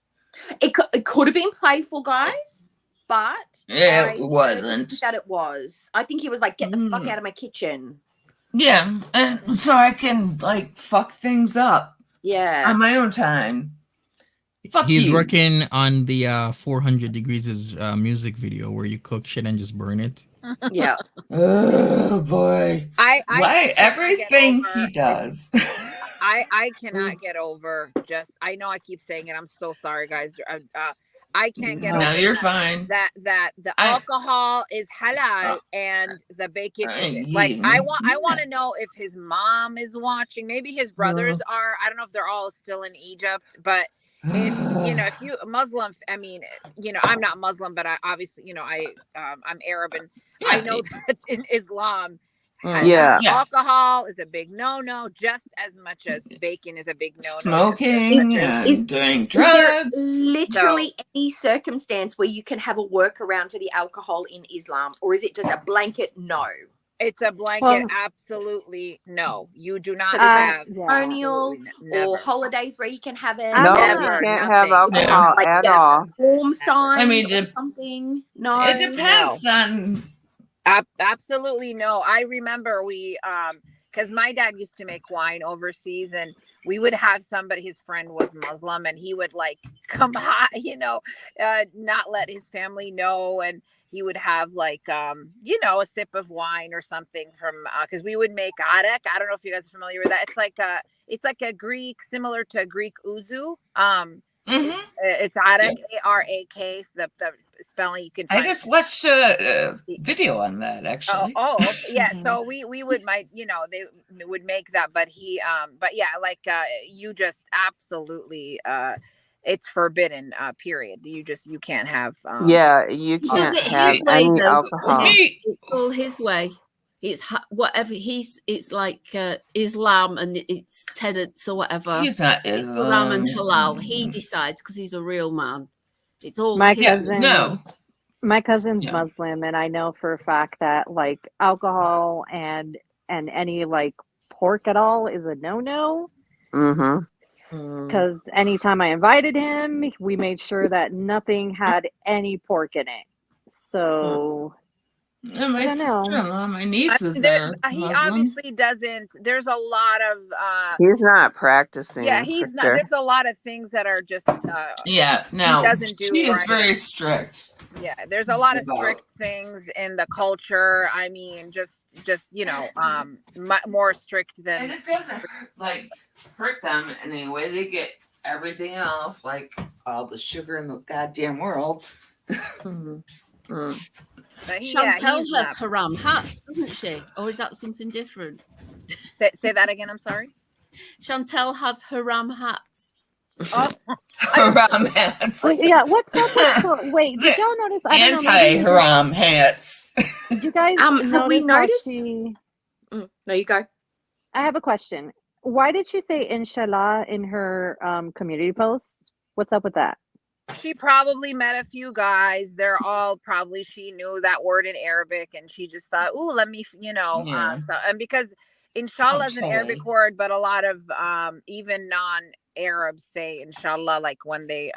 [SPEAKER 4] It could have been playful, guys, but
[SPEAKER 5] Yeah,
[SPEAKER 4] I
[SPEAKER 5] it
[SPEAKER 4] don't
[SPEAKER 5] wasn't.
[SPEAKER 4] think that it was. I think he was like, "Get the fuck
[SPEAKER 5] Mm.
[SPEAKER 4] out of my kitchen."
[SPEAKER 5] Yeah, and so I can like fuck things up
[SPEAKER 4] Yeah.
[SPEAKER 5] on my own time. Fuck
[SPEAKER 1] He's
[SPEAKER 5] you.
[SPEAKER 1] working on the 400 Degrees music video where you cook shit and just burn it.
[SPEAKER 4] Yeah.
[SPEAKER 5] Oh boy.
[SPEAKER 8] I
[SPEAKER 5] Why
[SPEAKER 8] cannot get
[SPEAKER 5] everything
[SPEAKER 8] over-
[SPEAKER 5] he does.
[SPEAKER 8] I cannot get over just. I know I keep saying it. I'm so sorry, guys. I can't get
[SPEAKER 5] No,
[SPEAKER 8] over
[SPEAKER 5] you're
[SPEAKER 8] that,
[SPEAKER 5] fine.
[SPEAKER 8] that the
[SPEAKER 5] I-
[SPEAKER 8] alcohol is halal and the bacon isn't. Like
[SPEAKER 5] yeah.
[SPEAKER 8] I want to know if his mom is watching. Maybe his brothers are. I don't know if they're all still in Egypt, but if you Muslim, I mean, I'm not Muslim, but I obviously, I'm Arab, and I know that in Islam,
[SPEAKER 2] Yeah.
[SPEAKER 8] alcohol is a big no-no, just as much as bacon is a big no-no.
[SPEAKER 5] Smoking and doing drugs.
[SPEAKER 4] Is there literally any circumstance where you can have a workaround for the alcohol in Islam, or is it just a blanket no?
[SPEAKER 8] It's a blanket, absolutely no. You do not
[SPEAKER 4] Have
[SPEAKER 8] have
[SPEAKER 4] ceremonial
[SPEAKER 8] never.
[SPEAKER 4] or holidays where you can have it.
[SPEAKER 2] No,
[SPEAKER 8] Never,
[SPEAKER 2] you can't
[SPEAKER 8] nothing.
[SPEAKER 2] have alcohol
[SPEAKER 4] Like
[SPEAKER 2] at
[SPEAKER 4] get a
[SPEAKER 2] all.
[SPEAKER 4] storm sign
[SPEAKER 5] I mean,
[SPEAKER 4] or something. No,
[SPEAKER 5] It depends on.
[SPEAKER 8] Absolutely no. I remember we because my dad used to make wine overseas, and we would have somebody, his friend was Muslim, and he would like come by, not let his family know, and he would have like a sip of wine or something from because we would make arek. I don't know if you guys are familiar with that. It's like a Greek, similar to Greek ouzo. It's arek, ARAK. The spelling you can find.
[SPEAKER 5] I just watched a video on that actually.
[SPEAKER 8] Yeah. So we would they would make that, but but yeah, you just absolutely it's forbidden, period. You can't have
[SPEAKER 2] Yeah, you
[SPEAKER 3] He
[SPEAKER 2] can't
[SPEAKER 3] does it
[SPEAKER 2] have
[SPEAKER 3] his way,
[SPEAKER 2] any
[SPEAKER 3] though.
[SPEAKER 2] alcohol.
[SPEAKER 3] It's all his way. It's whatever it's like Islam and it's tenets or whatever.
[SPEAKER 5] He's not
[SPEAKER 3] It's haram and
[SPEAKER 5] Islam.
[SPEAKER 3] halal. He decides because he's a real man. It's all
[SPEAKER 9] My
[SPEAKER 3] his
[SPEAKER 9] cousin,
[SPEAKER 5] No.
[SPEAKER 9] my cousin's
[SPEAKER 5] Yeah.
[SPEAKER 9] Muslim, and I know for a fact that like alcohol and any like pork at all is a no-no.
[SPEAKER 2] Mm-hmm.
[SPEAKER 9] Because anytime I invited him, we made sure that nothing had any pork in it. So
[SPEAKER 5] Yeah, my
[SPEAKER 9] I don't know.
[SPEAKER 5] sister-in-law, my nieces
[SPEAKER 8] There-
[SPEAKER 5] are
[SPEAKER 8] he
[SPEAKER 5] Muslim.
[SPEAKER 8] obviously doesn't. There's a lot of
[SPEAKER 2] He's not practicing.
[SPEAKER 8] yeah, he's
[SPEAKER 2] for
[SPEAKER 8] not.
[SPEAKER 2] sure.
[SPEAKER 8] There's a lot of things that are just
[SPEAKER 5] Yeah, no,
[SPEAKER 8] doesn't do
[SPEAKER 5] she is
[SPEAKER 8] right.
[SPEAKER 5] very strict.
[SPEAKER 8] yeah. There's a lot of
[SPEAKER 5] About-
[SPEAKER 8] strict things in the culture. I mean, just more strict
[SPEAKER 5] And
[SPEAKER 8] than
[SPEAKER 5] it doesn't hurt them in any way. They get everything else, like all the sugar in the goddamn world.
[SPEAKER 8] but
[SPEAKER 3] Chantal
[SPEAKER 8] he's
[SPEAKER 3] has
[SPEAKER 8] not.
[SPEAKER 3] haram hats, doesn't she? Or is that something different?
[SPEAKER 8] Say that again. I'm sorry.
[SPEAKER 3] Chantal has haram hats.
[SPEAKER 8] Oh,
[SPEAKER 5] Haram hats.
[SPEAKER 9] Wait, yeah, what's up with wait, did y'all notice? I don't know, maybe you guys-
[SPEAKER 5] Anti-haram hats.
[SPEAKER 9] Did you guys
[SPEAKER 4] have we
[SPEAKER 9] notice how
[SPEAKER 4] noticed?
[SPEAKER 9] she?
[SPEAKER 4] No, you go.
[SPEAKER 9] I have a question. Why did she say inshallah in her community post? What's up with that?
[SPEAKER 8] She probably met a few guys. They're all probably, she knew that word in Arabic and she just thought, oh, let me,
[SPEAKER 5] Yeah.
[SPEAKER 8] so, and because inshallah is an Arabic
[SPEAKER 5] Totally.
[SPEAKER 8] word, but a lot of even non-Arabs say inshallah, like when they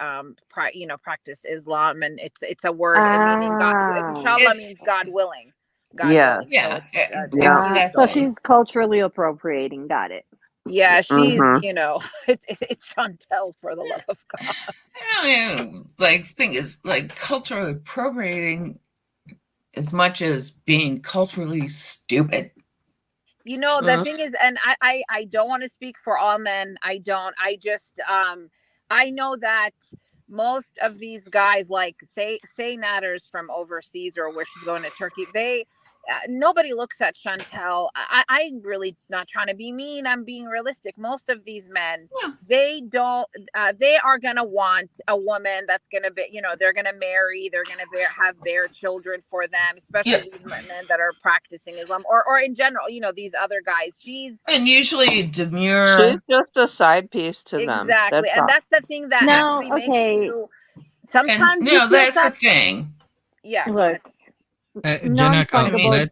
[SPEAKER 8] practice Islam, and it's a word meaning God. Inshallah
[SPEAKER 5] It's-
[SPEAKER 8] means God willing. God
[SPEAKER 2] Yeah.
[SPEAKER 8] willing.
[SPEAKER 5] Yeah,
[SPEAKER 8] So it's
[SPEAKER 2] Yeah.
[SPEAKER 9] So
[SPEAKER 5] exactly.
[SPEAKER 9] she's culturally appropriating. Got it.
[SPEAKER 8] yeah, she's
[SPEAKER 2] Mhm.
[SPEAKER 8] it's Chantal, for the love of God.
[SPEAKER 5] I mean, like, thing is, like, culturally appropriating as much as being culturally stupid.
[SPEAKER 8] The thing is, and I don't want to speak for all men. I don't. I just I know that most of these guys, like say Natters from overseas, or where she's going to Turkey, they nobody looks at Chantal. I'm really not trying to be mean. I'm being realistic. Most of these men, they don't. They are gonna want a woman that's gonna be, they're gonna marry. They're gonna bear children for them, especially these men that are practicing Islam, or in general, these other guys.
[SPEAKER 5] And usually demure.
[SPEAKER 2] She's just a side piece to them.
[SPEAKER 8] Exactly, and that's the thing that actually makes you. Sometimes you feel
[SPEAKER 5] that's the thing.
[SPEAKER 8] Yeah, go
[SPEAKER 9] Look,
[SPEAKER 8] ahead.
[SPEAKER 1] Janaka,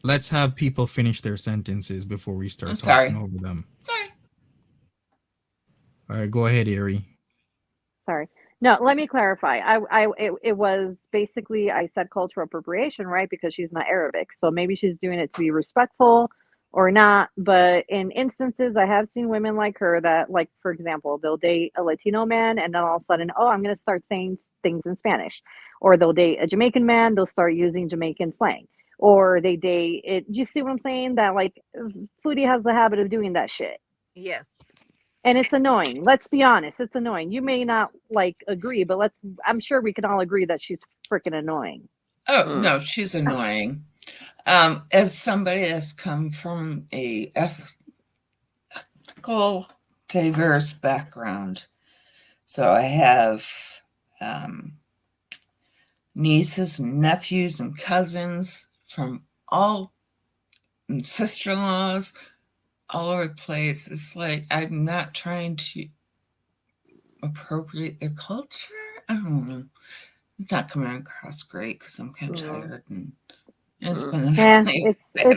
[SPEAKER 1] let's have people finish their sentences before we start talking over them.
[SPEAKER 5] Sorry.
[SPEAKER 1] All right, go ahead, Erie.
[SPEAKER 9] Sorry. No, let me clarify. It was basically, I said cultural appropriation, right? Because she's not Arabic. So maybe she's doing it to be respectful or not. But in instances, I have seen women like her that, like, for example, they'll date a Latino man and then all of a sudden, oh, I'm going to start saying things in Spanish. Or they'll date a Jamaican man, they'll start using Jamaican slang. Or they date it. You see what I'm saying? That, like, Foodie has the habit of doing that shit.
[SPEAKER 8] Yes.
[SPEAKER 9] And it's annoying. Let's be honest. It's annoying. You may not agree, but I'm sure we can all agree that she's freaking annoying.
[SPEAKER 5] Oh, no, she's annoying. As somebody that's come from a ethical, diverse background, so I have nieces and nephews and cousins from all, and sister-in-laws, all over the place. It's like, I'm not trying to appropriate their culture. I don't know. It's not coming across great because I'm kind of tired, and it's been a really bad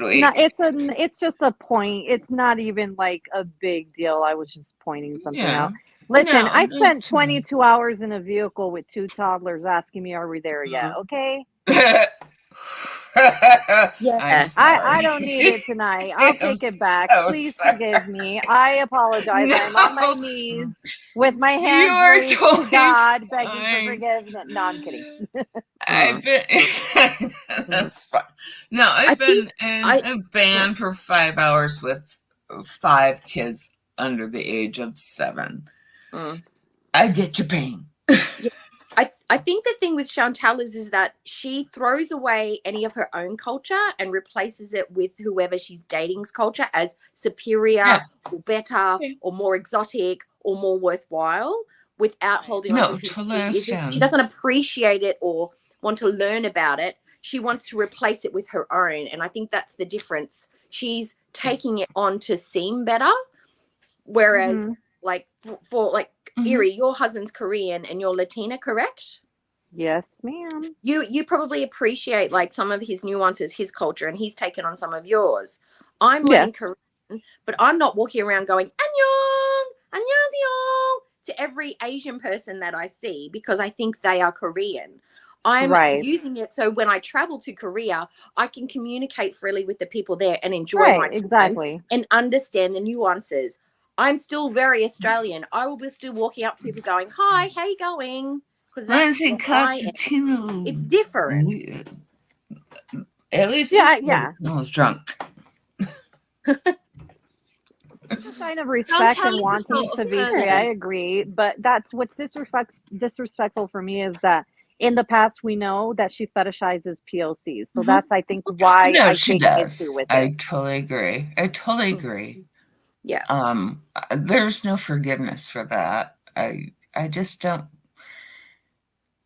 [SPEAKER 5] week.
[SPEAKER 9] It's just a point. It's not even like a big deal. I was just pointing something out. Listen, I spent 22 hours in a vehicle with 2 toddlers asking me, are we there yet? Okay. I don't need it tonight. I'll take it back. Please forgive me. I apologize. I'm on my knees with my hands raised to God, begging for forgiveness. No, I'm kidding.
[SPEAKER 5] I've been that's fine. No, I've been in a van for 5 hours with 5 kids under the age of 7. I get your pain.
[SPEAKER 4] I think the thing with Chantal is that she throws away any of her own culture and replaces it with whoever she's dating's culture as superior or better or more exotic or more worthwhile, without holding on to who she is. She doesn't appreciate it or want to learn about it. She wants to replace it with her own. And I think that's the difference. She's taking it on to seem better. Whereas like for Erie, your husband's Korean and you're Latina, correct?
[SPEAKER 9] Yes, ma'am.
[SPEAKER 4] You probably appreciate like some of his nuances, his culture, and he's taken on some of yours. I'm learning Korean, but I'm not walking around going annyeong, annyeonghaseyo to every Asian person that I see because I think they are Korean. I'm using it so when I travel to Korea, I can communicate freely with the people there and enjoy my time and understand the nuances. I'm still very Australian. I will be still walking up to people going, hi, how you going? Because that's it's different.
[SPEAKER 5] At least I was drunk.
[SPEAKER 9] Sign of respect and wanting to be free. I agree. But that's what's disrespectful for me is that in the past, we know that she fetishizes POCs. So that's, I think, why I take issue with it.
[SPEAKER 5] I totally agree.
[SPEAKER 4] Yeah.
[SPEAKER 5] There's no forgiveness for that. I just don't.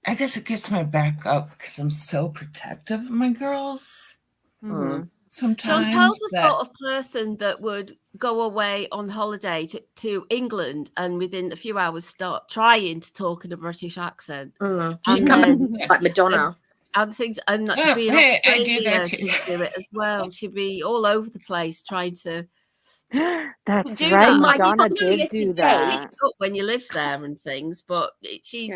[SPEAKER 5] I guess it gets my back up because I'm so protective of my girls. Sometimes
[SPEAKER 3] Chantal's the sort of person that would go away on holiday to England and within a few hours start trying to talk in a British accent.
[SPEAKER 4] She'd come back like Madonna.
[SPEAKER 3] And things, and like,
[SPEAKER 5] Oh,
[SPEAKER 3] be in
[SPEAKER 5] hey, I do
[SPEAKER 3] Australia,
[SPEAKER 5] that too.
[SPEAKER 3] she'd do it as well. She'd be all over the place trying to
[SPEAKER 9] That's
[SPEAKER 3] do
[SPEAKER 9] right.
[SPEAKER 3] that.
[SPEAKER 9] Madonna
[SPEAKER 4] Like,
[SPEAKER 9] did do that.
[SPEAKER 3] up when you live there and things, but she's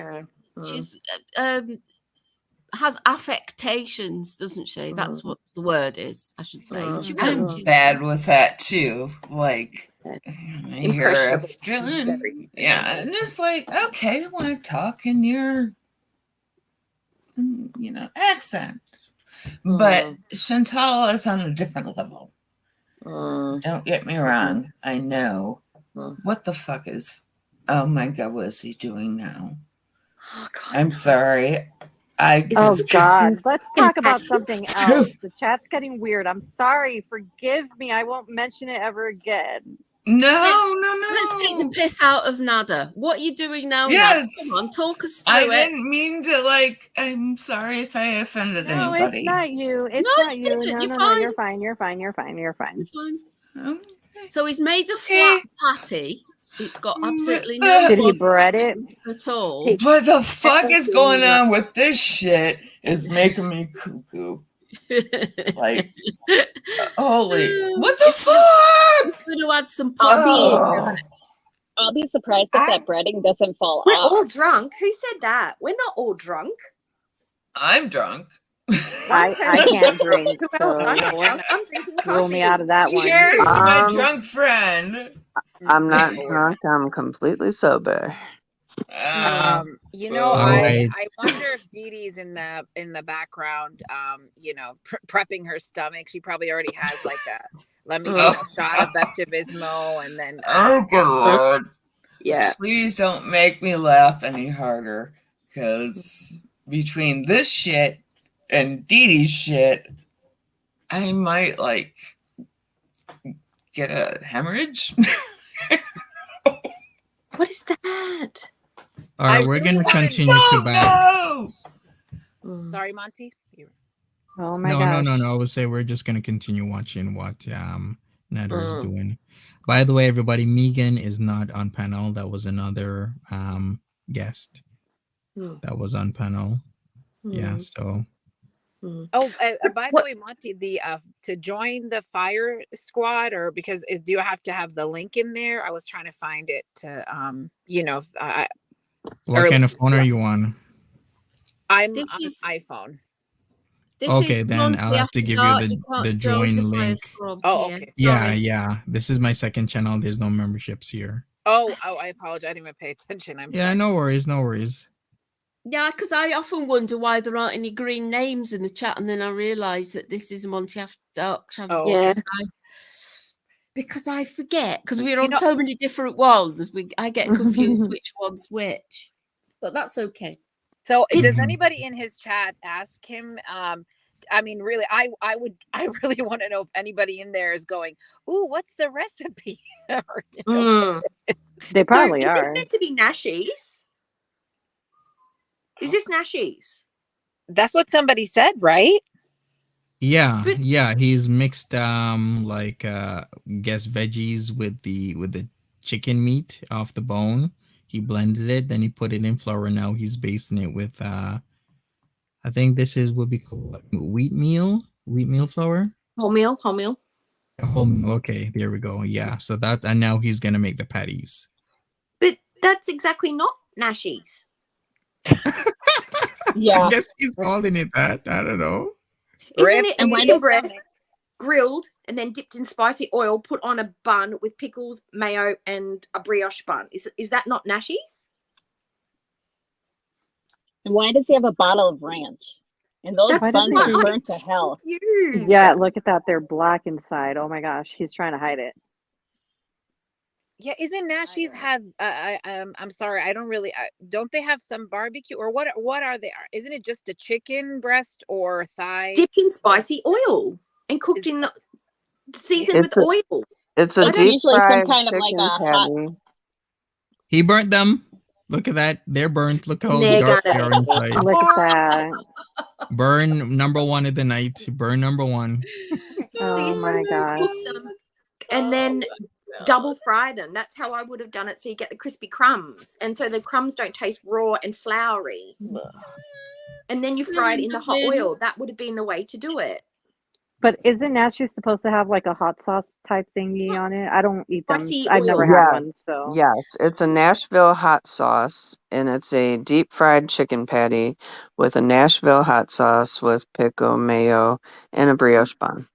[SPEAKER 3] has affectations, doesn't she? That's what the word is, I should say.
[SPEAKER 5] I'm bad with that too. Like, you're Australian. Yeah, and it's like, okay, I want to talk in your, accent. But Chantal is on a different level. Don't get me wrong. I know. What the fuck is, oh my God, what is he doing now?
[SPEAKER 4] Oh, God.
[SPEAKER 5] I'm sorry.
[SPEAKER 9] Oh God, let's talk about something else. The chat's getting weird. I'm sorry. Forgive me. I won't mention it ever again.
[SPEAKER 5] No.
[SPEAKER 3] Let's take the piss out of Nada. What are you doing now?
[SPEAKER 5] Yes.
[SPEAKER 3] Nada? Come on, talk us through
[SPEAKER 5] I
[SPEAKER 3] it.
[SPEAKER 5] didn't mean to, I'm sorry if I offended
[SPEAKER 9] No,
[SPEAKER 5] anybody.
[SPEAKER 9] it's not you. It's
[SPEAKER 3] No,
[SPEAKER 9] not
[SPEAKER 3] you
[SPEAKER 9] you.
[SPEAKER 3] didn't.
[SPEAKER 9] No,
[SPEAKER 3] You're
[SPEAKER 9] no,
[SPEAKER 3] fine.
[SPEAKER 9] you're fine. You're fine. You're fine. You're fine.
[SPEAKER 3] Fine. So he's made a flat patty. It's got absolutely no
[SPEAKER 9] Did he
[SPEAKER 3] bottom
[SPEAKER 9] bread it?
[SPEAKER 3] at all.
[SPEAKER 5] What the fuck is going on with this shit is making me cuckoo. Like, holy, what the fuck?
[SPEAKER 3] I'm going to add some popcorn.
[SPEAKER 7] I'll be surprised if that breading doesn't fall
[SPEAKER 4] We're
[SPEAKER 7] off.
[SPEAKER 4] all drunk. Who said that? We're not all drunk.
[SPEAKER 5] I'm drunk.
[SPEAKER 9] I can't drink, so
[SPEAKER 4] I'm drinking
[SPEAKER 9] rule me out of that one.
[SPEAKER 5] Cheers to my drunk friend.
[SPEAKER 2] I'm not drunk. I'm completely sober.
[SPEAKER 8] I wonder if Dee Dee's in the background, prepping her stomach. She probably already has like a shot of Pepto-Bismol, and then
[SPEAKER 5] oh good Lord.
[SPEAKER 4] Yeah.
[SPEAKER 5] Please don't make me laugh any harder, because between this shit and Dee Dee's shit, I might get a hemorrhage.
[SPEAKER 4] What is that?
[SPEAKER 1] All right, we're going to continue to back.
[SPEAKER 8] Sorry, Monty.
[SPEAKER 9] Oh my
[SPEAKER 1] No.
[SPEAKER 9] God.
[SPEAKER 1] I would say we're just going to continue watching what Nader is doing. By the way, everybody, Megan is not on panel. That was another guest that was on panel. Yeah, so.
[SPEAKER 8] Oh, by the way, Monty, the to join the fire squad, or do you have to have the link in there? I was trying to find it to
[SPEAKER 1] What kind of phone are you on?
[SPEAKER 8] I'm on iPhone.
[SPEAKER 1] Okay, then I'll have to give you the join link.
[SPEAKER 8] Oh, okay.
[SPEAKER 1] Yeah. This is my second channel. There's no memberships here.
[SPEAKER 8] Oh, I apologize. I didn't even pay attention.
[SPEAKER 1] Sorry. No worries.
[SPEAKER 3] Yeah, because I often wonder why there aren't any green names in the chat, and then I realise that this is a Monty After Dark channel.
[SPEAKER 4] Yeah.
[SPEAKER 3] Because I forget, because we're on so many different ones. I get confused which one's which, but that's okay.
[SPEAKER 8] So, does anybody in his chat ask him? I mean, really, I really want to know if anybody in there is going, "Ooh, what's the recipe?"
[SPEAKER 9] They probably
[SPEAKER 4] are.
[SPEAKER 9] are.
[SPEAKER 4] Is meant to be Nashies? Is this Nashies?
[SPEAKER 8] That's what somebody said, right?
[SPEAKER 1] Yeah. He's mixed guess veggies with the chicken meat off the bone. He blended it, then he put it in flour. Now he's basting it with I think this is what we call wheatmeal flour.
[SPEAKER 4] Wholemeal.
[SPEAKER 1] Okay, there we go. Yeah, so that, and now he's gonna make the patties.
[SPEAKER 4] But that's exactly not Nashies.
[SPEAKER 7] Yeah.
[SPEAKER 1] I guess he's calling it that. I don't know.
[SPEAKER 4] Isn't it
[SPEAKER 7] and
[SPEAKER 4] breast grilled and then dipped in spicy oil, put on a bun with pickles, mayo, and a brioche bun? Is that not Nashies?
[SPEAKER 7] And why does he have a bottle of ranch? And those buns are burnt to hell.
[SPEAKER 9] Yeah, look at that. They're black inside. Oh my gosh, he's trying to hide it.
[SPEAKER 8] Yeah, isn't Nashies had? I'm sorry, I don't really. Don't they have some barbecue or what? What are they? Isn't it just a chicken breast or thigh?
[SPEAKER 4] Dipped in spicy oil and cooked in seasoned with oil.
[SPEAKER 2] It's a deep fried chicken patty.
[SPEAKER 1] He burnt them. Look at that. They're burnt. Look how dark they are inside.
[SPEAKER 9] Look at that.
[SPEAKER 1] Burn number one of the night. Burn number one.
[SPEAKER 9] Oh my God.
[SPEAKER 4] and then double fry them. That's how I would have done it. So you get the crispy crumbs, and so the crumbs don't taste raw and floury. And then you fry it in the hot oil. That would have been the way to do it.
[SPEAKER 9] But isn't Nashville supposed to have like a hot sauce type thingy on it? I don't eat them.
[SPEAKER 4] Spicy
[SPEAKER 9] I've never
[SPEAKER 4] oil.
[SPEAKER 9] had
[SPEAKER 2] Yeah.
[SPEAKER 9] one, so
[SPEAKER 2] Yes, it's a Nashville hot sauce, and it's a deep fried chicken patty with a Nashville hot sauce with pickle, mayo, and a brioche bun.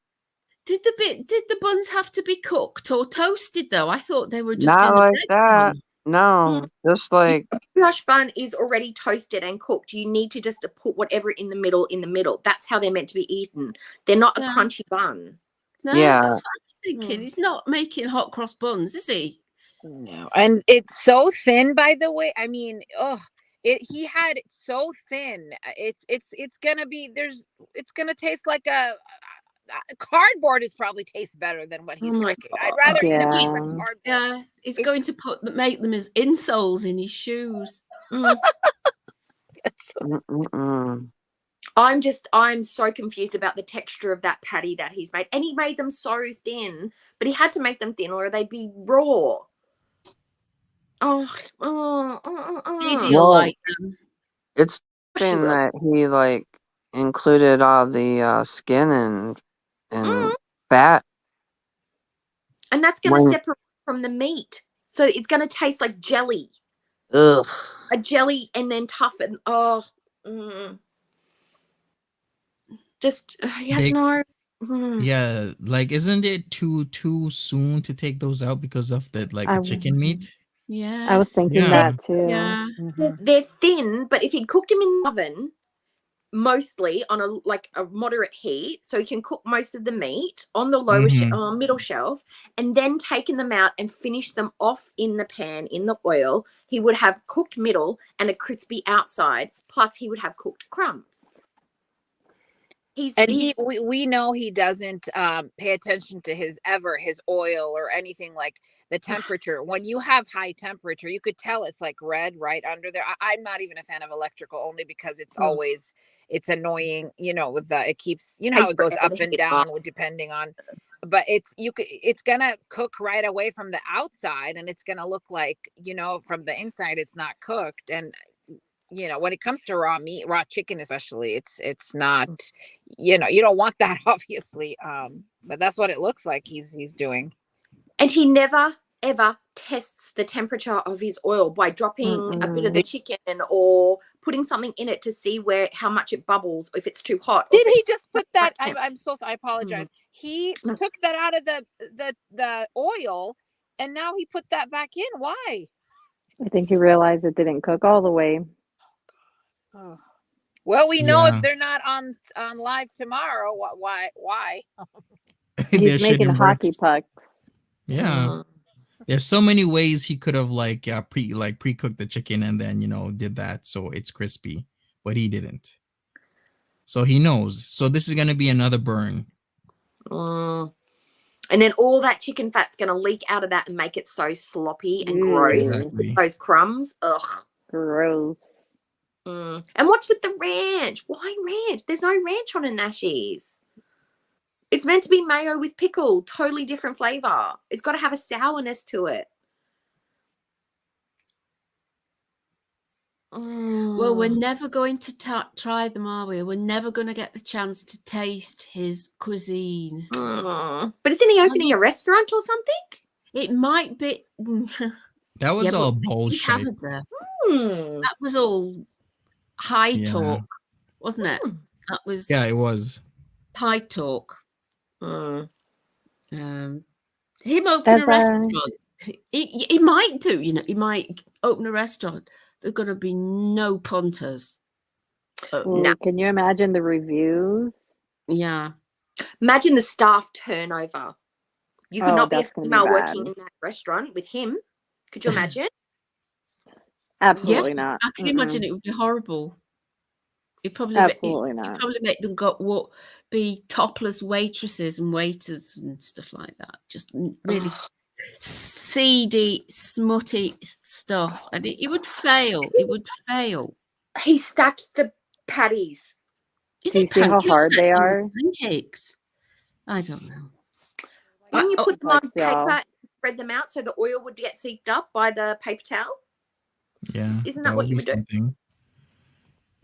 [SPEAKER 3] Did the buns have to be cooked or toasted though? I thought they were just
[SPEAKER 2] Not
[SPEAKER 3] in the
[SPEAKER 2] like
[SPEAKER 3] bread
[SPEAKER 2] that.
[SPEAKER 3] bun.
[SPEAKER 2] No, just like
[SPEAKER 4] Brioche bun is already toasted and cooked. You need to just put whatever in the middle in the middle. That's how they're meant to be eaten. They're not a
[SPEAKER 3] Yeah.
[SPEAKER 4] crunchy bun.
[SPEAKER 3] No,
[SPEAKER 2] Yeah.
[SPEAKER 3] that's what I was thinking. He's not making hot cross buns, is he?
[SPEAKER 8] No, and it's so thin. By the way, I mean, he had it so thin. It's gonna be it's gonna taste like a cardboard. Is probably tastes better than what he's
[SPEAKER 4] Oh my
[SPEAKER 8] cooking. I'd rather eat a piece
[SPEAKER 9] Yeah.
[SPEAKER 8] of cardboard.
[SPEAKER 3] Yeah, he's going to make them as insoles in his shoes.
[SPEAKER 2] mm-mm.
[SPEAKER 4] I'm so confused about the texture of that patty that he's made. And he made them so thin, but he had to make them thin or they'd be raw.
[SPEAKER 3] Did
[SPEAKER 2] Well,
[SPEAKER 3] like them?
[SPEAKER 2] it's interesting that he like included all the skin and fat.
[SPEAKER 4] And that's going to
[SPEAKER 2] When-
[SPEAKER 4] separate from the meat. So it's going to taste like jelly.
[SPEAKER 2] Ugh.
[SPEAKER 4] A jelly and then toughen. Just,
[SPEAKER 1] They-
[SPEAKER 4] no.
[SPEAKER 1] Yeah, like isn't it too soon to take those out because of the
[SPEAKER 9] I-
[SPEAKER 1] chicken meat?
[SPEAKER 3] Yeah,
[SPEAKER 9] I was thinking
[SPEAKER 1] Yeah.
[SPEAKER 9] that too.
[SPEAKER 3] Yeah,
[SPEAKER 4] They're thin, but if you'd cooked them in the oven, mostly on a moderate heat, so you can cook most of the meat on the lower middle shelf, and then taken them out and finished them off in the pan in the oil, he would have cooked middle and a crispy outside, plus he would have cooked crumbs.
[SPEAKER 8] We know he doesn't pay attention to his oil or anything like the temperature. When you have high temperature, you could tell it's like red right under there. I'm not even a fan of electrical, only because it's always it's annoying, with it keeps, how it goes up and down depending on, but it's gonna cook right away from the outside, and it's gonna look like, from the inside it's not cooked. And when it comes to raw meat, raw chicken especially, it's not, you don't want that, obviously, but that's what it looks like he's doing.
[SPEAKER 4] And he never ever tests the temperature of his oil by dropping a bit of the chicken or putting something in it to see how much it bubbles, if it's too hot.
[SPEAKER 8] Did he just put that? I apologize. He took that out of the oil, and now he put that back in. Why?
[SPEAKER 9] I think he realized it didn't cook all the way.
[SPEAKER 8] Oh. Well, we know
[SPEAKER 1] Yeah.
[SPEAKER 8] if they're not on live tomorrow, why?
[SPEAKER 9] He's making hockey pucks.
[SPEAKER 1] Yeah. There's so many ways he could have pre-cooked the chicken and then did that so it's crispy, but he didn't. So he knows. So this is gonna be another burn.
[SPEAKER 4] And then all that chicken fat's gonna leak out of that and make it so sloppy and gross.
[SPEAKER 1] Exactly.
[SPEAKER 4] And those crumbs, ugh,
[SPEAKER 9] Gross.
[SPEAKER 4] And what's with the ranch? Why ranch? There's no ranch on a Nashies. It's meant to be mayo with pickle, totally different flavor. It's got to have a sourness to it.
[SPEAKER 3] Well, we're never going to try them, are we? We're never going to get the chance to taste his cuisine.
[SPEAKER 4] But isn't he opening a restaurant or something?
[SPEAKER 3] It might be.
[SPEAKER 1] That was all
[SPEAKER 3] but
[SPEAKER 1] bullshit.
[SPEAKER 3] Canada. That was all high talk, wasn't it? That was
[SPEAKER 1] Yeah, it was.
[SPEAKER 3] pie talk. Him open a restaurant. He might do, he might open a restaurant. There's going to be no punters.
[SPEAKER 9] Ooh, can you imagine the reviews?
[SPEAKER 3] Yeah.
[SPEAKER 4] Imagine the staff turnover. You could not be a
[SPEAKER 9] that's gonna be
[SPEAKER 4] female
[SPEAKER 9] bad.
[SPEAKER 4] working in that restaurant with him. Could you imagine?
[SPEAKER 9] Absolutely not.
[SPEAKER 3] I can imagine it would be horrible. It probably
[SPEAKER 9] Absolutely not.
[SPEAKER 3] probably make them be topless waitresses and waiters and stuff like that. Just really seedy, smutty stuff, and it would fail. It would fail.
[SPEAKER 4] He stacked the patties.
[SPEAKER 3] Is
[SPEAKER 9] Do you
[SPEAKER 3] it
[SPEAKER 9] see how
[SPEAKER 3] pancakes
[SPEAKER 9] hard they
[SPEAKER 3] that-
[SPEAKER 9] are?
[SPEAKER 3] Pancakes. I don't know.
[SPEAKER 4] Wouldn't you put them on
[SPEAKER 9] Complex, y'all.
[SPEAKER 4] paper, spread them out so the oil would get seeped up by the paper towel?
[SPEAKER 1] Yeah,
[SPEAKER 4] Isn't
[SPEAKER 1] that
[SPEAKER 4] that what
[SPEAKER 1] would
[SPEAKER 4] you
[SPEAKER 1] be
[SPEAKER 4] would do?
[SPEAKER 1] something.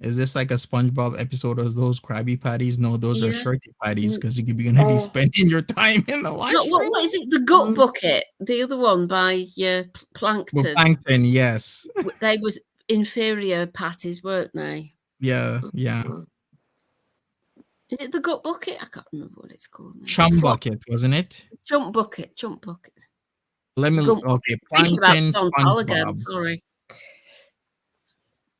[SPEAKER 1] Is this like a SpongeBob episode of those Krabby Patties? No, those are
[SPEAKER 3] Yeah.
[SPEAKER 1] shirty patties because you could be gonna be
[SPEAKER 4] Oh.
[SPEAKER 1] spending your time in the
[SPEAKER 3] No,
[SPEAKER 1] washroom.
[SPEAKER 3] what is it? The gut
[SPEAKER 4] Mm.
[SPEAKER 3] bucket, the other one by
[SPEAKER 1] Well,
[SPEAKER 3] Plankton.
[SPEAKER 1] plankton, yes.
[SPEAKER 3] They was inferior patties, weren't they?
[SPEAKER 1] Yeah.
[SPEAKER 4] Mm.
[SPEAKER 3] Is it the gut bucket? I can't remember what it's called now.
[SPEAKER 1] Chum
[SPEAKER 3] Slop-
[SPEAKER 1] bucket, wasn't it?
[SPEAKER 3] Chump bucket.
[SPEAKER 1] Let me
[SPEAKER 3] Gump.
[SPEAKER 1] okay,
[SPEAKER 3] Thinking about
[SPEAKER 1] plankton,
[SPEAKER 3] Chantal again,
[SPEAKER 1] SpongeBob.
[SPEAKER 3] sorry.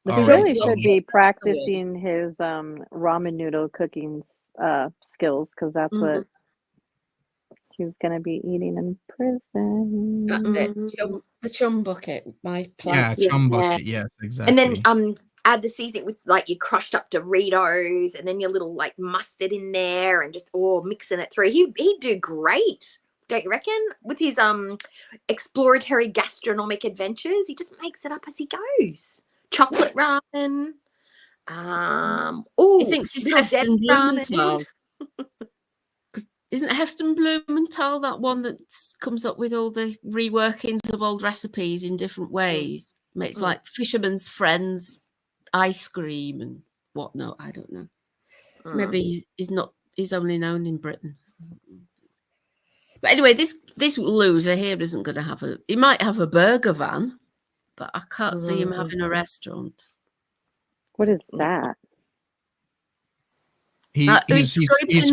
[SPEAKER 3] The
[SPEAKER 1] All right,
[SPEAKER 9] Billy
[SPEAKER 3] French
[SPEAKER 9] should
[SPEAKER 1] so-
[SPEAKER 9] be practicing his ramen noodle cooking skills because that's what he's gonna be eating in prison.
[SPEAKER 3] That's it.
[SPEAKER 4] Mm.
[SPEAKER 3] The chum bucket by
[SPEAKER 1] Yeah,
[SPEAKER 3] Plankton.
[SPEAKER 1] chum
[SPEAKER 4] Yeah.
[SPEAKER 1] bucket, yes, exactly.
[SPEAKER 4] And then add the seasoning with like your crushed up Doritos and then your little like mustard in there and just mixing it through. He'd do great, don't you reckon? With his exploratory gastronomic adventures, he just makes it up as he goes. Chocolate ramen.
[SPEAKER 3] He thinks it's
[SPEAKER 4] little
[SPEAKER 3] Heston
[SPEAKER 4] Deb ramen.
[SPEAKER 3] Blumenthal. 'Cause isn't Heston Blumenthal that one that comes up with all the reworkings of old recipes in different ways? It's like Fisherman's Friends ice cream and whatnot. I don't know. Maybe he's only known in Britain. But anyway, this loser here isn't going to have he might have a burger van, but I can't see him having a restaurant.
[SPEAKER 9] What is that?
[SPEAKER 1] He's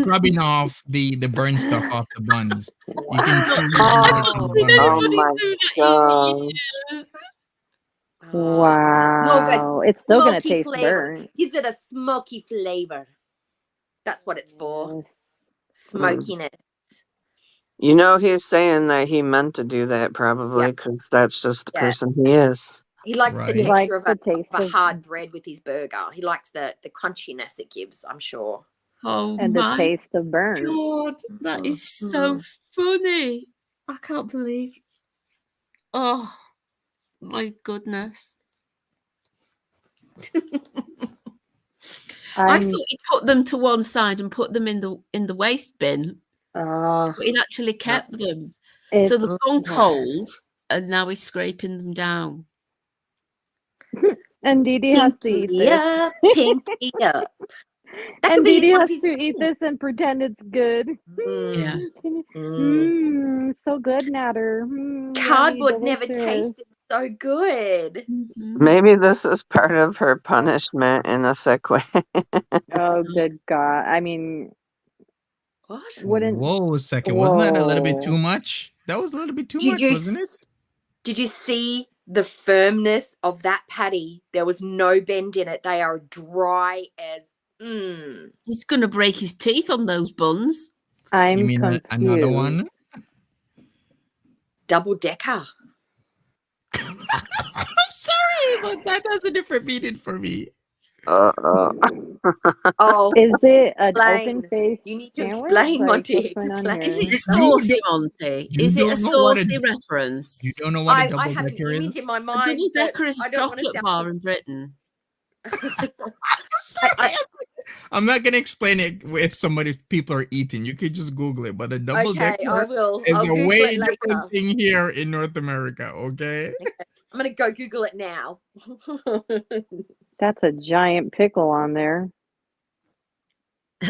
[SPEAKER 1] scrubbing off the burn stuff off the buns. You can see. Oh
[SPEAKER 2] my god!
[SPEAKER 9] Wow, it's still gonna taste
[SPEAKER 4] flavor.
[SPEAKER 9] burnt.
[SPEAKER 4] Gives it a smoky flavor. That's what it's for.
[SPEAKER 9] Yes.
[SPEAKER 4] Smokiness.
[SPEAKER 2] You know, he's saying that he meant to do that probably because that's just the person he is.
[SPEAKER 4] He likes
[SPEAKER 1] Right.
[SPEAKER 4] the
[SPEAKER 1] He
[SPEAKER 4] texture
[SPEAKER 9] likes the taste
[SPEAKER 4] of a
[SPEAKER 9] of-
[SPEAKER 4] hard bread with his burger. He likes the crunchiness it gives, I'm sure.
[SPEAKER 3] Oh
[SPEAKER 9] And the
[SPEAKER 3] my
[SPEAKER 9] taste of burnt.
[SPEAKER 3] God, that is so funny. I can't believe. Oh my goodness. I thought he'd put them to one side and put them in the waste bin. But he'd actually kept them. So they've gone cold and now he's scraping them down.
[SPEAKER 9] And Dee Dee has to eat
[SPEAKER 4] Pinky
[SPEAKER 9] this.
[SPEAKER 4] up, pinky up. That
[SPEAKER 9] And
[SPEAKER 4] could be
[SPEAKER 9] Dee Dee
[SPEAKER 4] one
[SPEAKER 9] has
[SPEAKER 4] of his
[SPEAKER 9] to eat this and pretend it's good.
[SPEAKER 3] Yeah.
[SPEAKER 9] So good, Natter.
[SPEAKER 4] Cardboard never
[SPEAKER 9] delicious.
[SPEAKER 4] tasted so good.
[SPEAKER 2] Maybe this is part of her punishment in a sick way.
[SPEAKER 9] Oh, good God. I mean,
[SPEAKER 4] What?
[SPEAKER 9] wouldn't.
[SPEAKER 1] Whoa, a second. Wasn't that a little bit
[SPEAKER 9] Whoa.
[SPEAKER 1] too much? That was a little bit too much, wasn't it?
[SPEAKER 4] Did you see the firmness of that patty? There was no bend in it. They are dry as.
[SPEAKER 3] He's going to break his teeth on those buns.
[SPEAKER 9] I'm
[SPEAKER 1] You mean
[SPEAKER 9] confused.
[SPEAKER 1] another one?
[SPEAKER 4] Double decker.
[SPEAKER 1] I'm sorry, but that has a different meaning for me.
[SPEAKER 4] Oh,
[SPEAKER 9] Is it an
[SPEAKER 4] Explain.
[SPEAKER 9] open face
[SPEAKER 4] You need to
[SPEAKER 9] sandwich?
[SPEAKER 4] explain,
[SPEAKER 9] Like,
[SPEAKER 4] Monty.
[SPEAKER 9] what's going on
[SPEAKER 4] Explain.
[SPEAKER 3] Is
[SPEAKER 9] here?
[SPEAKER 3] it
[SPEAKER 1] You
[SPEAKER 3] saucy,
[SPEAKER 1] don't-
[SPEAKER 3] Monty?
[SPEAKER 1] you
[SPEAKER 3] Is it a
[SPEAKER 1] don't know what
[SPEAKER 3] saucy reference?
[SPEAKER 1] You don't know what a
[SPEAKER 4] I
[SPEAKER 1] double
[SPEAKER 4] have an
[SPEAKER 1] decker
[SPEAKER 4] image
[SPEAKER 1] is?
[SPEAKER 4] in my
[SPEAKER 3] A
[SPEAKER 4] mind.
[SPEAKER 3] double decker
[SPEAKER 4] that
[SPEAKER 3] is
[SPEAKER 4] I
[SPEAKER 3] a
[SPEAKER 4] don't wanna
[SPEAKER 3] chocolate
[SPEAKER 4] sound-
[SPEAKER 3] bar in Britain.
[SPEAKER 1] I'm not gonna explain it if people are eating. You could just Google it. But a double
[SPEAKER 4] Okay,
[SPEAKER 1] decker
[SPEAKER 4] I will.
[SPEAKER 1] is
[SPEAKER 4] I'll
[SPEAKER 1] a
[SPEAKER 4] Google
[SPEAKER 1] way
[SPEAKER 4] it later.
[SPEAKER 1] different thing here in North America. Okay.
[SPEAKER 4] I'm gonna go Google it now.
[SPEAKER 9] That's a giant pickle on there.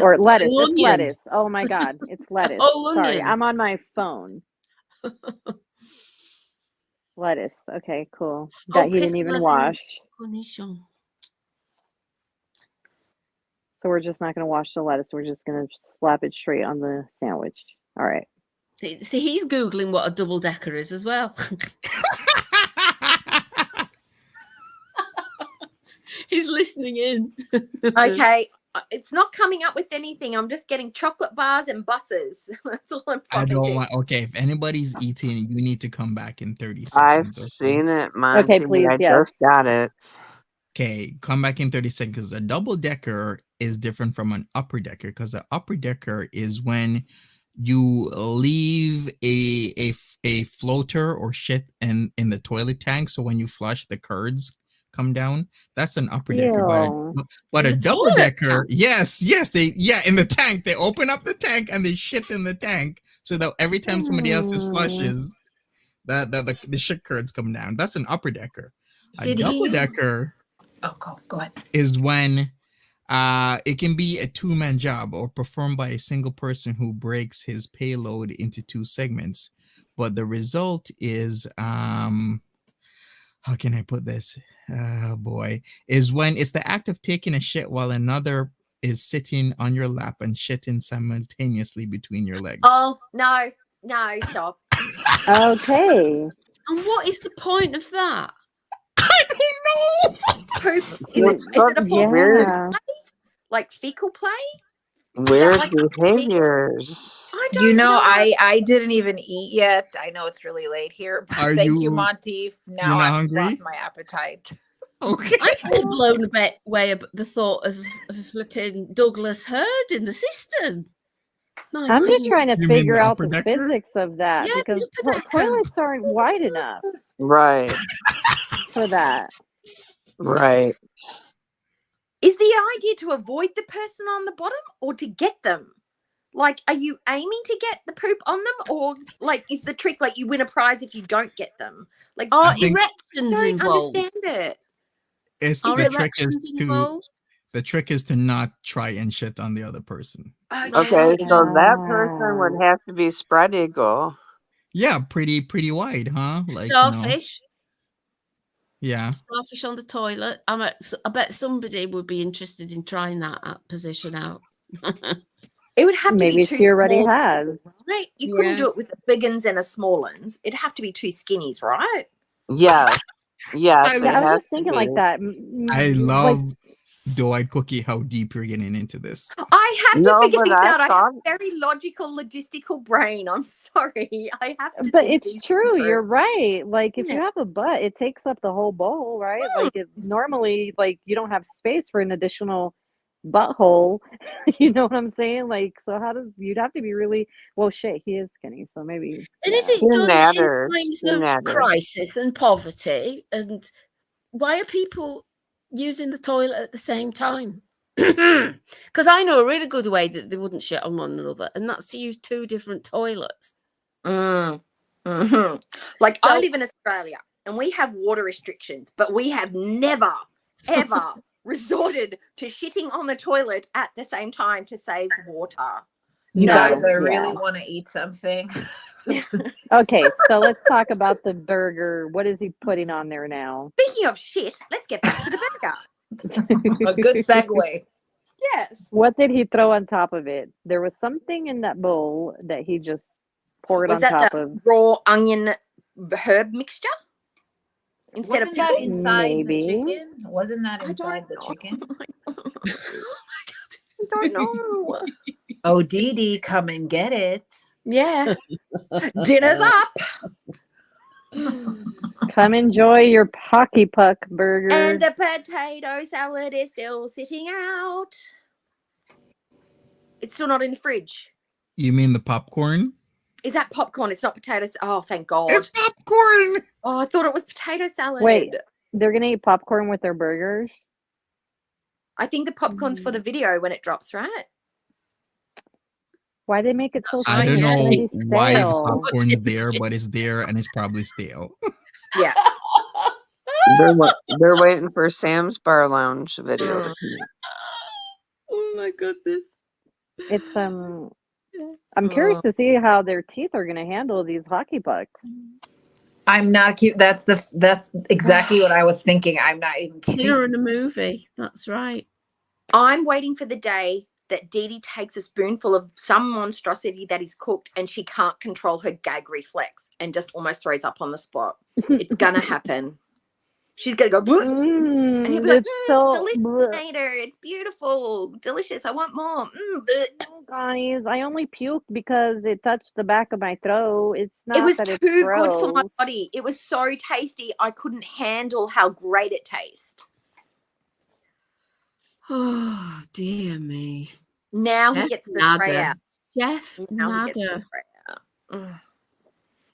[SPEAKER 9] Or lettuce. It's
[SPEAKER 3] Onion.
[SPEAKER 9] lettuce. Oh my God. It's lettuce.
[SPEAKER 3] Oh,
[SPEAKER 9] Sorry,
[SPEAKER 3] onion.
[SPEAKER 9] I'm on my phone. Lettuce. Okay, cool. That he didn't
[SPEAKER 3] pickle
[SPEAKER 9] even
[SPEAKER 3] as in
[SPEAKER 9] wash.
[SPEAKER 3] cornichon.
[SPEAKER 9] So we're just not going to wash the lettuce. We're just going to slap it straight on the sandwich. All right.
[SPEAKER 3] See, he's Googling what a double decker is as well. He's listening in.
[SPEAKER 4] Okay, it's not coming up with anything. I'm just getting chocolate bars and buses. That's all I'm
[SPEAKER 1] I
[SPEAKER 4] fucking
[SPEAKER 1] don't
[SPEAKER 4] getting.
[SPEAKER 1] want. Okay, if anybody's eating, you need to come back in 30
[SPEAKER 2] I've
[SPEAKER 1] seconds. Okay?
[SPEAKER 2] seen it, Monty.
[SPEAKER 9] please,
[SPEAKER 2] I
[SPEAKER 9] yes.
[SPEAKER 2] just got it.
[SPEAKER 1] Okay, come back in 30 seconds. A double decker is different from an upper decker because an upper decker is when you leave a floater or shit in the toilet tank. So when you flush, the curds come down, that's an upper decker. But
[SPEAKER 9] Ew.
[SPEAKER 1] but
[SPEAKER 3] In
[SPEAKER 1] a
[SPEAKER 3] the
[SPEAKER 1] double
[SPEAKER 3] toilet
[SPEAKER 1] decker,
[SPEAKER 3] tank.
[SPEAKER 1] yes, in the tank. They open up the tank and they shit in the tank, so that every time somebody else's flushes, the shit curds come down. That's an upper decker. A
[SPEAKER 8] Did
[SPEAKER 1] double
[SPEAKER 8] he use-
[SPEAKER 1] decker
[SPEAKER 8] Oh, go ahead.
[SPEAKER 1] is when it can be a two-man job or performed by a single person who breaks his payload into two segments. But the result is how can I put this? Oh boy, is when it's the act of taking a shit while another is sitting on your lap and shitting simultaneously between your legs.
[SPEAKER 4] Oh, no, stop.
[SPEAKER 9] Okay.
[SPEAKER 3] And what is the point of that?
[SPEAKER 1] I don't know.
[SPEAKER 4] Poop. Is
[SPEAKER 2] It's
[SPEAKER 4] it a form of
[SPEAKER 2] weird,
[SPEAKER 9] Yeah.
[SPEAKER 4] like fecal play?
[SPEAKER 2] weird
[SPEAKER 4] like
[SPEAKER 2] behaviors.
[SPEAKER 4] I don't
[SPEAKER 8] You know,
[SPEAKER 4] know.
[SPEAKER 8] I didn't even eat yet. I know it's really late here, but
[SPEAKER 1] Are
[SPEAKER 8] thank you,
[SPEAKER 1] you-
[SPEAKER 8] Monty. Now
[SPEAKER 1] you're not
[SPEAKER 8] I've
[SPEAKER 1] hungry?
[SPEAKER 8] lost my appetite.
[SPEAKER 1] Okay.
[SPEAKER 3] I'm still blown away at the thought of flipping Douglas Hurd in the cistern. My
[SPEAKER 9] I'm just
[SPEAKER 3] goodness.
[SPEAKER 9] trying to
[SPEAKER 1] You mean
[SPEAKER 9] figure
[SPEAKER 1] the
[SPEAKER 9] out
[SPEAKER 1] upper
[SPEAKER 9] the
[SPEAKER 1] decker?
[SPEAKER 9] physics of that
[SPEAKER 3] Yeah,
[SPEAKER 9] because
[SPEAKER 3] the upper decker.
[SPEAKER 9] toilets aren't wide enough
[SPEAKER 2] Right,
[SPEAKER 9] for that.
[SPEAKER 2] right.
[SPEAKER 4] Is the idea to avoid the person on the bottom or to get them? Like, are you aiming to get the poop on them, or like is the trick like you win a prize if you don't get them? Like,
[SPEAKER 3] Are
[SPEAKER 1] I think-
[SPEAKER 4] I
[SPEAKER 3] erections
[SPEAKER 4] don't
[SPEAKER 3] involved?
[SPEAKER 4] understand it.
[SPEAKER 1] It's
[SPEAKER 3] Are
[SPEAKER 1] the trick is
[SPEAKER 3] erections
[SPEAKER 1] to
[SPEAKER 3] involved?
[SPEAKER 1] not try and shit on the other person.
[SPEAKER 2] Okay, so that person
[SPEAKER 9] Ah.
[SPEAKER 2] would have to be spread eagle.
[SPEAKER 1] Yeah, pretty wide, huh? Like
[SPEAKER 3] Starfish.
[SPEAKER 1] yeah.
[SPEAKER 3] Starfish on the toilet. I bet somebody would be interested in trying that position out.
[SPEAKER 4] It would have to
[SPEAKER 9] Maybe
[SPEAKER 4] be too
[SPEAKER 9] she already
[SPEAKER 4] small,
[SPEAKER 9] has.
[SPEAKER 4] right? You couldn't
[SPEAKER 3] Yeah.
[SPEAKER 4] do it with the big uns and a small uns. It'd have to be two skinnies, right?
[SPEAKER 2] Yes, yes.
[SPEAKER 1] I
[SPEAKER 2] it
[SPEAKER 9] Yeah, I was
[SPEAKER 2] has
[SPEAKER 9] just
[SPEAKER 2] to
[SPEAKER 9] thinking
[SPEAKER 2] be.
[SPEAKER 9] like that.
[SPEAKER 1] I
[SPEAKER 9] Like,
[SPEAKER 1] love Doe-eyed Cookie how deep you're getting into this.
[SPEAKER 4] I have to
[SPEAKER 2] No,
[SPEAKER 4] figure
[SPEAKER 2] but
[SPEAKER 4] things
[SPEAKER 2] I
[SPEAKER 4] out. I have
[SPEAKER 2] thought-
[SPEAKER 4] a very logical, logistical brain. I'm sorry. I have to.
[SPEAKER 9] but
[SPEAKER 4] think
[SPEAKER 9] it's
[SPEAKER 4] these
[SPEAKER 9] true.
[SPEAKER 4] through.
[SPEAKER 9] You're right. Like if you
[SPEAKER 4] Yeah.
[SPEAKER 9] have a butt, it takes up the whole bowl, right? Like it normally, like you don't have space for an additional butthole. You know what I'm saying? Like, so how does you'd have to be really well? Shit, he is skinny, so maybe.
[SPEAKER 3] And is
[SPEAKER 9] yeah.
[SPEAKER 3] it
[SPEAKER 2] He
[SPEAKER 3] done
[SPEAKER 2] matters.
[SPEAKER 3] in times
[SPEAKER 2] He
[SPEAKER 3] of
[SPEAKER 2] matters.
[SPEAKER 3] crisis and poverty? And why are people using the toilet at the same time? Because I know a really good way that they wouldn't shit on one another, and that's to use two different toilets.
[SPEAKER 4] Mm-hmm. Like I
[SPEAKER 3] So-
[SPEAKER 4] live in Australia and we have water restrictions, but we have never, ever resorted to shitting on the toilet at the same time to save water.
[SPEAKER 8] You
[SPEAKER 9] No,
[SPEAKER 8] guys, I
[SPEAKER 9] yeah.
[SPEAKER 8] really want to eat something.
[SPEAKER 9] Okay, so let's talk about the burger. What is he putting on there now?
[SPEAKER 4] Speaking of shit, let's get back to the burger.
[SPEAKER 8] A good segue.
[SPEAKER 4] Yes.
[SPEAKER 9] What did he throw on top of it? There was something in that bowl that he just poured
[SPEAKER 4] Was
[SPEAKER 9] on
[SPEAKER 4] that
[SPEAKER 9] top
[SPEAKER 4] the
[SPEAKER 9] of.
[SPEAKER 4] raw onion herb mixture? Instead
[SPEAKER 8] Wasn't
[SPEAKER 4] of
[SPEAKER 8] that
[SPEAKER 4] pickle?
[SPEAKER 8] inside
[SPEAKER 9] Maybe.
[SPEAKER 8] the chicken? Wasn't that
[SPEAKER 4] I
[SPEAKER 8] inside the
[SPEAKER 4] don't know.
[SPEAKER 8] chicken?
[SPEAKER 4] I don't know.
[SPEAKER 8] Oh, Dee Dee, come and get it.
[SPEAKER 4] Yeah. Dinner's up.
[SPEAKER 9] Come enjoy your Pocky Puck burger.
[SPEAKER 4] And the potato salad is still sitting out. It's still not in the fridge.
[SPEAKER 1] You mean the popcorn?
[SPEAKER 4] Is that popcorn? It's not potatoes. Oh, thank God.
[SPEAKER 1] It's popcorn.
[SPEAKER 4] Oh, I thought it was potato salad.
[SPEAKER 9] Wait. They're gonna eat popcorn with their burgers.
[SPEAKER 4] I think the popcorn's for the video when it drops, right?
[SPEAKER 9] Why they make it so
[SPEAKER 3] That's
[SPEAKER 1] I
[SPEAKER 9] sweet?
[SPEAKER 1] don't
[SPEAKER 3] right,
[SPEAKER 9] It's
[SPEAKER 1] know
[SPEAKER 9] gonna be
[SPEAKER 1] why his
[SPEAKER 9] stale.
[SPEAKER 1] popcorn's there, but it's there and it's probably stale.
[SPEAKER 4] Yeah.
[SPEAKER 2] They're waiting for Sam's Bar Lounge video to come out.
[SPEAKER 3] Oh my goodness.
[SPEAKER 9] It's I'm curious to see how their teeth are gonna handle these hockey pucks.
[SPEAKER 8] I'm not cute. That's exactly what I was thinking. I'm not even kidding.
[SPEAKER 3] You're in a movie. That's right.
[SPEAKER 4] I'm waiting for the day that Dee Dee takes a spoonful of some monstrosity that is cooked and she can't control her gag reflex and just almost throws up on the spot. It's gonna happen. She's gonna go, "Bleh," and he'll be like,
[SPEAKER 9] It's so
[SPEAKER 4] delicious,
[SPEAKER 9] bleh.
[SPEAKER 4] Nader. It's beautiful, delicious. I want more. Bleh."
[SPEAKER 9] Oh, guys, I only puked because it touched the back of my throat. It's not
[SPEAKER 4] It was
[SPEAKER 9] that
[SPEAKER 4] too
[SPEAKER 9] it's
[SPEAKER 4] good for my
[SPEAKER 9] gross.
[SPEAKER 4] body. It was so tasty. I couldn't handle how great it tastes.
[SPEAKER 3] Oh dear me.
[SPEAKER 4] Now he
[SPEAKER 3] Chef
[SPEAKER 4] gets the
[SPEAKER 3] Nada.
[SPEAKER 4] spray out.
[SPEAKER 3] Chef
[SPEAKER 4] Now he gets the
[SPEAKER 3] Nada.
[SPEAKER 4] spray out. Ugh.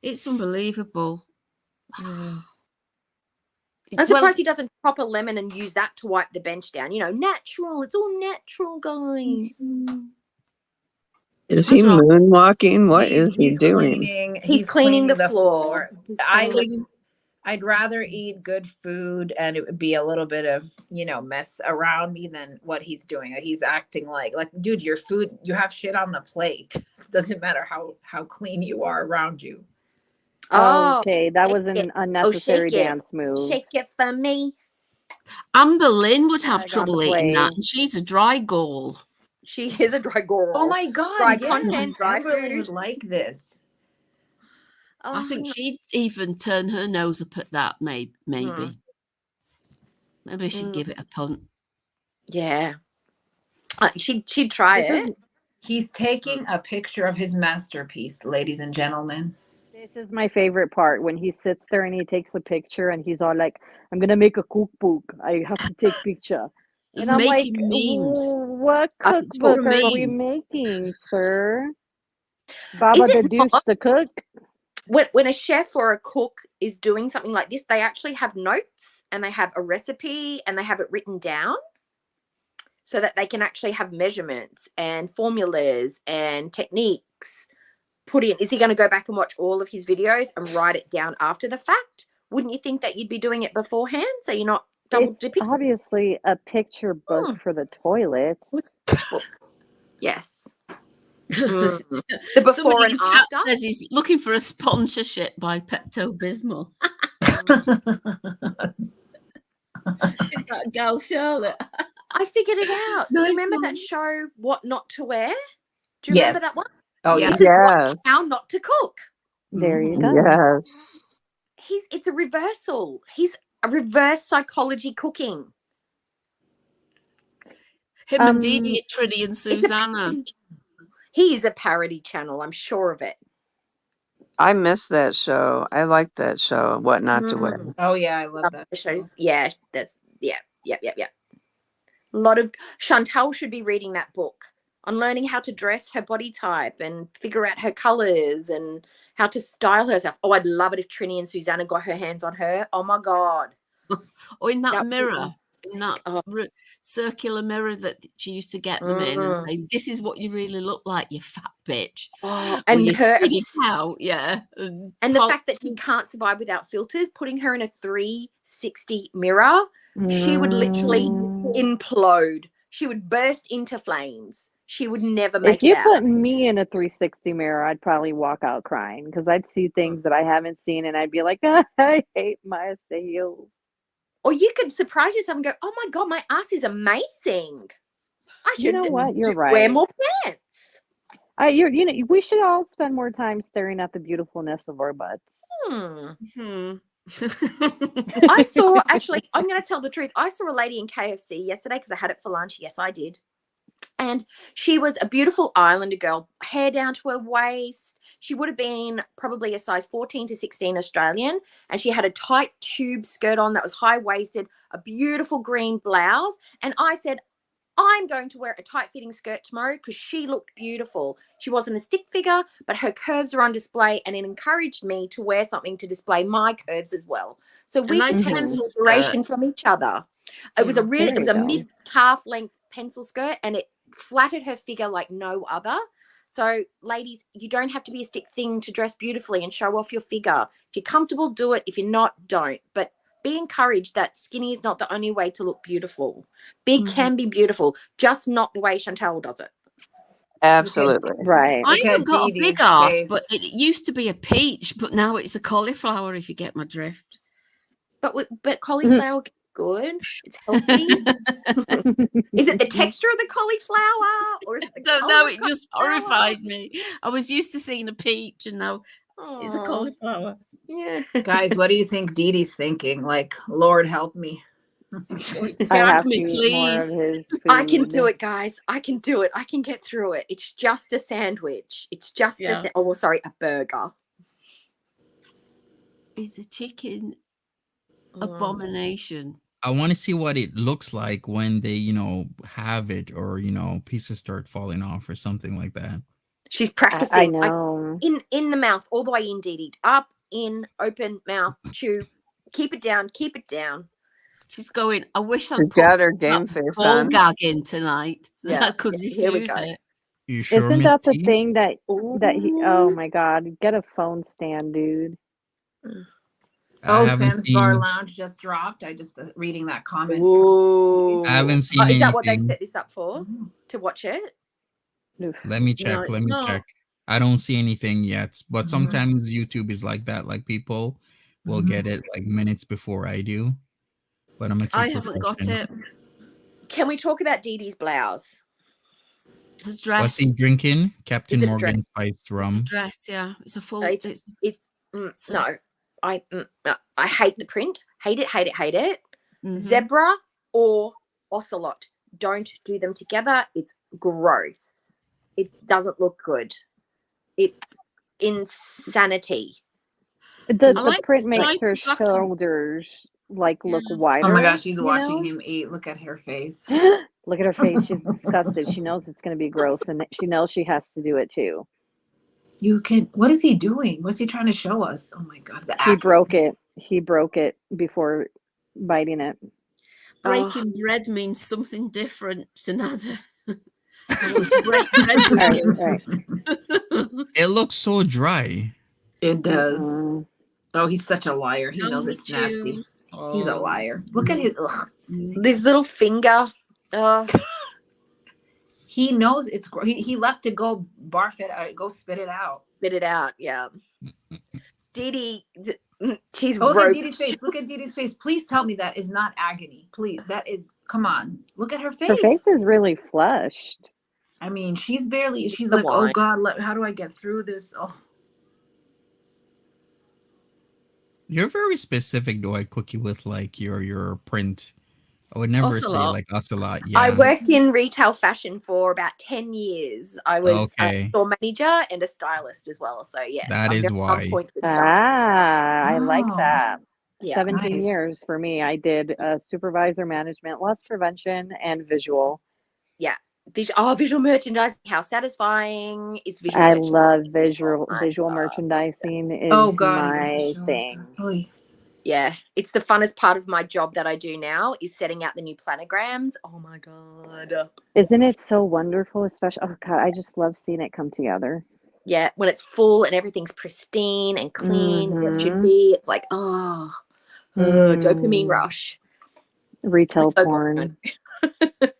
[SPEAKER 3] It's unbelievable.
[SPEAKER 4] I'm surprised he doesn't chop a lemon and use that to wipe the bench down. You know, natural. It's all natural, guys.
[SPEAKER 2] Is he moonwalking? What is he
[SPEAKER 8] he's
[SPEAKER 2] doing?
[SPEAKER 8] cleaning.
[SPEAKER 4] He's cleaning the floor.
[SPEAKER 8] I'd rather eat good food and it would be a little bit of, you know, mess around me than what he's doing. He's acting like, dude, your food, you have shit on the plate. Doesn't matter how clean you are around you.
[SPEAKER 4] Oh,
[SPEAKER 9] okay, that was
[SPEAKER 4] shake
[SPEAKER 9] an
[SPEAKER 4] it.
[SPEAKER 9] unnecessary
[SPEAKER 4] shake it.
[SPEAKER 9] dance move.
[SPEAKER 4] Shake it for me.
[SPEAKER 3] Amber Lynn would have
[SPEAKER 9] Flag on
[SPEAKER 3] trouble
[SPEAKER 9] the
[SPEAKER 3] eating that,
[SPEAKER 9] play.
[SPEAKER 3] and she's a dry gall.
[SPEAKER 4] She is a dry girl.
[SPEAKER 8] Oh my God.
[SPEAKER 4] Dry
[SPEAKER 8] yes,
[SPEAKER 4] content, dry
[SPEAKER 8] Amberly
[SPEAKER 4] food.
[SPEAKER 8] would like this.
[SPEAKER 3] I think she'd even turn her nose up at that, maybe. Maybe she'd give it a punt.
[SPEAKER 4] Yeah. She'd try it.
[SPEAKER 8] He's taking a picture of his masterpiece, ladies and gentlemen.
[SPEAKER 9] This is my favorite part when he sits there and he takes a picture and he's all like, I'm gonna make a cookbook. I have to take picture.
[SPEAKER 3] He's
[SPEAKER 9] And I'm like,
[SPEAKER 3] making memes.
[SPEAKER 9] what cookbook
[SPEAKER 3] for
[SPEAKER 9] are we
[SPEAKER 3] meme.
[SPEAKER 9] making, sir? Baba
[SPEAKER 4] Is
[SPEAKER 9] the
[SPEAKER 4] it
[SPEAKER 9] douche,
[SPEAKER 4] not?
[SPEAKER 9] the cook.
[SPEAKER 4] When a chef or a cook is doing something like this, they actually have notes and they have a recipe and they have it written down so that they can actually have measurements and formulas and techniques put in. Is he going to go back and watch all of his videos and write it down after the fact? Wouldn't you think that you'd be doing it beforehand so you're not double
[SPEAKER 9] It's
[SPEAKER 4] dipping?
[SPEAKER 9] obviously a picture book for the toilet.
[SPEAKER 4] Yes. The before
[SPEAKER 3] Somebody
[SPEAKER 4] and
[SPEAKER 3] in chat
[SPEAKER 4] after.
[SPEAKER 3] says he's looking for a sponsorship by Pepto-Bismol. Is that gal Charlotte?
[SPEAKER 4] I figured it out.
[SPEAKER 3] Nice
[SPEAKER 4] Remember
[SPEAKER 3] one.
[SPEAKER 4] that show, What Not to Wear? Do you remember that one?
[SPEAKER 8] Oh,
[SPEAKER 3] Yeah.
[SPEAKER 4] This is how not to cook.
[SPEAKER 9] There you go.
[SPEAKER 2] Yes.
[SPEAKER 4] It's a reversal. He's a reverse psychology cooking.
[SPEAKER 3] Him and Dee Dee, Trinity and Susanna.
[SPEAKER 4] He is a parody channel, I'm sure of it.
[SPEAKER 2] I missed that show. I liked that show, What Not to Wear.
[SPEAKER 8] Oh yeah, I love that.
[SPEAKER 4] Shows. Yeah, yep. A lot of Chantal should be reading that book on learning how to dress her body type and figure out her colors and how to style herself. Oh, I'd love it if Trini and Susanna got her hands on her. Oh my God.
[SPEAKER 3] Or in that
[SPEAKER 4] That would be
[SPEAKER 3] mirror, in that circular mirror that she used to get them in and say, this is what you really look like, you fat bitch.
[SPEAKER 4] Oh,
[SPEAKER 3] Or
[SPEAKER 4] and
[SPEAKER 3] you
[SPEAKER 4] her
[SPEAKER 3] skinny cow, yeah.
[SPEAKER 4] and the fact that she can't survive without filters, putting her in a 360 mirror, she would literally implode. She would burst into flames. She would never make
[SPEAKER 9] If you
[SPEAKER 4] it out.
[SPEAKER 9] put me in a 360 mirror, I'd probably walk out crying because I'd see things that I haven't seen and I'd be like, I hate myself.
[SPEAKER 4] Or you could surprise yourself and go, oh my God, my ass is amazing. I should
[SPEAKER 9] You know what? You're
[SPEAKER 4] wear
[SPEAKER 9] right.
[SPEAKER 4] more pants.
[SPEAKER 9] We should all spend more time staring at the beautifulness of our butts.
[SPEAKER 4] I saw, actually, I'm going to tell the truth. I saw a lady in KFC yesterday because I had it for lunch. Yes, I did. And she was a beautiful Islander girl, hair down to her waist. She would have been probably a size 14 to 16 Australian. And she had a tight tube skirt on that was high-waisted, a beautiful green blouse. And I said, I'm going to wear a tight-fitting skirt tomorrow because she looked beautiful. She wasn't a stick figure, but her curves were on display, and it encouraged me to wear something to display my curves as well. So we could take inspiration from each other. It was a mid-calf length pencil skirt, and it flattered her figure like no other. So, ladies, you don't have to be a stick thing to dress beautifully and show off your figure. If you're comfortable, do it. If you're not, don't. But be encouraged that skinny is not the only way to look beautiful. Big can be beautiful, just not the way Chantal does it.
[SPEAKER 2] Absolutely.
[SPEAKER 9] Right.
[SPEAKER 3] I even got a big ass, but it used to be a peach, but now it's a cauliflower, if you get my drift.
[SPEAKER 4] But cauliflower good. It's healthy. Is it the texture of the cauliflower, or is it the
[SPEAKER 3] don't know. It just horrified me. I was used to seeing a peach, and now it's a cauliflower.
[SPEAKER 4] Yeah,
[SPEAKER 8] guys, what do you think Dee Dee's thinking? Like, Lord help me.
[SPEAKER 3] Gag me, please.
[SPEAKER 4] I can do it, guys. I can do it. I can get through it. It's just a sandwich. It's just a burger.
[SPEAKER 3] It's a chicken abomination.
[SPEAKER 1] I want to see what it looks like when they, have it, or pieces start falling off or something like that.
[SPEAKER 4] She's practicing.
[SPEAKER 9] I know.
[SPEAKER 4] In the mouth, all the way in, Dee Dee. Up, in, open, mouth, chew, Keep it down. Keep it down.
[SPEAKER 3] She's going, I wish I'd
[SPEAKER 2] She's
[SPEAKER 3] put
[SPEAKER 2] got her game
[SPEAKER 3] that
[SPEAKER 2] face
[SPEAKER 3] ball
[SPEAKER 2] on.
[SPEAKER 3] gag in tonight so that
[SPEAKER 4] Yeah,
[SPEAKER 3] I could
[SPEAKER 4] yeah, here we
[SPEAKER 3] refuse
[SPEAKER 4] go.
[SPEAKER 3] it.
[SPEAKER 1] You sure,
[SPEAKER 9] Isn't
[SPEAKER 1] Miss
[SPEAKER 9] that the
[SPEAKER 1] T?
[SPEAKER 9] thing that he? Oh
[SPEAKER 4] Ooh.
[SPEAKER 9] my God! Get a phone stand, dude.
[SPEAKER 1] I haven't
[SPEAKER 8] Sam's Bar
[SPEAKER 1] seen.
[SPEAKER 8] Lounge just dropped. I just reading that comment.
[SPEAKER 4] Ooh.
[SPEAKER 1] I haven't seen
[SPEAKER 4] Is that what they've
[SPEAKER 1] anything.
[SPEAKER 4] set this up for? To watch it?
[SPEAKER 9] Oof.
[SPEAKER 1] Let me
[SPEAKER 3] No,
[SPEAKER 1] check.
[SPEAKER 3] it's
[SPEAKER 1] Let me
[SPEAKER 3] not.
[SPEAKER 1] check. I don't see anything yet, but
[SPEAKER 8] Mhm.
[SPEAKER 1] sometimes YouTube is like that. Like people will get it like minutes before I do. But I'm gonna
[SPEAKER 3] I
[SPEAKER 1] keep
[SPEAKER 3] haven't got
[SPEAKER 1] refreshing.
[SPEAKER 3] it.
[SPEAKER 4] Can we talk about Dee Dee's blouse?
[SPEAKER 3] This
[SPEAKER 1] What's
[SPEAKER 3] dress.
[SPEAKER 1] he drinking? Captain
[SPEAKER 4] Is it a dress?
[SPEAKER 1] Morgan spiced
[SPEAKER 3] It's the
[SPEAKER 1] rum.
[SPEAKER 3] dress, yeah. It's a full.
[SPEAKER 4] It's
[SPEAKER 3] it's
[SPEAKER 4] no. I hate the print. Hate it. Hate it. Hate it.
[SPEAKER 3] Mhm.
[SPEAKER 4] Zebra or ocelot. Don't do them together. It's gross. It doesn't look good. It's insanity.
[SPEAKER 9] The
[SPEAKER 3] like
[SPEAKER 9] print
[SPEAKER 3] the
[SPEAKER 9] makes
[SPEAKER 3] striped
[SPEAKER 9] her
[SPEAKER 3] black and-
[SPEAKER 9] shoulders like look
[SPEAKER 3] Yeah.
[SPEAKER 9] wider.
[SPEAKER 8] Oh my gosh, she's
[SPEAKER 9] you
[SPEAKER 8] watching
[SPEAKER 9] know?
[SPEAKER 8] him eat. Look at her face.
[SPEAKER 9] Look at her face. She's disgusted. She knows it's going to be gross, and she knows she has to do it too.
[SPEAKER 8] You can. What is he doing? What's he trying to show us? Oh my god, the
[SPEAKER 9] He
[SPEAKER 8] act.
[SPEAKER 9] broke it. He broke it before biting it.
[SPEAKER 3] Breaking bread means something different to Nada. I want to break bread with
[SPEAKER 9] All right,
[SPEAKER 3] you.
[SPEAKER 9] all right.
[SPEAKER 1] It looks so dry.
[SPEAKER 8] It does.
[SPEAKER 9] Mm.
[SPEAKER 8] Oh, he's such a liar. He knows
[SPEAKER 3] Only
[SPEAKER 8] it's nasty.
[SPEAKER 3] choose-
[SPEAKER 8] He's a
[SPEAKER 3] Oh.
[SPEAKER 8] liar. Look at his. Ugh.
[SPEAKER 4] This little finger.
[SPEAKER 8] He knows it's. He left to go barf it. Go spit it out.
[SPEAKER 4] Spit it out. Yeah. Dee Dee, she's
[SPEAKER 8] Oh, look at
[SPEAKER 4] roped.
[SPEAKER 8] Dee Dee's face. Look at Dee Dee's face. Please tell me that is not agony. Please, that is. Come on, look at her face.
[SPEAKER 9] Her face is really flushed.
[SPEAKER 8] I mean, she's barely. She's
[SPEAKER 4] The
[SPEAKER 8] like, oh
[SPEAKER 4] wine.
[SPEAKER 8] God, how do I get through this? Oh,
[SPEAKER 1] You're very specific, though. I cook you with like your print. I would never say
[SPEAKER 3] Ocelot.
[SPEAKER 1] like ocelot. Yeah.
[SPEAKER 4] I worked in retail fashion for about 10 years. I was
[SPEAKER 1] Okay.
[SPEAKER 4] a store manager and a stylist as well. So, yes,
[SPEAKER 1] That
[SPEAKER 4] I'm
[SPEAKER 1] is
[SPEAKER 4] very on
[SPEAKER 1] why.
[SPEAKER 4] point with stuff.
[SPEAKER 9] I like
[SPEAKER 8] Oh.
[SPEAKER 9] that.
[SPEAKER 4] Yeah.
[SPEAKER 9] 17
[SPEAKER 8] Nice.
[SPEAKER 9] years for me. I did supervisor management, loss prevention, and visual.
[SPEAKER 4] Visual merchandising. How satisfying is visual
[SPEAKER 9] I
[SPEAKER 4] merchandising?
[SPEAKER 9] love visual
[SPEAKER 4] Oh my
[SPEAKER 9] visual
[SPEAKER 4] God.
[SPEAKER 9] merchandising is
[SPEAKER 8] oh God, he wants to
[SPEAKER 9] my
[SPEAKER 8] show us
[SPEAKER 9] thing.
[SPEAKER 8] that. Oy.
[SPEAKER 4] Yeah, it's the funnest part of my job that I do now is setting out the new planograms. Oh my God.
[SPEAKER 9] Isn't it so wonderful? Especially, oh God, I just love seeing it come together.
[SPEAKER 4] Yeah, when it's full and everything's pristine and clean, where it should
[SPEAKER 9] Mhm.
[SPEAKER 4] be, it's like, dopamine rush.
[SPEAKER 9] Retail
[SPEAKER 4] So boring.
[SPEAKER 9] porn.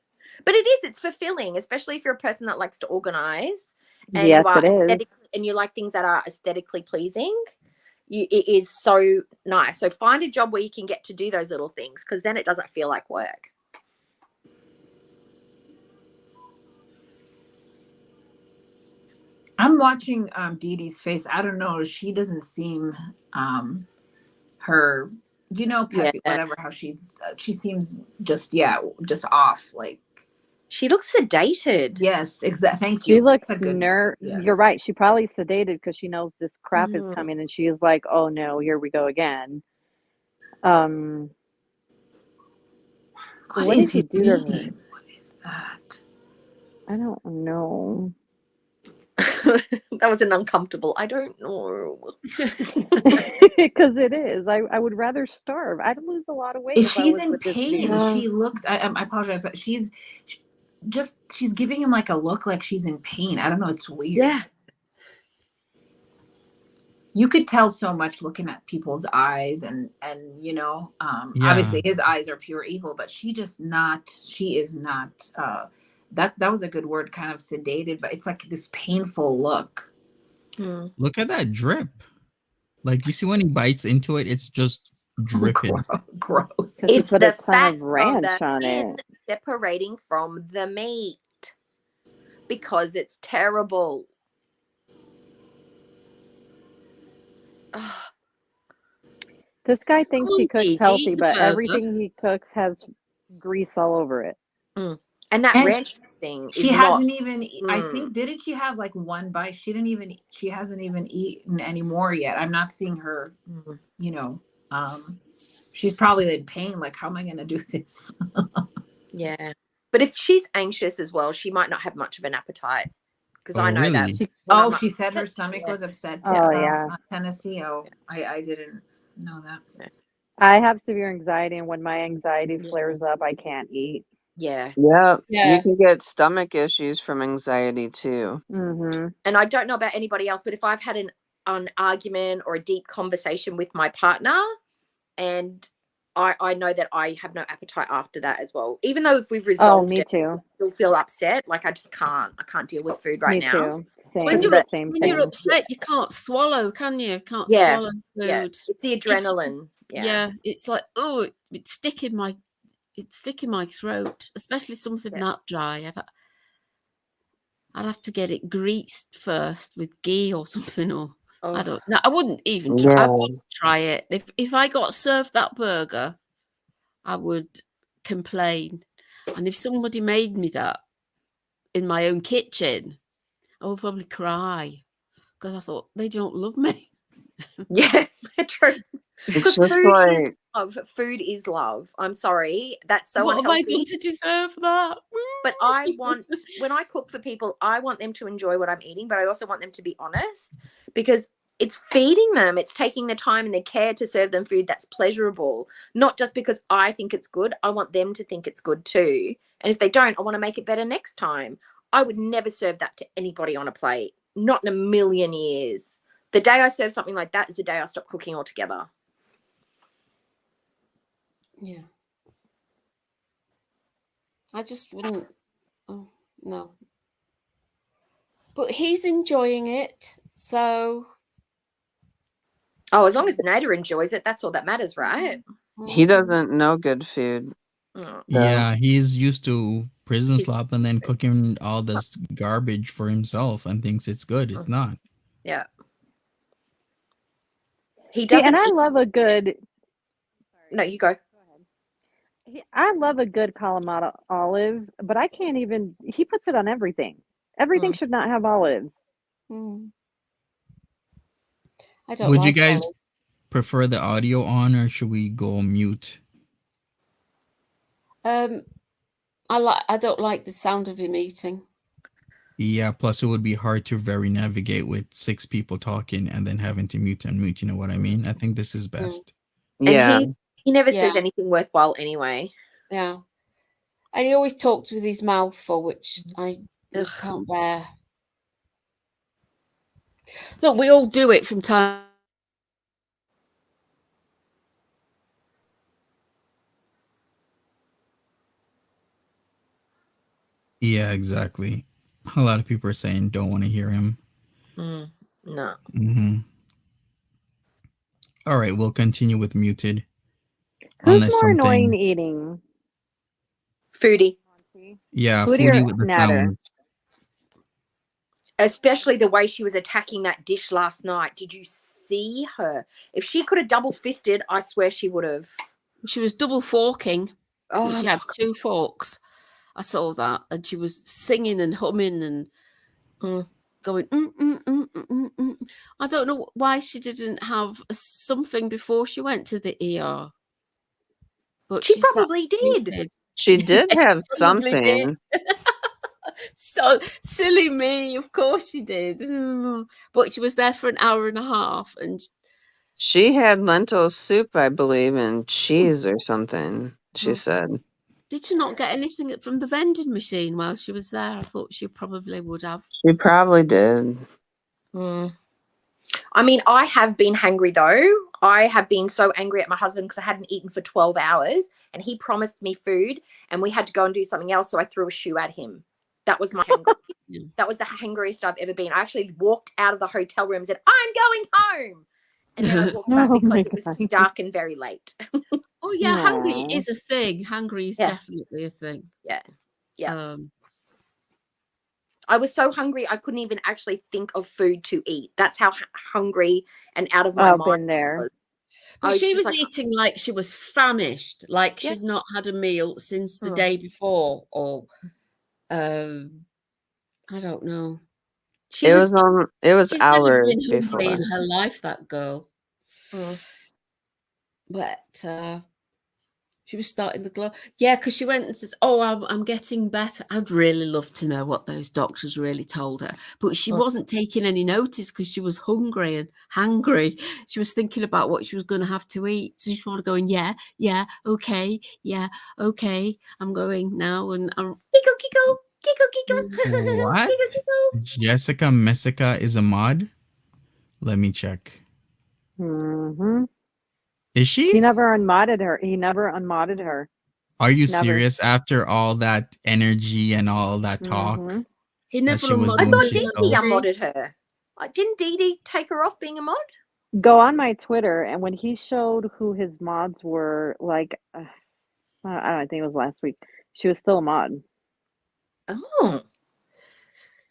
[SPEAKER 4] But it's fulfilling, especially if you're a person that likes to organize and
[SPEAKER 9] Yes,
[SPEAKER 4] you are
[SPEAKER 9] it is.
[SPEAKER 4] aesthetically, and you like things that are aesthetically pleasing. It is so nice. So find a job where you can get to do those little things, because then it doesn't feel like work.
[SPEAKER 8] I'm watching Dee Dee's face. I don't know. She doesn't seem her, peppy,
[SPEAKER 4] Yeah.
[SPEAKER 8] whatever. How she seems just off. Like,
[SPEAKER 4] She looks sedated.
[SPEAKER 8] yes, exactly. Thank you.
[SPEAKER 9] She looks
[SPEAKER 8] That's a good
[SPEAKER 9] You're
[SPEAKER 8] yes.
[SPEAKER 9] right. She probably sedated because she knows this crap is
[SPEAKER 4] Mhm.
[SPEAKER 9] coming, and she is like, "Oh no, here we go again."
[SPEAKER 8] What
[SPEAKER 9] What
[SPEAKER 8] is
[SPEAKER 9] did he do to her?
[SPEAKER 8] eating? What is that?
[SPEAKER 9] I don't know.
[SPEAKER 4] That was an uncomfortable. I don't know.
[SPEAKER 9] Because it is. I would rather starve. I'd lose a lot of weight if I
[SPEAKER 8] She's
[SPEAKER 9] was
[SPEAKER 8] in
[SPEAKER 9] with this
[SPEAKER 8] pain.
[SPEAKER 9] dude.
[SPEAKER 8] She looks. I apologize, but she's giving him like a look like she's in pain. I don't know. It's weird.
[SPEAKER 4] Yeah.
[SPEAKER 8] You could tell so much looking at people's eyes, and obviously his eyes are pure evil, but she is not that was a good word, kind of sedated, but it's like this painful look.
[SPEAKER 1] Look at that drip. Like, you see when he bites into it, it's just dripping.
[SPEAKER 8] Gross.
[SPEAKER 9] Because he
[SPEAKER 4] It's
[SPEAKER 9] put
[SPEAKER 4] the
[SPEAKER 9] a ton
[SPEAKER 4] fat
[SPEAKER 9] of
[SPEAKER 4] from
[SPEAKER 9] ranch
[SPEAKER 4] the
[SPEAKER 9] on
[SPEAKER 4] skin
[SPEAKER 9] it.
[SPEAKER 4] separating from the meat, because it's terrible. Ugh.
[SPEAKER 9] This guy thinks he
[SPEAKER 3] Come on,
[SPEAKER 9] cooks
[SPEAKER 3] Dee Dee,
[SPEAKER 9] healthy,
[SPEAKER 3] eat the
[SPEAKER 9] but
[SPEAKER 3] burger.
[SPEAKER 9] everything he cooks has grease all over it.
[SPEAKER 4] And that
[SPEAKER 8] And
[SPEAKER 4] ranch thing
[SPEAKER 8] She
[SPEAKER 4] is
[SPEAKER 8] hasn't
[SPEAKER 4] not.
[SPEAKER 8] even. I think didn't she have like one bite? She hasn't even eaten anymore yet. I'm not seeing her. She's probably in pain. Like, how am I going to do this?
[SPEAKER 4] Yeah. But if she's anxious as well, she might not have much of an appetite. Because
[SPEAKER 1] Oh,
[SPEAKER 4] I know
[SPEAKER 1] really?
[SPEAKER 4] that.
[SPEAKER 9] She,
[SPEAKER 4] when I'm
[SPEAKER 8] She said her
[SPEAKER 4] upset,
[SPEAKER 8] stomach
[SPEAKER 4] yeah.
[SPEAKER 8] was upset.
[SPEAKER 9] Oh, yeah.
[SPEAKER 8] Tennessee. Oh, I didn't know that.
[SPEAKER 9] I have severe anxiety, and when my anxiety flares up, I can't eat.
[SPEAKER 4] Yeah.
[SPEAKER 2] Yep.
[SPEAKER 3] Yeah.
[SPEAKER 2] You can get stomach issues from anxiety too.
[SPEAKER 9] Mm-hmm.
[SPEAKER 4] And I don't know about anybody else, but if I've had an argument or a deep conversation with my partner, and I know that I have no appetite after that as well. Even though if we've
[SPEAKER 9] Oh,
[SPEAKER 4] resolved
[SPEAKER 9] me
[SPEAKER 4] it,
[SPEAKER 9] too.
[SPEAKER 4] I still feel upset. Like I just can't. I can't deal with food right
[SPEAKER 9] Me
[SPEAKER 4] now.
[SPEAKER 9] too. Same.
[SPEAKER 3] When you're,
[SPEAKER 4] that-
[SPEAKER 9] Same
[SPEAKER 3] when you're
[SPEAKER 9] thing.
[SPEAKER 3] upset, you can't swallow, can you? Can't
[SPEAKER 4] Yeah,
[SPEAKER 3] swallow food.
[SPEAKER 4] Yeah, it's the adrenaline. Yeah.
[SPEAKER 3] It's like, oh, it's sticking my throat, especially something that dry. I'd have to get it greased first with ghee or something, or I don't know. I wouldn't even try. I
[SPEAKER 2] Yeah.
[SPEAKER 3] wouldn't try it. If I got served that burger, I would complain. And if somebody made me that in my own kitchen, I would probably cry because I thought they don't love me.
[SPEAKER 4] Yeah, true.
[SPEAKER 2] It's
[SPEAKER 4] Because
[SPEAKER 2] just
[SPEAKER 4] food is
[SPEAKER 2] like
[SPEAKER 4] love. Food is love. I'm sorry. That's so
[SPEAKER 3] What have I
[SPEAKER 4] unhealthy.
[SPEAKER 3] done to deserve that?
[SPEAKER 4] But I want, when I cook for people, I want them to enjoy what I'm eating, but I also want them to be honest, because it's feeding them. It's taking the time and the care to serve them food that's pleasurable, not just because I think it's good. I want them to think it's good too. And if they don't, I want to make it better next time. I would never serve that to anybody on a plate. Not in a million years. The day I serve something like that is the day I stop cooking altogether.
[SPEAKER 3] Yeah. I just wouldn't. Oh, no. But he's enjoying it, so.
[SPEAKER 4] Oh, as long as Nader enjoys it, that's all that matters, right?
[SPEAKER 2] he doesn't know good food.
[SPEAKER 4] Oh.
[SPEAKER 1] Yeah, he's used to prison
[SPEAKER 4] He's-
[SPEAKER 1] slop and then cooking all this garbage for himself and thinks it's good. It's not.
[SPEAKER 4] Yeah. He
[SPEAKER 9] See,
[SPEAKER 4] doesn't.
[SPEAKER 9] and I love a good.
[SPEAKER 4] No, you go.
[SPEAKER 9] I love a good Kalamata olive, but I can't even. He puts it on everything. Everything should not have olives.
[SPEAKER 3] I don't
[SPEAKER 1] Would
[SPEAKER 3] like
[SPEAKER 1] you guys
[SPEAKER 3] olives.
[SPEAKER 1] prefer the audio on, or should we go mute?
[SPEAKER 3] I don't like the sound of him eating.
[SPEAKER 1] Yeah, plus it would be hard to very navigate with 6 people talking and then having to mute and mute. You know what I mean? I think this is best.
[SPEAKER 2] Yeah.
[SPEAKER 4] And he never
[SPEAKER 3] Yeah.
[SPEAKER 4] says anything worthwhile anyway.
[SPEAKER 3] Yeah. And he always talks with his mouth full, which I just
[SPEAKER 4] Ugh.
[SPEAKER 3] can't bear. Look, we all do it from time.
[SPEAKER 1] Yeah, exactly. A lot of people are saying don't want to hear him.
[SPEAKER 4] No.
[SPEAKER 1] All right, we'll continue with muted.
[SPEAKER 9] Who's
[SPEAKER 1] Unless
[SPEAKER 9] more annoying
[SPEAKER 1] something.
[SPEAKER 9] eating?
[SPEAKER 4] Foodie.
[SPEAKER 1] Yeah,
[SPEAKER 9] Foodie
[SPEAKER 1] foodie
[SPEAKER 9] or
[SPEAKER 1] with the
[SPEAKER 9] Natter?
[SPEAKER 1] sounds.
[SPEAKER 4] Especially the way she was attacking that dish last night. Did you see her? If she could have double fisted, I swear she would have.
[SPEAKER 3] She was double forking.
[SPEAKER 4] Oh,
[SPEAKER 3] She had 2 forks. I saw that. And she was singing and humming and going, I don't know why she didn't have something before she went to the ER. But
[SPEAKER 4] she
[SPEAKER 3] she's that
[SPEAKER 4] probably did.
[SPEAKER 3] stupid.
[SPEAKER 2] She did have
[SPEAKER 3] Probably did.
[SPEAKER 2] something.
[SPEAKER 3] So silly me. Of course she did. But she was there for an hour and a half. And
[SPEAKER 2] She had lentil soup, I believe, and cheese or something, she said.
[SPEAKER 3] did she not get anything from the vending machine while she was there? I thought she probably would have.
[SPEAKER 2] She probably did.
[SPEAKER 4] I mean, I have been hangry though. I have been so angry at my husband because I hadn't eaten for 12 hours and he promised me food and we had to go and do something else. So I threw a shoe at him. That was my hangry. That was the hangriest I've ever been. I actually walked out of the hotel room and said, I'm going home. And then I walked back because it was too dark and very late.
[SPEAKER 3] Oh, yeah. Hungry
[SPEAKER 9] Aw.
[SPEAKER 3] is a thing. Hungry is definitely a thing.
[SPEAKER 4] Yeah. Yeah. I was so hungry I couldn't even actually think of food to eat. That's how hungry and out of my mind.
[SPEAKER 9] Been there.
[SPEAKER 3] But she was
[SPEAKER 4] like,
[SPEAKER 3] eating like she was famished, like she'd not had a meal since the day before, or I don't know.
[SPEAKER 2] It was
[SPEAKER 3] she's
[SPEAKER 2] hours
[SPEAKER 3] never been hungry
[SPEAKER 2] before.
[SPEAKER 3] in her life, that girl. But She was starting the glow. Yeah, because she went and says, "Oh, I'm getting better." I'd really love to know what those doctors really told her, but she wasn't taking any notice because she was hungry and hangry. She was thinking about what she was going to have to eat. So she was going, "Yeah, okay, I'm going now," and I'm
[SPEAKER 4] Giggle, giggle, giggle.
[SPEAKER 1] What? Jessica Messica is a mod? Let me check.
[SPEAKER 9] Mm-hmm.
[SPEAKER 1] Is she?
[SPEAKER 9] He never unmodded her. He never unmodded her.
[SPEAKER 1] Are you
[SPEAKER 9] Never.
[SPEAKER 1] serious? After all that energy and all that talk,
[SPEAKER 9] Mhm.
[SPEAKER 3] he
[SPEAKER 1] that
[SPEAKER 3] never
[SPEAKER 1] she was
[SPEAKER 4] I
[SPEAKER 1] doing,
[SPEAKER 4] thought
[SPEAKER 1] she
[SPEAKER 4] Dee Dee
[SPEAKER 1] told.
[SPEAKER 4] unmodded her. Didn't Dee Dee take her off being a mod?
[SPEAKER 9] Go on my Twitter, and when he showed who his mods were, like, I don't know, I think it was last week, she was still a mod.
[SPEAKER 4] Oh.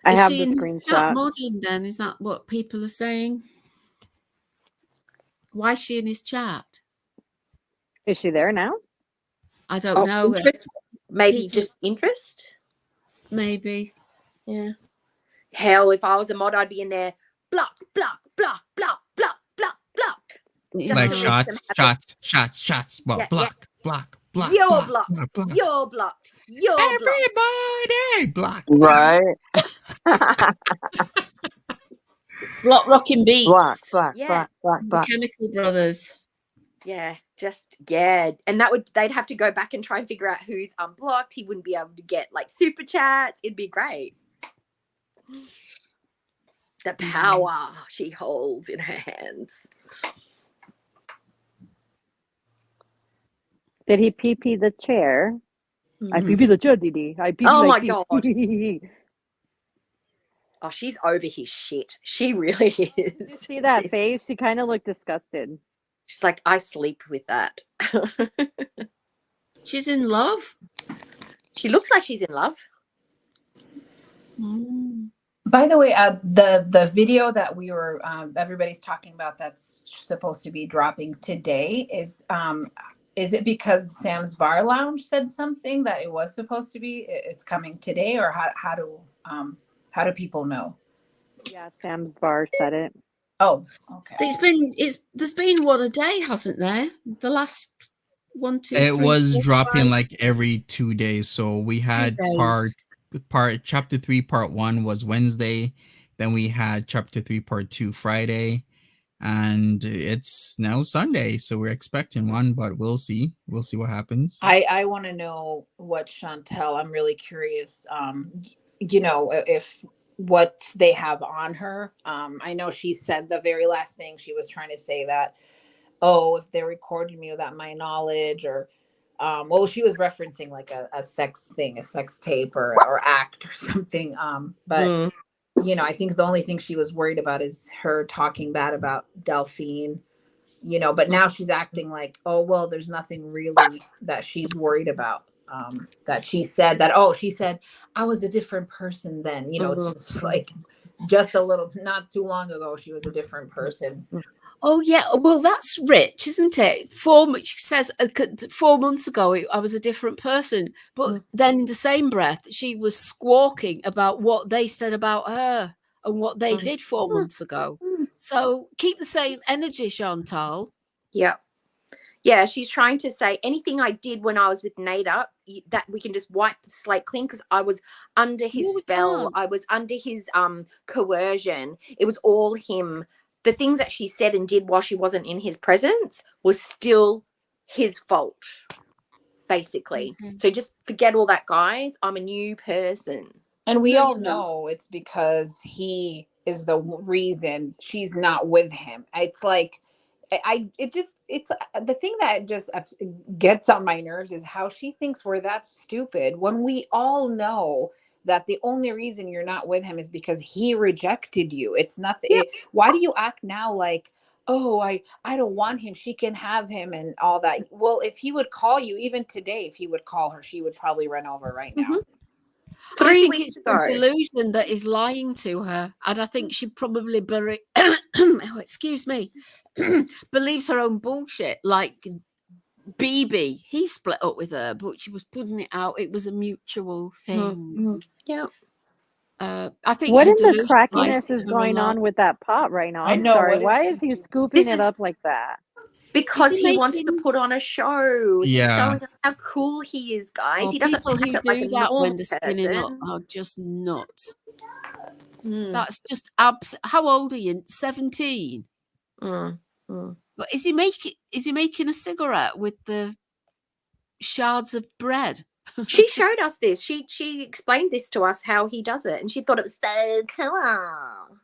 [SPEAKER 9] I
[SPEAKER 3] Is
[SPEAKER 9] have
[SPEAKER 3] she
[SPEAKER 9] the
[SPEAKER 3] in his chat
[SPEAKER 9] screenshot.
[SPEAKER 3] modding then? Is that what people are saying? Why is she in his chat?
[SPEAKER 9] Is she there now?
[SPEAKER 3] I don't know.
[SPEAKER 4] Interest? Maybe
[SPEAKER 3] People-
[SPEAKER 4] just interest?
[SPEAKER 3] Maybe.
[SPEAKER 4] Yeah. Hell, if I was a mod, I'd be in there. Block, block, block, block, block, block, block. Just
[SPEAKER 1] Like
[SPEAKER 4] to wreak
[SPEAKER 1] shots,
[SPEAKER 4] some havoc.
[SPEAKER 1] shots. Well,
[SPEAKER 4] Yeah,
[SPEAKER 1] block.
[SPEAKER 4] You're blocked. You're blocked. You're blocked.
[SPEAKER 1] Everybody block.
[SPEAKER 2] Right?
[SPEAKER 3] Block Rocking Beats.
[SPEAKER 2] Block.
[SPEAKER 3] The Chemical Brothers.
[SPEAKER 4] Yeah, and they'd have to go back and try and figure out who's unblocked. He wouldn't be able to get like super chats. It'd be great. The power she holds in her hands.
[SPEAKER 9] Did he pee the chair? I pee the chair, Didi. I pee
[SPEAKER 4] Oh
[SPEAKER 9] like
[SPEAKER 4] my God. Oh, she's over his shit. She really is.
[SPEAKER 9] You see that face? She kind of looked disgusted.
[SPEAKER 4] She's like, I sleep with that.
[SPEAKER 3] She's in love.
[SPEAKER 4] She looks like she's in love.
[SPEAKER 8] By the way, the video that we were everybody's talking about that's supposed to be dropping today is it because Sam's Bar Lounge said something that it was supposed to be? It's coming today, or how do people know?
[SPEAKER 9] Yeah, Sam's Bar said it.
[SPEAKER 8] Oh, okay.
[SPEAKER 3] There's been one a day, hasn't there? The last 1, 2, 3.
[SPEAKER 1] It was
[SPEAKER 3] 4,
[SPEAKER 1] dropping
[SPEAKER 3] 5.
[SPEAKER 1] like every 2 days. So we had
[SPEAKER 3] days.
[SPEAKER 1] part chapter 3 part 1 was Wednesday, then we had chapter 3 part 2 Friday, and it's now Sunday, so we're expecting one, but we'll see what happens.
[SPEAKER 8] I want to know what Chantal, I'm really curious, if what they have on her. I know she said the very last thing she was trying to say that, if they recorded me without my knowledge, or she was referencing like a sex thing, a sex tape or act or something. But I think the only thing she was worried about is her talking bad about Delphine, but now she's acting like, there's nothing really that she's worried about. That she said I was a different person then, it's like just a little, not too long ago, she was a different person.
[SPEAKER 3] Oh yeah, well that's rich, isn't it? She says 4 months ago I was a different person, but then in the same breath she was squawking about what they said about her and what they did 4 months ago. So keep the same energy, Chantal.
[SPEAKER 4] Yeah, she's trying to say anything I did when I was with Nada, that we can just wipe the slate clean because I was under his spell. I was under his coercion. It was all him. The things that she said and did while she wasn't in his presence was still his fault, basically. So just forget all that, guys. I'm a new person.
[SPEAKER 8] And we all know it's because he is the reason she's not with him. It's like, it's the thing that just gets on my nerves is how she thinks we're that stupid when we all know that the only reason you're not with him is because he rejected you. It's nothing. Why do you act now like, I don't want him, she can have him and all that? Well, if he would call you, even today, if he would call her, she would probably run over right now.
[SPEAKER 4] 3
[SPEAKER 3] I think
[SPEAKER 4] weeks
[SPEAKER 3] it's
[SPEAKER 4] ago.
[SPEAKER 3] the delusion that is lying to her, and I think she probably believes her own bullshit. Like BB, he split up with her, but she was putting it out. It was a mutual thing. I think
[SPEAKER 9] what
[SPEAKER 3] her
[SPEAKER 9] in the
[SPEAKER 3] delusion
[SPEAKER 9] crackiness
[SPEAKER 3] lies in
[SPEAKER 9] is
[SPEAKER 3] her
[SPEAKER 9] going
[SPEAKER 3] alone.
[SPEAKER 9] on with that pot right now?
[SPEAKER 8] I
[SPEAKER 9] I'm
[SPEAKER 8] know,
[SPEAKER 9] sorry.
[SPEAKER 8] what
[SPEAKER 9] Why
[SPEAKER 8] is
[SPEAKER 9] is he
[SPEAKER 8] he-
[SPEAKER 9] scooping
[SPEAKER 4] This
[SPEAKER 9] it
[SPEAKER 4] is-
[SPEAKER 9] up like that?
[SPEAKER 4] because
[SPEAKER 3] Is
[SPEAKER 4] he
[SPEAKER 3] he
[SPEAKER 4] wants to
[SPEAKER 3] making-
[SPEAKER 4] put on a show. He's
[SPEAKER 1] Yeah.
[SPEAKER 4] showing us how cool he is, guys.
[SPEAKER 3] Oh,
[SPEAKER 4] He doesn't
[SPEAKER 3] people
[SPEAKER 4] pack
[SPEAKER 3] who
[SPEAKER 4] it like
[SPEAKER 3] do
[SPEAKER 4] a
[SPEAKER 3] that
[SPEAKER 4] normal
[SPEAKER 3] when they're skinning up
[SPEAKER 4] person.
[SPEAKER 3] are just nuts.
[SPEAKER 4] Mm,
[SPEAKER 3] That's just how old are you? 17.
[SPEAKER 4] mm, mm.
[SPEAKER 3] But is he making a cigarette with the shards of bread?
[SPEAKER 4] She showed us this. She explained this to us how he does it, and she thought it was so cool.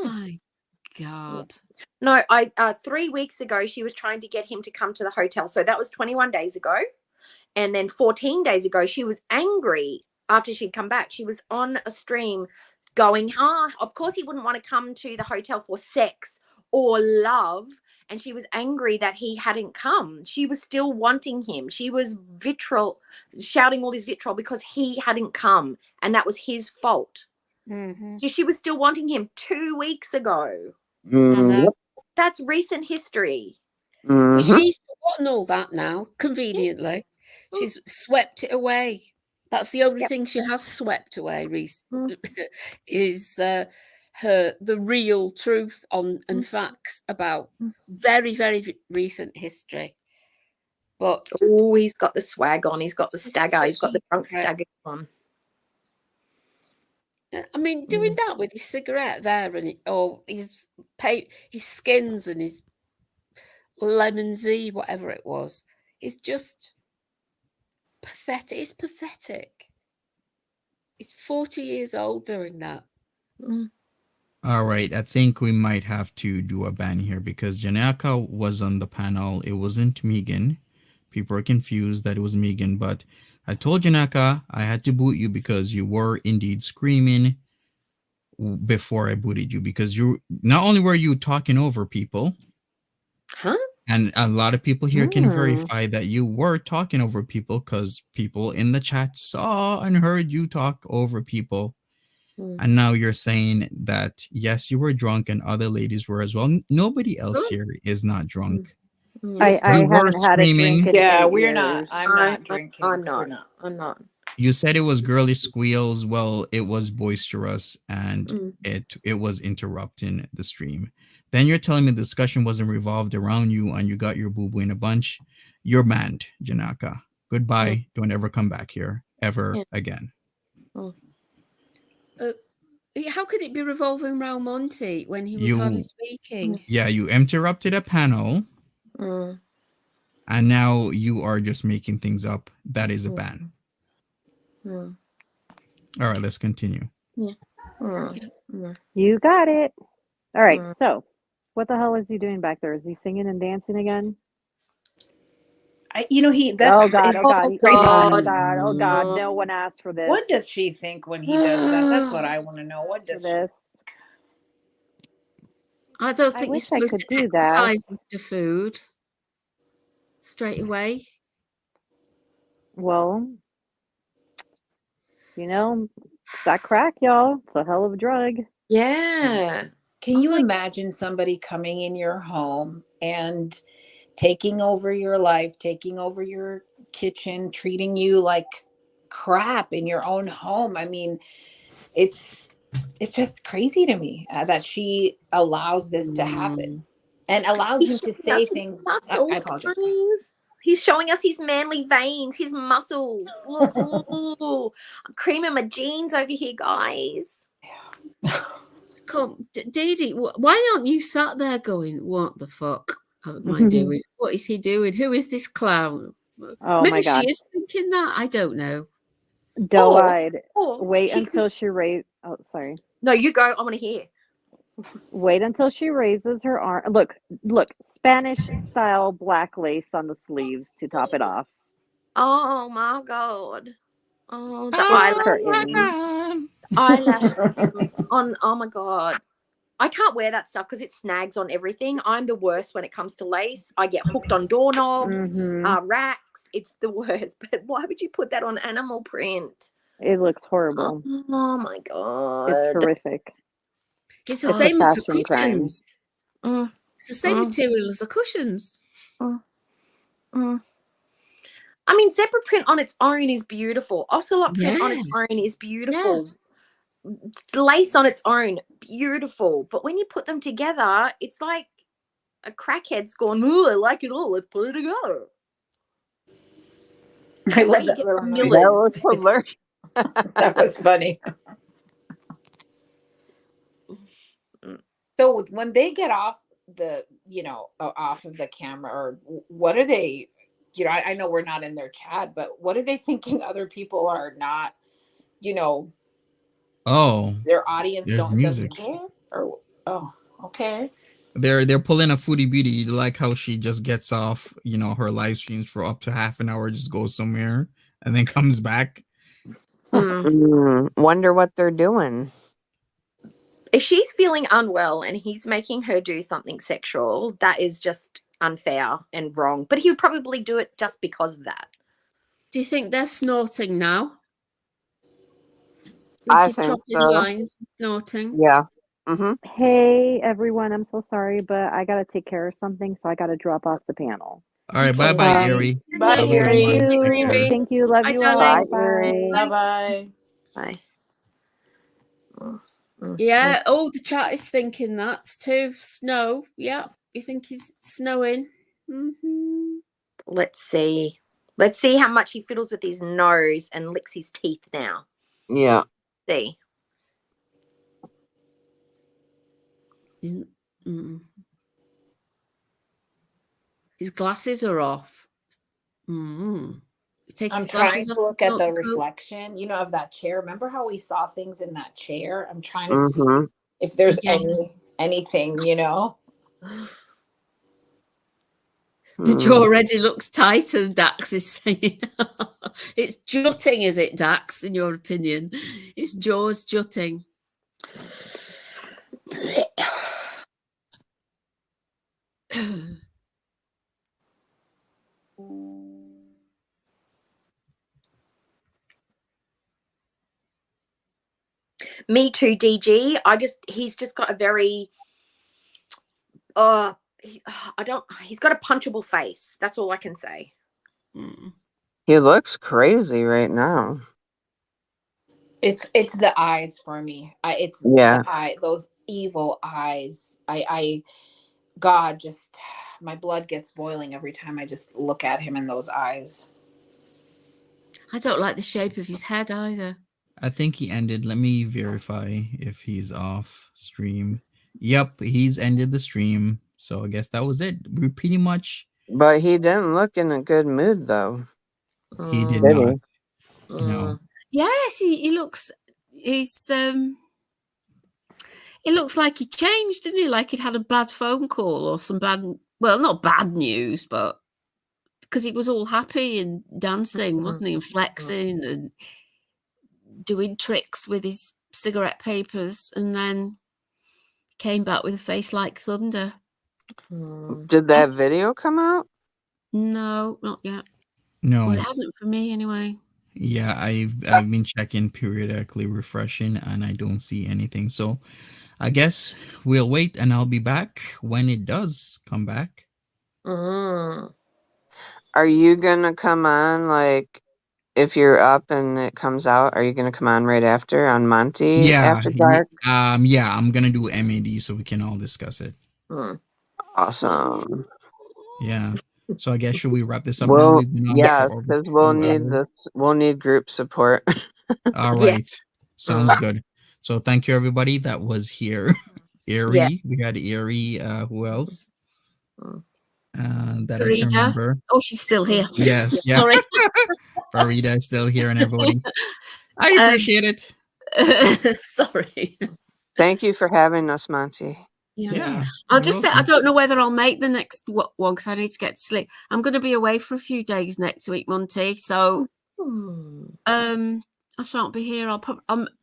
[SPEAKER 3] My God.
[SPEAKER 4] No, 3 weeks ago she was trying to get him to come to the hotel. So that was 21 days ago. And then 14 days ago, she was angry after she'd come back. She was on a stream going, of course he wouldn't want to come to the hotel for sex or love. And she was angry that he hadn't come. She was still wanting him. She was shouting all this vitriol because he hadn't come. And that was his fault.
[SPEAKER 3] Mm-hmm.
[SPEAKER 4] So she was still wanting him 2 weeks ago.
[SPEAKER 2] Mm,
[SPEAKER 4] That's recent history.
[SPEAKER 2] mhm.
[SPEAKER 3] She's forgotten all that now, conveniently. She's swept it away. That's the only thing she has swept away, Reese, is the real truth and facts about very, very recent history. But
[SPEAKER 4] oh, he's got the swag on. He's got the stagger. He's got the drunk stagger on.
[SPEAKER 3] I mean, doing that with his cigarette there or his skins and his lemon Z, whatever it was, is just pathetic. It's pathetic. He's 40 years old doing that.
[SPEAKER 1] All right, I think we might have to do a ban here because Janaka was on the panel. It wasn't Megan. People are confused that it was Megan, but I told Janaka I had to boot you because you were indeed screaming before I booted you, because you not only were you talking over people, and a lot of people here can verify that you were talking over people because people in the chat saw and heard you talk over people. And now you're saying that, yes, you were drunk and other ladies were as well. Nobody else here is not drunk.
[SPEAKER 9] I haven't had a drink in
[SPEAKER 8] Yeah,
[SPEAKER 9] 8
[SPEAKER 8] we're
[SPEAKER 9] years.
[SPEAKER 8] not. I'm not drinking.
[SPEAKER 4] I'm
[SPEAKER 8] We're
[SPEAKER 4] not. I'm not.
[SPEAKER 1] You said it was girly squeals. Well, it was boisterous and it was interrupting the stream. Then you're telling me the discussion wasn't revolved around you and you got your boo-boo in a bunch. You're banned, Janaka. Goodbye. Don't ever come back here ever again.
[SPEAKER 3] How could it be revolving around Monty when he was hardly speaking?
[SPEAKER 1] Yeah, you interrupted a panel. And now you are just making things up. That is a ban. All right, let's continue.
[SPEAKER 9] You got it. All right, so what the hell is he doing back there? Is he singing and dancing again?
[SPEAKER 8] That's
[SPEAKER 9] oh God,
[SPEAKER 8] crazy.
[SPEAKER 9] Oh God, no one asked for this.
[SPEAKER 8] What does she think when he does that? That's what I want to know. What does
[SPEAKER 9] this?
[SPEAKER 3] I don't think you're
[SPEAKER 9] wish I
[SPEAKER 3] supposed
[SPEAKER 9] could
[SPEAKER 3] to
[SPEAKER 9] do that.
[SPEAKER 3] exercise after food straight away.
[SPEAKER 9] Well, that crack, y'all. It's a hell of a drug.
[SPEAKER 4] Yeah.
[SPEAKER 8] Can you imagine somebody coming in your home and taking over your life, taking over your kitchen, treating you like crap in your own home? I mean, it's just crazy to me that she allows this to happen and allows him to say things.
[SPEAKER 4] Muscles,
[SPEAKER 8] I apologize.
[SPEAKER 4] He's showing us his manly veins, his muscles. Look, I'm creaming my jeans over here, guys.
[SPEAKER 3] Come, Dee, why aren't you sat there going, what the fuck am I doing? What is he doing? Who is this clown?
[SPEAKER 9] Oh
[SPEAKER 3] Maybe
[SPEAKER 9] my God.
[SPEAKER 3] she is thinking that. I don't know.
[SPEAKER 9] Doe-eyed. Wait until she raises. Oh, sorry.
[SPEAKER 4] No, you go. I want to hear.
[SPEAKER 9] Wait until she raises her arm. Look, Spanish style black lace on the sleeves to top it off.
[SPEAKER 4] Oh my God. Oh, the eyelash on. Oh my God. I can't wear that stuff because it snags on everything. I'm the worst when it comes to lace. I get hooked on doorknobs, racks. It's the worst. But why would you put that on animal print?
[SPEAKER 9] It looks horrible.
[SPEAKER 4] Oh my God.
[SPEAKER 9] It's horrific.
[SPEAKER 3] It's the same as the cushions.
[SPEAKER 4] Crime.
[SPEAKER 3] It's the same material as the cushions.
[SPEAKER 4] I mean, zebra print on its own is beautiful. Ocelot print on its own is beautiful. Lace on its own, beautiful. But when you put them together, it's like a crackhead's gone, "Ooh, I like it all. Let's put it together."
[SPEAKER 8] I
[SPEAKER 4] That's how
[SPEAKER 8] love
[SPEAKER 4] you
[SPEAKER 8] that
[SPEAKER 4] get
[SPEAKER 8] little
[SPEAKER 4] some
[SPEAKER 8] noise.
[SPEAKER 2] That
[SPEAKER 4] Millers.
[SPEAKER 2] was hilarious.
[SPEAKER 8] That was funny. So when they get off the, off of the camera, or what are they, I know we're not in their chat, but what are they thinking other people are not,
[SPEAKER 1] Oh,
[SPEAKER 8] their audience
[SPEAKER 1] there's
[SPEAKER 8] doesn't
[SPEAKER 1] music.
[SPEAKER 8] care? Or, oh, okay.
[SPEAKER 1] They're pulling a Foodie Beauty, like how she just gets off, her live streams for up to half an hour, just goes somewhere and then comes back.
[SPEAKER 2] Wonder what they're doing.
[SPEAKER 4] If she's feeling unwell and he's making her do something sexual, that is just unfair and wrong. But he would probably do it just because of that.
[SPEAKER 3] Do you think they're snorting now?
[SPEAKER 2] I
[SPEAKER 3] Just
[SPEAKER 2] think
[SPEAKER 3] chopping
[SPEAKER 2] so.
[SPEAKER 3] lines and snorting.
[SPEAKER 2] Yeah. Mm-hmm.
[SPEAKER 9] Hey everyone, I'm so sorry, but I gotta take care of something, so I gotta drop off the panel.
[SPEAKER 1] All right,
[SPEAKER 3] Okay.
[SPEAKER 1] bye, Erie.
[SPEAKER 8] Bye,
[SPEAKER 1] Have a good
[SPEAKER 8] Erie.
[SPEAKER 1] one.
[SPEAKER 9] Thank
[SPEAKER 1] Take
[SPEAKER 9] you.
[SPEAKER 1] care.
[SPEAKER 9] Thank you. Love
[SPEAKER 3] Bye,
[SPEAKER 9] you
[SPEAKER 3] darling.
[SPEAKER 9] all. Bye.
[SPEAKER 8] Bye-bye.
[SPEAKER 4] Bye.
[SPEAKER 3] Yeah. Oh, the chat is thinking that's too. Snow. Yeah. You think he's snowing? Mm-hmm.
[SPEAKER 4] Let's see. Let's see how much he fiddles with his nose and licks his teeth now.
[SPEAKER 2] Yeah.
[SPEAKER 4] See.
[SPEAKER 3] His glasses are off. Take
[SPEAKER 8] I'm
[SPEAKER 3] his
[SPEAKER 8] trying
[SPEAKER 3] glasses
[SPEAKER 8] to
[SPEAKER 3] off.
[SPEAKER 8] look at the reflection, of that chair. Remember how we saw things in that chair? I'm trying to see if there's anything,
[SPEAKER 3] The jaw already looks tight, as Dax is saying. It's jutting, is it, Dax, in your opinion? His jaw's jutting.
[SPEAKER 4] Me too, DG. He's just got a very, he's got a punchable face. That's all I can say.
[SPEAKER 2] He looks crazy right now.
[SPEAKER 8] It's the eyes for me. The eye, those evil eyes. God, just my blood gets boiling every time I just look at him in those eyes.
[SPEAKER 3] I don't like the shape of his head either.
[SPEAKER 1] I think he ended. Let me verify if he's off stream. Yep, he's ended the stream. So I guess that was it. We pretty much.
[SPEAKER 2] But he didn't look in a good mood, though.
[SPEAKER 1] He did
[SPEAKER 2] Did
[SPEAKER 1] not.
[SPEAKER 2] he?
[SPEAKER 1] No.
[SPEAKER 3] Yes, he looks. It looks like he changed, didn't he? Like he'd had a bad phone call or some bad. Well, not bad news, but because he was all happy and dancing, wasn't he? And flexing and doing tricks with his cigarette papers, and then came back with a face like thunder.
[SPEAKER 2] Did that video come out?
[SPEAKER 3] No, not yet.
[SPEAKER 1] No.
[SPEAKER 3] Well, it hasn't for me anyway.
[SPEAKER 1] Yeah, I've been checking periodically, refreshing, and I don't see anything. So I guess we'll wait, and I'll be back when it does come back.
[SPEAKER 2] Are you gonna come on, like, if you're up and it comes out? Are you gonna come on right after on Monty after dark?
[SPEAKER 1] Yeah, I'm gonna do MAD so we can all discuss it.
[SPEAKER 2] Awesome.
[SPEAKER 1] Yeah. So I guess should we wrap this up now?
[SPEAKER 2] Well,
[SPEAKER 1] We've been on
[SPEAKER 2] yes,
[SPEAKER 1] for
[SPEAKER 2] because
[SPEAKER 1] 2 hours.
[SPEAKER 2] we'll need group support.
[SPEAKER 1] All right. Sounds good. So thank you, everybody that was here. Erie.
[SPEAKER 4] Yeah.
[SPEAKER 1] We got Erie. Who else? That I
[SPEAKER 3] Farida.
[SPEAKER 1] can remember.
[SPEAKER 3] Oh, she's still here.
[SPEAKER 1] Yes. Yeah.
[SPEAKER 3] Sorry.
[SPEAKER 1] Farida is still here, and everybody. I appreciate it.
[SPEAKER 3] Sorry.
[SPEAKER 2] Thank you for having us, Monty.
[SPEAKER 1] Yeah.
[SPEAKER 3] I'll just say I don't know whether I'll make the next one because I need to get to sleep. I'm going to be away for a few days next week, Monty. So I shan't be here.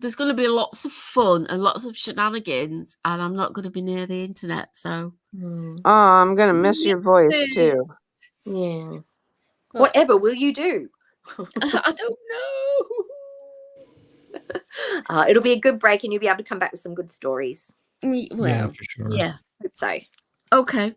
[SPEAKER 3] There's going to be lots of fun and lots of shenanigans, and I'm not going to be near the internet. So
[SPEAKER 2] Oh, I'm gonna miss your voice too.
[SPEAKER 4] Yeah. Whatever will you do?
[SPEAKER 3] I don't know.
[SPEAKER 4] It'll be a good break, and you'll be able to come back with some good stories.
[SPEAKER 3] Well,
[SPEAKER 1] yeah, for sure.
[SPEAKER 3] Yeah.
[SPEAKER 4] I'd say.
[SPEAKER 3] Okay.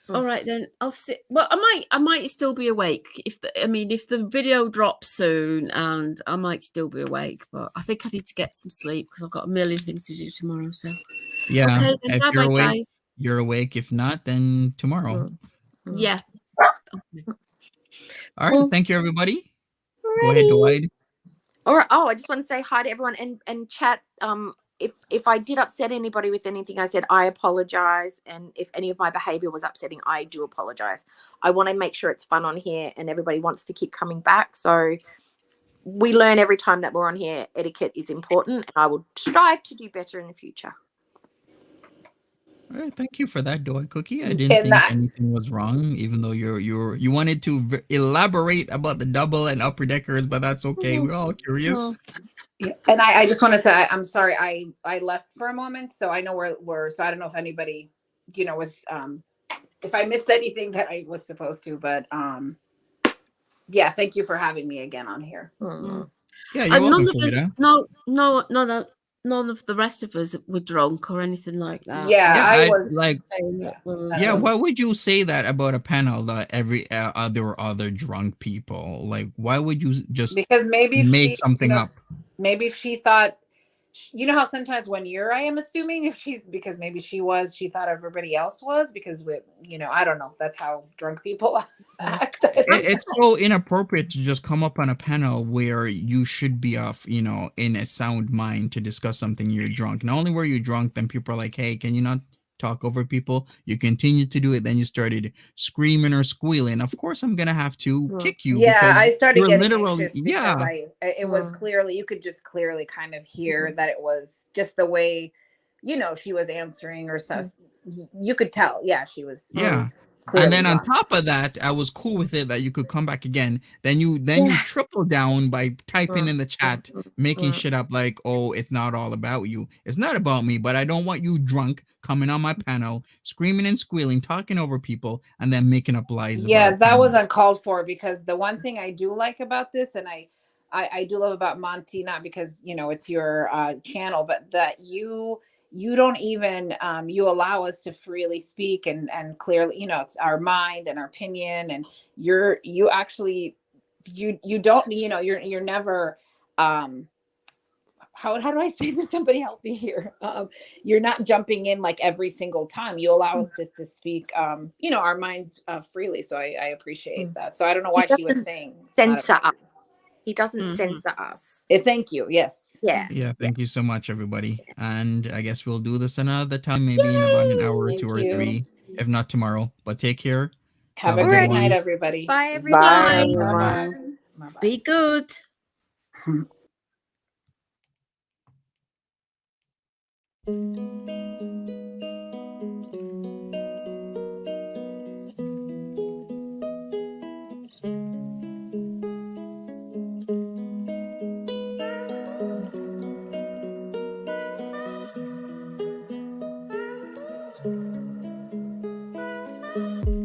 [SPEAKER 3] All right then. I'll sit. Well, I might still be awake if the video drops soon, and I might still be awake. But I think I need to get some sleep because I've got a million things to do tomorrow. So
[SPEAKER 1] Yeah.
[SPEAKER 3] okay, then
[SPEAKER 1] If
[SPEAKER 3] bye
[SPEAKER 1] you're
[SPEAKER 3] bye,
[SPEAKER 1] awake,
[SPEAKER 3] guys.
[SPEAKER 1] you're awake. If not, then tomorrow.
[SPEAKER 3] Yeah.
[SPEAKER 1] All right.
[SPEAKER 4] Well,
[SPEAKER 1] Thank you, everybody. Go ahead,
[SPEAKER 4] alrighty.
[SPEAKER 1] Dwight.
[SPEAKER 4] All right. Oh, I just want to say hi to everyone and chat. If I did upset anybody with anything I said, I apologize. And if any of my behavior was upsetting, I do apologize. I want to make sure it's fun on here and everybody wants to keep coming back. So we learn every time that we're on here. Etiquette is important, and I will strive to do better in the future.
[SPEAKER 1] All right, thank you for that, Doy Cookie. I didn't
[SPEAKER 8] And
[SPEAKER 1] think
[SPEAKER 8] that
[SPEAKER 1] anything was wrong, even though you wanted to elaborate about the double and upper deckers, but that's okay. We're all curious.
[SPEAKER 8] yeah. And I just want to say I'm sorry I left for a moment, so I know we're so I don't know if anybody was if I missed anything that I was supposed to, but yeah, thank you for having me again on here.
[SPEAKER 1] Yeah, you're
[SPEAKER 3] And
[SPEAKER 1] welcome,
[SPEAKER 3] none of us,
[SPEAKER 1] Farida.
[SPEAKER 3] none of the rest of us were drunk or anything like that.
[SPEAKER 8] Yeah,
[SPEAKER 1] Yeah,
[SPEAKER 8] I
[SPEAKER 1] I
[SPEAKER 8] was
[SPEAKER 1] like.
[SPEAKER 3] Saying that we're-
[SPEAKER 1] Yeah, why would you say that about a panel that every other drunk people? Like, why would you just
[SPEAKER 8] because maybe if
[SPEAKER 1] make
[SPEAKER 8] she
[SPEAKER 1] something up?
[SPEAKER 8] maybe if she thought how sometimes when I am assuming if she's because maybe she thought everybody else was because with I don't know, that's how drunk people act.
[SPEAKER 1] It's so inappropriate to just come up on a panel where you should be off, in a sound mind to discuss something. You're drunk. Not only were you drunk, then people are like, "Hey, can you not talk over people?" You continued to do it, then you started screaming or squealing. Of course, I'm gonna have to kick you
[SPEAKER 8] Yeah,
[SPEAKER 1] because
[SPEAKER 8] I started
[SPEAKER 1] you're
[SPEAKER 8] getting
[SPEAKER 1] literally,
[SPEAKER 8] anxious because it was clearly you could just clearly kind of hear that it was just the way she was answering or so you could tell. Yeah, she was
[SPEAKER 1] yeah.
[SPEAKER 8] clearly
[SPEAKER 1] And then on
[SPEAKER 8] drunk.
[SPEAKER 1] top of that, I was cool with it that you could come back again. Then you triple down by typing in the chat, making shit up like, "Oh, it's not all about you. It's not about me, but I don't want you drunk coming on my panel, screaming and squealing, talking over people, and then making up lies
[SPEAKER 8] Yeah,
[SPEAKER 1] about
[SPEAKER 8] that was
[SPEAKER 1] panels."
[SPEAKER 8] uncalled for because the one thing I do like about this and I do love about Monty, not because it's your channel, but that you don't even you allow us to freely speak and clearly it's our mind and our opinion, and you actually you don't you're never how do I say this? Somebody help me here. You're not jumping in like every single time. You allow us to speak, our minds freely. So I appreciate that. So I don't know why she was saying
[SPEAKER 4] Censor us. He doesn't censor us.
[SPEAKER 8] Thank you. Yes.
[SPEAKER 4] Yeah.
[SPEAKER 1] Yeah, thank you so much, everybody. And I guess we'll do this another time, maybe in about an hour or
[SPEAKER 8] Thank
[SPEAKER 1] 2 or
[SPEAKER 8] you.
[SPEAKER 1] 3, if not tomorrow. But take care.
[SPEAKER 8] Have a
[SPEAKER 1] good
[SPEAKER 8] great
[SPEAKER 1] one.
[SPEAKER 8] night, everybody.
[SPEAKER 4] Bye,
[SPEAKER 2] Bye,
[SPEAKER 4] everybody.
[SPEAKER 2] everyone.
[SPEAKER 8] Bye-bye.
[SPEAKER 3] Be good.
[SPEAKER 10] Thank you.